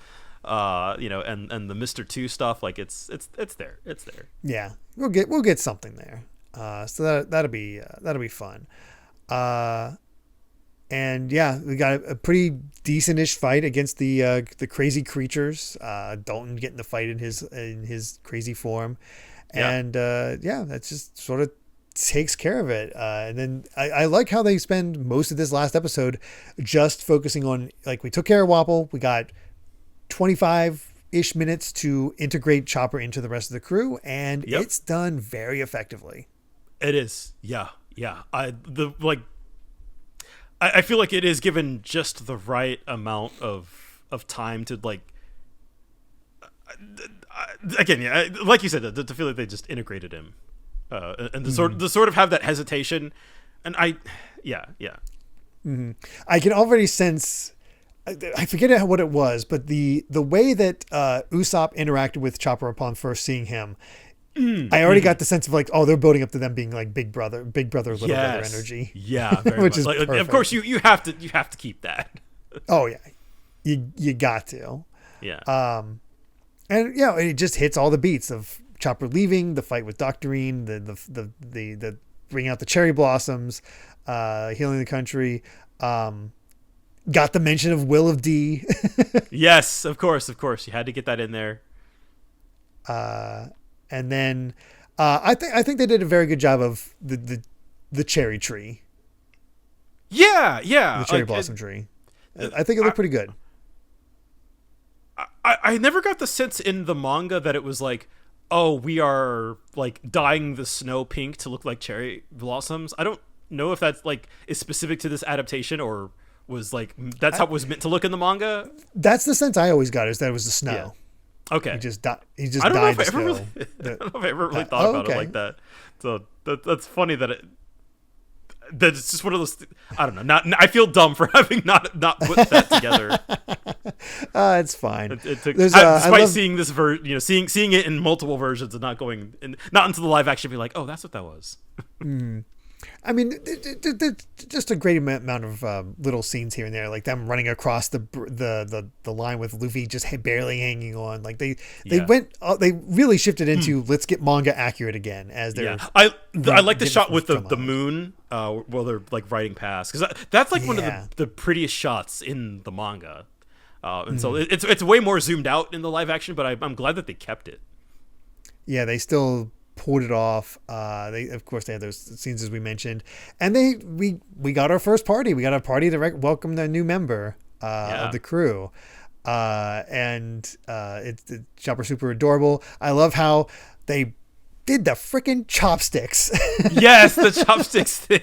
and the Mr. 2 stuff, like it's there. Yeah, we'll get something there. So that'll be fun. And we got a pretty decent-ish fight against the crazy creatures. Dalton getting the fight in his crazy form, and that just sort of takes care of it. And then I like how they spend most of this last episode just focusing on, like, we took care of Wapol. We got 25-ish minutes to integrate Chopper into the rest of the crew, and it's done very effectively. It is, yeah. I feel like it is given just the right amount of time to like. Again, like you said, to feel like they just integrated him, and to sort of have that hesitation, and Mm-hmm. I can already sense. I forget what it was, but the way that Usopp interacted with Chopper upon first seeing him. I already got the sense of like, they're building up to them being like big brother, little brother energy. Yeah, very which much. is like, perfect. Of course, you have to keep that. Oh yeah, you got to. Yeah. And it just hits all the beats of Chopper leaving, the fight with Doctorine, the bringing out the cherry blossoms, healing the country. Got the mention of Will of D. Yes, of course, you had to get that in there. And then I think they did a very good job of the cherry tree. Yeah. The cherry blossom tree. I think it looked pretty good. I never got the sense in the manga that it was like, we are like dyeing the snow pink to look like cherry blossoms. I don't know if that's like is specific to this adaptation or was like that's how it was meant to look in the manga. That's the sense I always got, is that it was the snow. Yeah. Okay. He just dyed the snow. I don't know if I ever really thought about it like that. So that's funny that it's just one of those. I don't know. I feel dumb for having not put that together. It's fine. It took, despite seeing this seeing it in multiple versions and not into the live action, be like, that's what that was. I mean, just a great amount of little scenes here and there, like them running across the line with Luffy just barely hanging on. Like they really shifted into let's get manga accurate again as they're. Yeah. I like the shot with the moon while they're like riding past, because that's like one of the prettiest shots in the manga, and so it's way more zoomed out in the live action, but I'm glad that they kept it. Yeah, they still pulled it off. They had those scenes as we mentioned, and we got our first party. We got a party to welcome the new member of the crew. It's super adorable. I love how they did the freaking chopsticks. Yes, the chopsticks thing.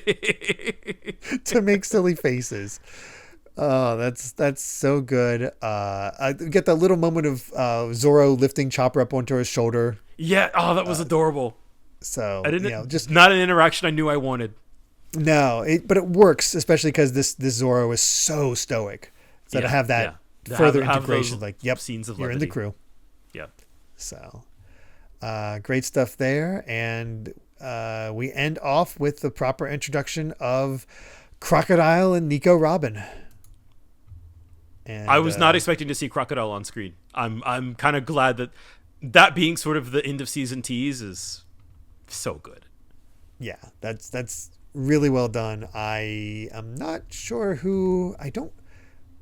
To make silly faces. Oh, that's so good. I get that little moment of Zoro lifting Chopper up onto his shoulder. Yeah. Oh, that was adorable. So I didn't. just not an interaction I knew I wanted. no, but it works, especially because this Zoro is so stoic. So to have that further integration, like, yep, scenes of you're levity. in the crew. Yeah. So, great stuff there, and we end off with the proper introduction of Crocodile and Nico Robin. And I was not expecting to see Crocodile on screen. I'm kind of glad that being sort of the end of season tease is so good. Yeah, that's really well done. I am not sure I don't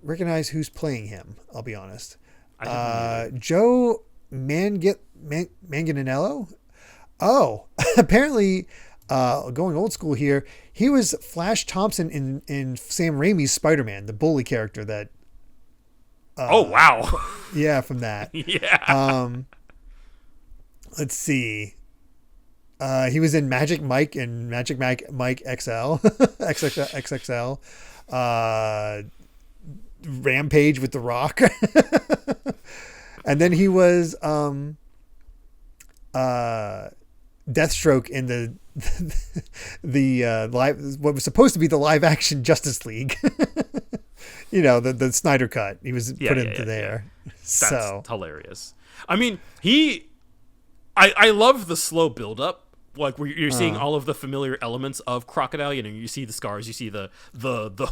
recognize who's playing him. I'll be honest. Joe Manganiello. Oh, apparently, going old school here, he was Flash Thompson in Sam Raimi's Spider-Man, the bully character that. Oh wow! Yeah, from that. Yeah. Let's see. He was in Magic Mike and Magic Mike XL, XXL, Rampage with The Rock, and then he was Deathstroke in the live, what was supposed to be the live action Justice League. The Snyder cut. He was put into there. Yeah. So that's hilarious. I mean, I love the slow build up. Like where you're seeing all of the familiar elements of Crocodile. You see the scars, you see the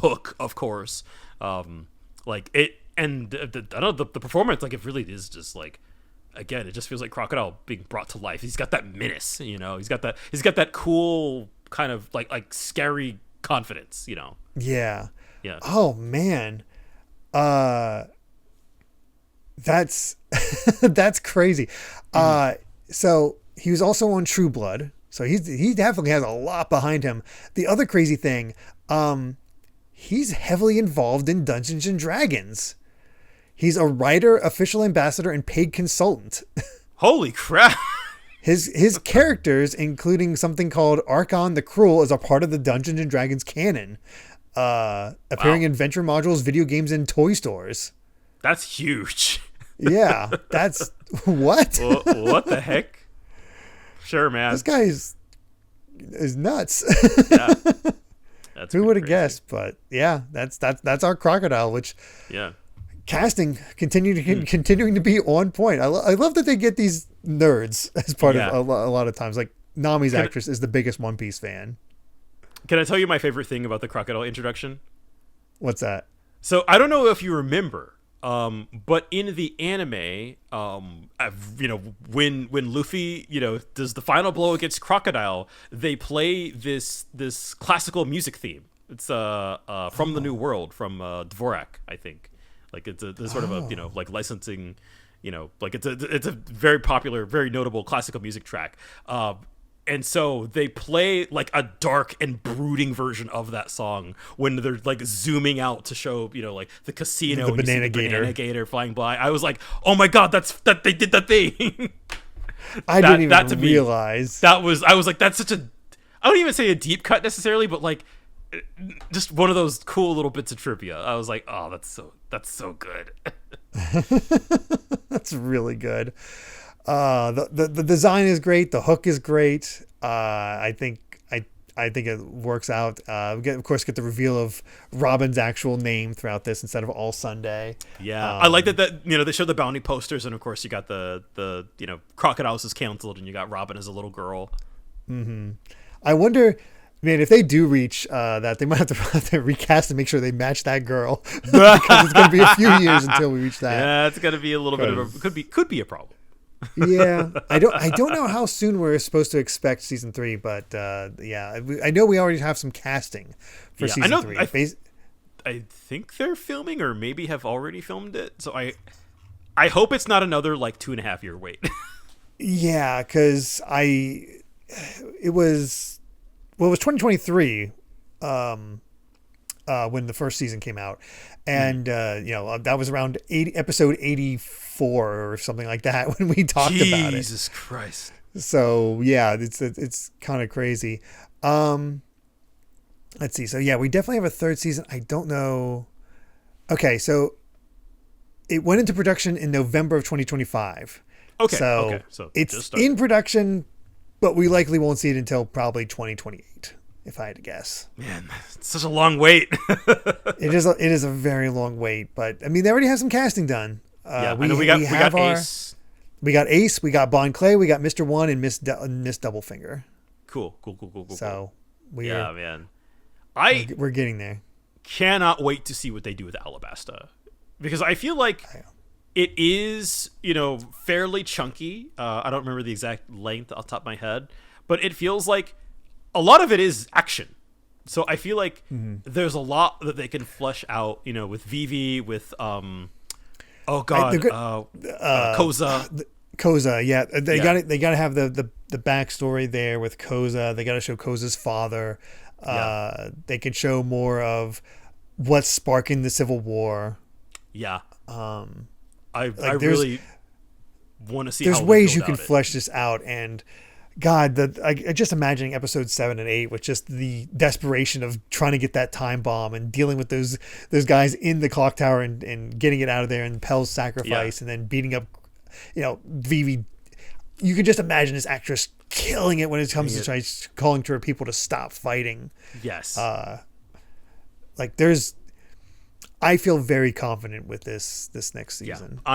hook, of course. Like it, and I don't know, the performance. Like it really is just like, again, it just feels like Crocodile being brought to life. He's got that menace. He's got that cool kind of like scary confidence. Yeah. Yeah. Oh man. That's that's crazy. So he was also on True Blood. So he definitely has a lot behind him. The other crazy thing, he's heavily involved in Dungeons and Dragons. He's a writer, official ambassador, and paid consultant. Holy crap. His characters, including something called Archon the Cruel, is a part of the Dungeons and Dragons canon. Appearing in Venture modules, video games, and toy stores. That's huge. Yeah, that's what? What the heck? Sure, man. This guy is nuts. Yeah, that's who would have guessed? But yeah, that's our Crocodile. Which casting continuing to be on point. I love that they get these nerds as part of a lot of times. Like Nami's actress is the biggest One Piece fan. Can I tell you my favorite thing about the Crocodile introduction? What's that? So I don't know if you remember, but in the anime, when Luffy, does the final blow against Crocodile, they play this classical music theme. It's from the New World, from Dvorak, I think. Like it's a sort of a like licensing, like it's a very popular, very notable classical music track. And so they play like a dark and brooding version of that song when they're like zooming out to show, like the casino, the banana gator flying by. I was like, oh my God, that they did that thing. I didn't even realize. I was like, that's such a, I don't even say a deep cut necessarily, but like just one of those cool little bits of trivia. I was like, oh, that's so good. That's really good. The design is great. The hook is great. I think it works out. We of course get the reveal of Robin's actual name throughout this instead of All Sunday. Yeah, I like that they show the bounty posters, and of course you got the Crocodiles is canceled, and you got Robin as a little girl. Mm-hmm. I wonder, man, if they do reach that, they might have to recast and make sure they match that girl because it's going to be a few years until we reach that. Yeah, it's going to be a little bit of a could be a problem. Yeah, I don't know how soon we're supposed to expect season 3, but I know we already have some casting for season 3. I think they're filming, or maybe have already filmed it. So I hope it's not another like 2.5 year wait. Yeah, because it was 2023. when the first season came out, and that was around episode 84 or something like that when we talked about it. Jesus Christ. So yeah, it's kind of crazy. Let's see. So yeah, we definitely have a third season. I don't know. Okay, so it went into production in November of 2025. Okay. So it's in production, but we likely won't see it until probably 2028, if I had to guess. Man, it's such a long wait. It is a very long wait, but I mean, they already have some casting done. I know we got Ace. We got Ace, we got Bon Clay, we got Mr. One, and Miss Doublefinger. Cool. So man, we're getting there. Cannot wait to see what they do with Alabasta, because I feel like it is, fairly chunky. I don't remember the exact length off the top of my head, but it feels like a lot of it is action. So I feel like there's a lot that they can flesh out, with Vivi, with Koza. Koza, yeah. They got to have the backstory there with Koza. They got to show Koza's father. They could show more of what's sparking the Civil War. Yeah. I really want to see. There's ways you can flesh this out, and God, I just imagining episodes 7 and 8 with just the desperation of trying to get that time bomb and dealing with those guys in the clock tower and getting it out of there, and Pell's sacrifice, and then beating up, Vivi. You can just imagine this actress killing it when it comes to calling to her people to stop fighting. Yes. I feel very confident with this next season. Yeah,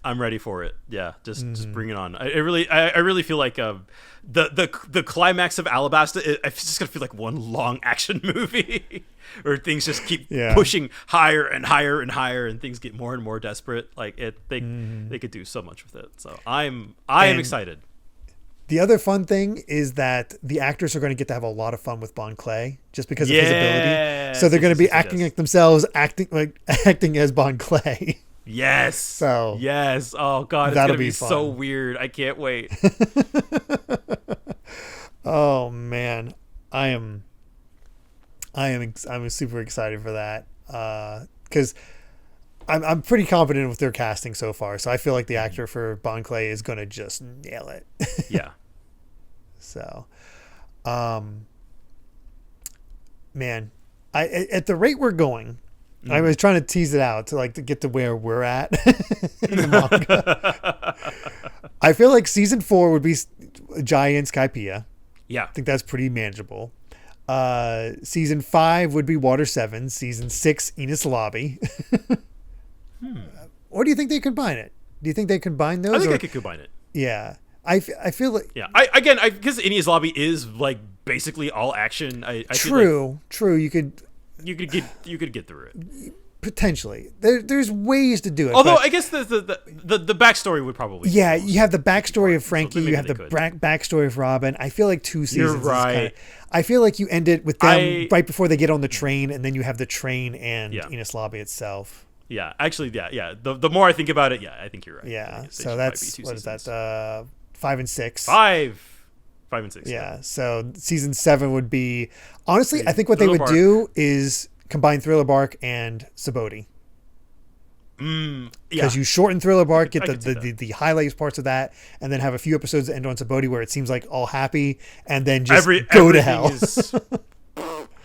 I'm ready for it. Yeah, just bring it on. I really feel like the climax of Alabasta, it's just gonna feel like one long action movie, where things just keep pushing higher and higher and higher, and things get more and more desperate. Like they could do so much with it. So I am excited. The other fun thing is that the actors are going to get to have a lot of fun with Bon Clay just because of his ability. So they're going to be acting like themselves, acting as Bon Clay. Yes. So yes. Oh God, it's going to be so weird. I can't wait. Oh man, I'm super excited for that because I'm pretty confident with their casting so far. So I feel like the actor for Bon Clay is going to just nail it. Yeah. So, man, at the rate we're going, I was trying to tease it out to get to where we're at in the manga. I feel like season 4 would be Jai and Skypiea. Yeah. I think that's pretty manageable. Season 5 would be Water 7. Season 6, Ines Lobby. Or do you think they combine it? Do you think they combine those? I think I could combine it. Yeah. I feel like... Yeah. Because Ines Lobby is basically all action. True. You could get through it. Potentially. There's ways to do it. Although I guess the backstory would probably... Yeah, you have the backstory of Frankie. You have the backstory of Robin. I feel like 2 seasons. You're right. I feel like you end it with them right before they get on the train, and then you have the train and Ines Lobby itself. Yeah, actually, yeah. The more I think about it, I think you're right. Yeah, so that's what seasons. Is that? 5 and 6. 5 and 6. Yeah. So season 7 would be honestly. I think what they would do is combine Thriller Bark and Saboti. Because you shorten Thriller Bark, get the highlights parts of that, and then have a few episodes that end on Saboti where it seems like all happy, and then just go to hell.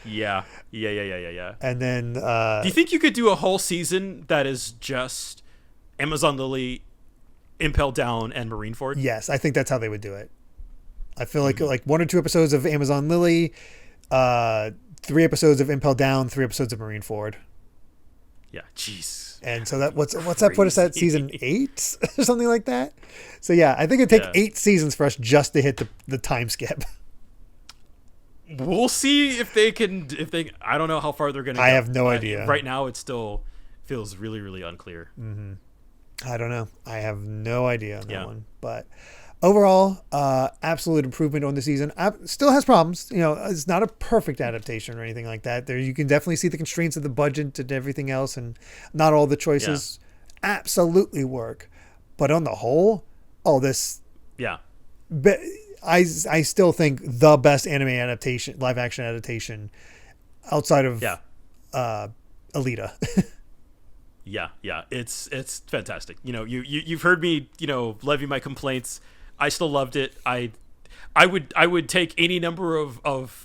Yeah. And then do you think you could do a whole season that is just Amazon Lily, Impel Down, and Marineford? Yes, I think that's how they would do it. I feel like 1 or 2 episodes of Amazon Lily, 3 episodes of Impel Down, 3 episodes of Marineford. Yeah, jeez. And so what's that put us at season 8 or something like that? So yeah, I think it'd take 8 seasons for us just to hit the time skip. We'll see if they can. I don't know how far they're going to go. I have no idea. Right now, it still feels really, really unclear. Mm-hmm. I don't know. I have no idea on that one. But overall, absolute improvement on the season. Still has problems. It's not a perfect adaptation or anything like that. There, you can definitely see the constraints of the budget and everything else, and not all the choices absolutely work. But on the whole, this. Yeah. I still think the best anime adaptation, live action adaptation, outside of Alita. Yeah, it's fantastic. You've heard me, levy my complaints. I still loved it. I would take any number of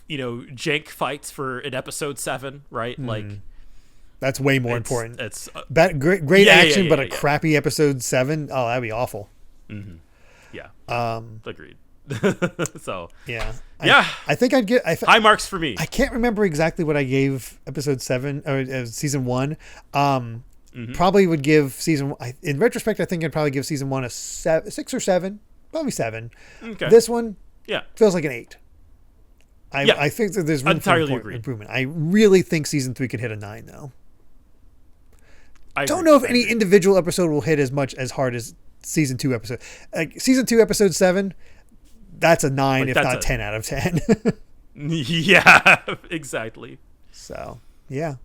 jank fights for an episode 7, right? Like that's way more important. It's great action, but a crappy episode 7. Oh, that'd be awful. Mm-hmm. Yeah. Agreed. So I think I'd get high marks for me. I can't remember exactly what I gave episode 7 or season 1. Probably would give season. In retrospect, I think I'd probably give season 1 a 6 or 7, probably 7. Okay. This one, yeah, feels like an 8. I think that there's room for improvement. I really think season 3 could hit a 9 though. I don't know if any individual episode will hit as hard as season 2 episode. Like season 2 episode 7, that's a 9, if not 10 out of 10. Yeah, exactly. So yeah.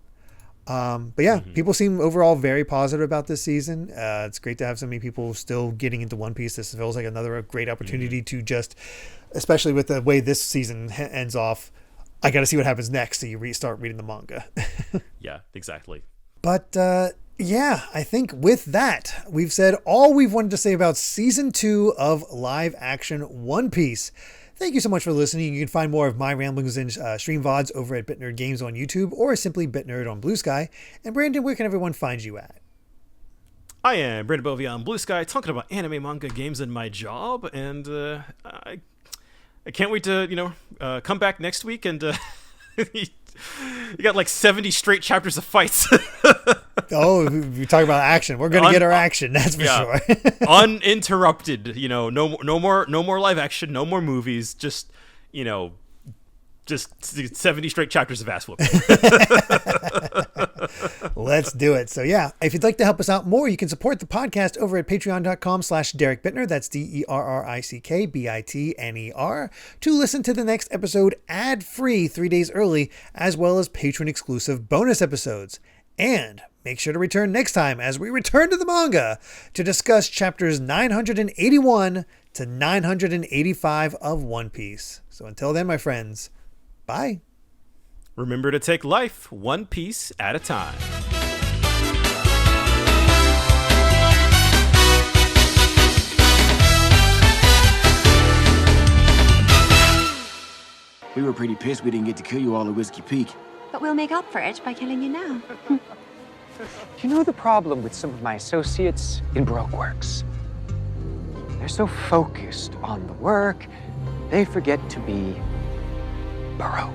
But yeah, people seem overall very positive about this season. It's great to have so many people still getting into One Piece. This feels like another great opportunity to just, especially with the way this season ends off, I got to see what happens next. So you start reading the manga. Yeah, exactly. But yeah, I think with that, we've said all we've wanted to say about season 2 of live action One Piece. Thank you so much for listening. You can find more of my ramblings and stream VODs over at BitNerd Games on YouTube or simply BitNerd on BlueSky. And Brandon, where can everyone find you at? I am Brandon Bovia on BlueSky, talking about anime, manga, games, and my job. And I can't wait to come back next week and you got like 70 straight chapters of fights. Oh, we talk about action. We're gonna get our action, that's for sure. Uninterrupted. No more live action, no more movies. Just 70 straight chapters of ass whooping. Let's do it. So yeah, if you'd like to help us out more, you can support the podcast over at patreon.com/Derrick Bittner. That's DerrickBitner to listen to the next episode ad-free 3 days early, as well as patron-exclusive bonus episodes. And make sure to return next time as we return to the manga to discuss chapters 981 to 985 of One Piece. So until then, my friends, bye. Remember to take life one piece at a time. We were pretty pissed we didn't get to kill you all at Whiskey Peak. But we'll make up for it by killing you now. You know the problem with some of my associates in Baroque works? They're so focused on the work, they forget to be Baroque.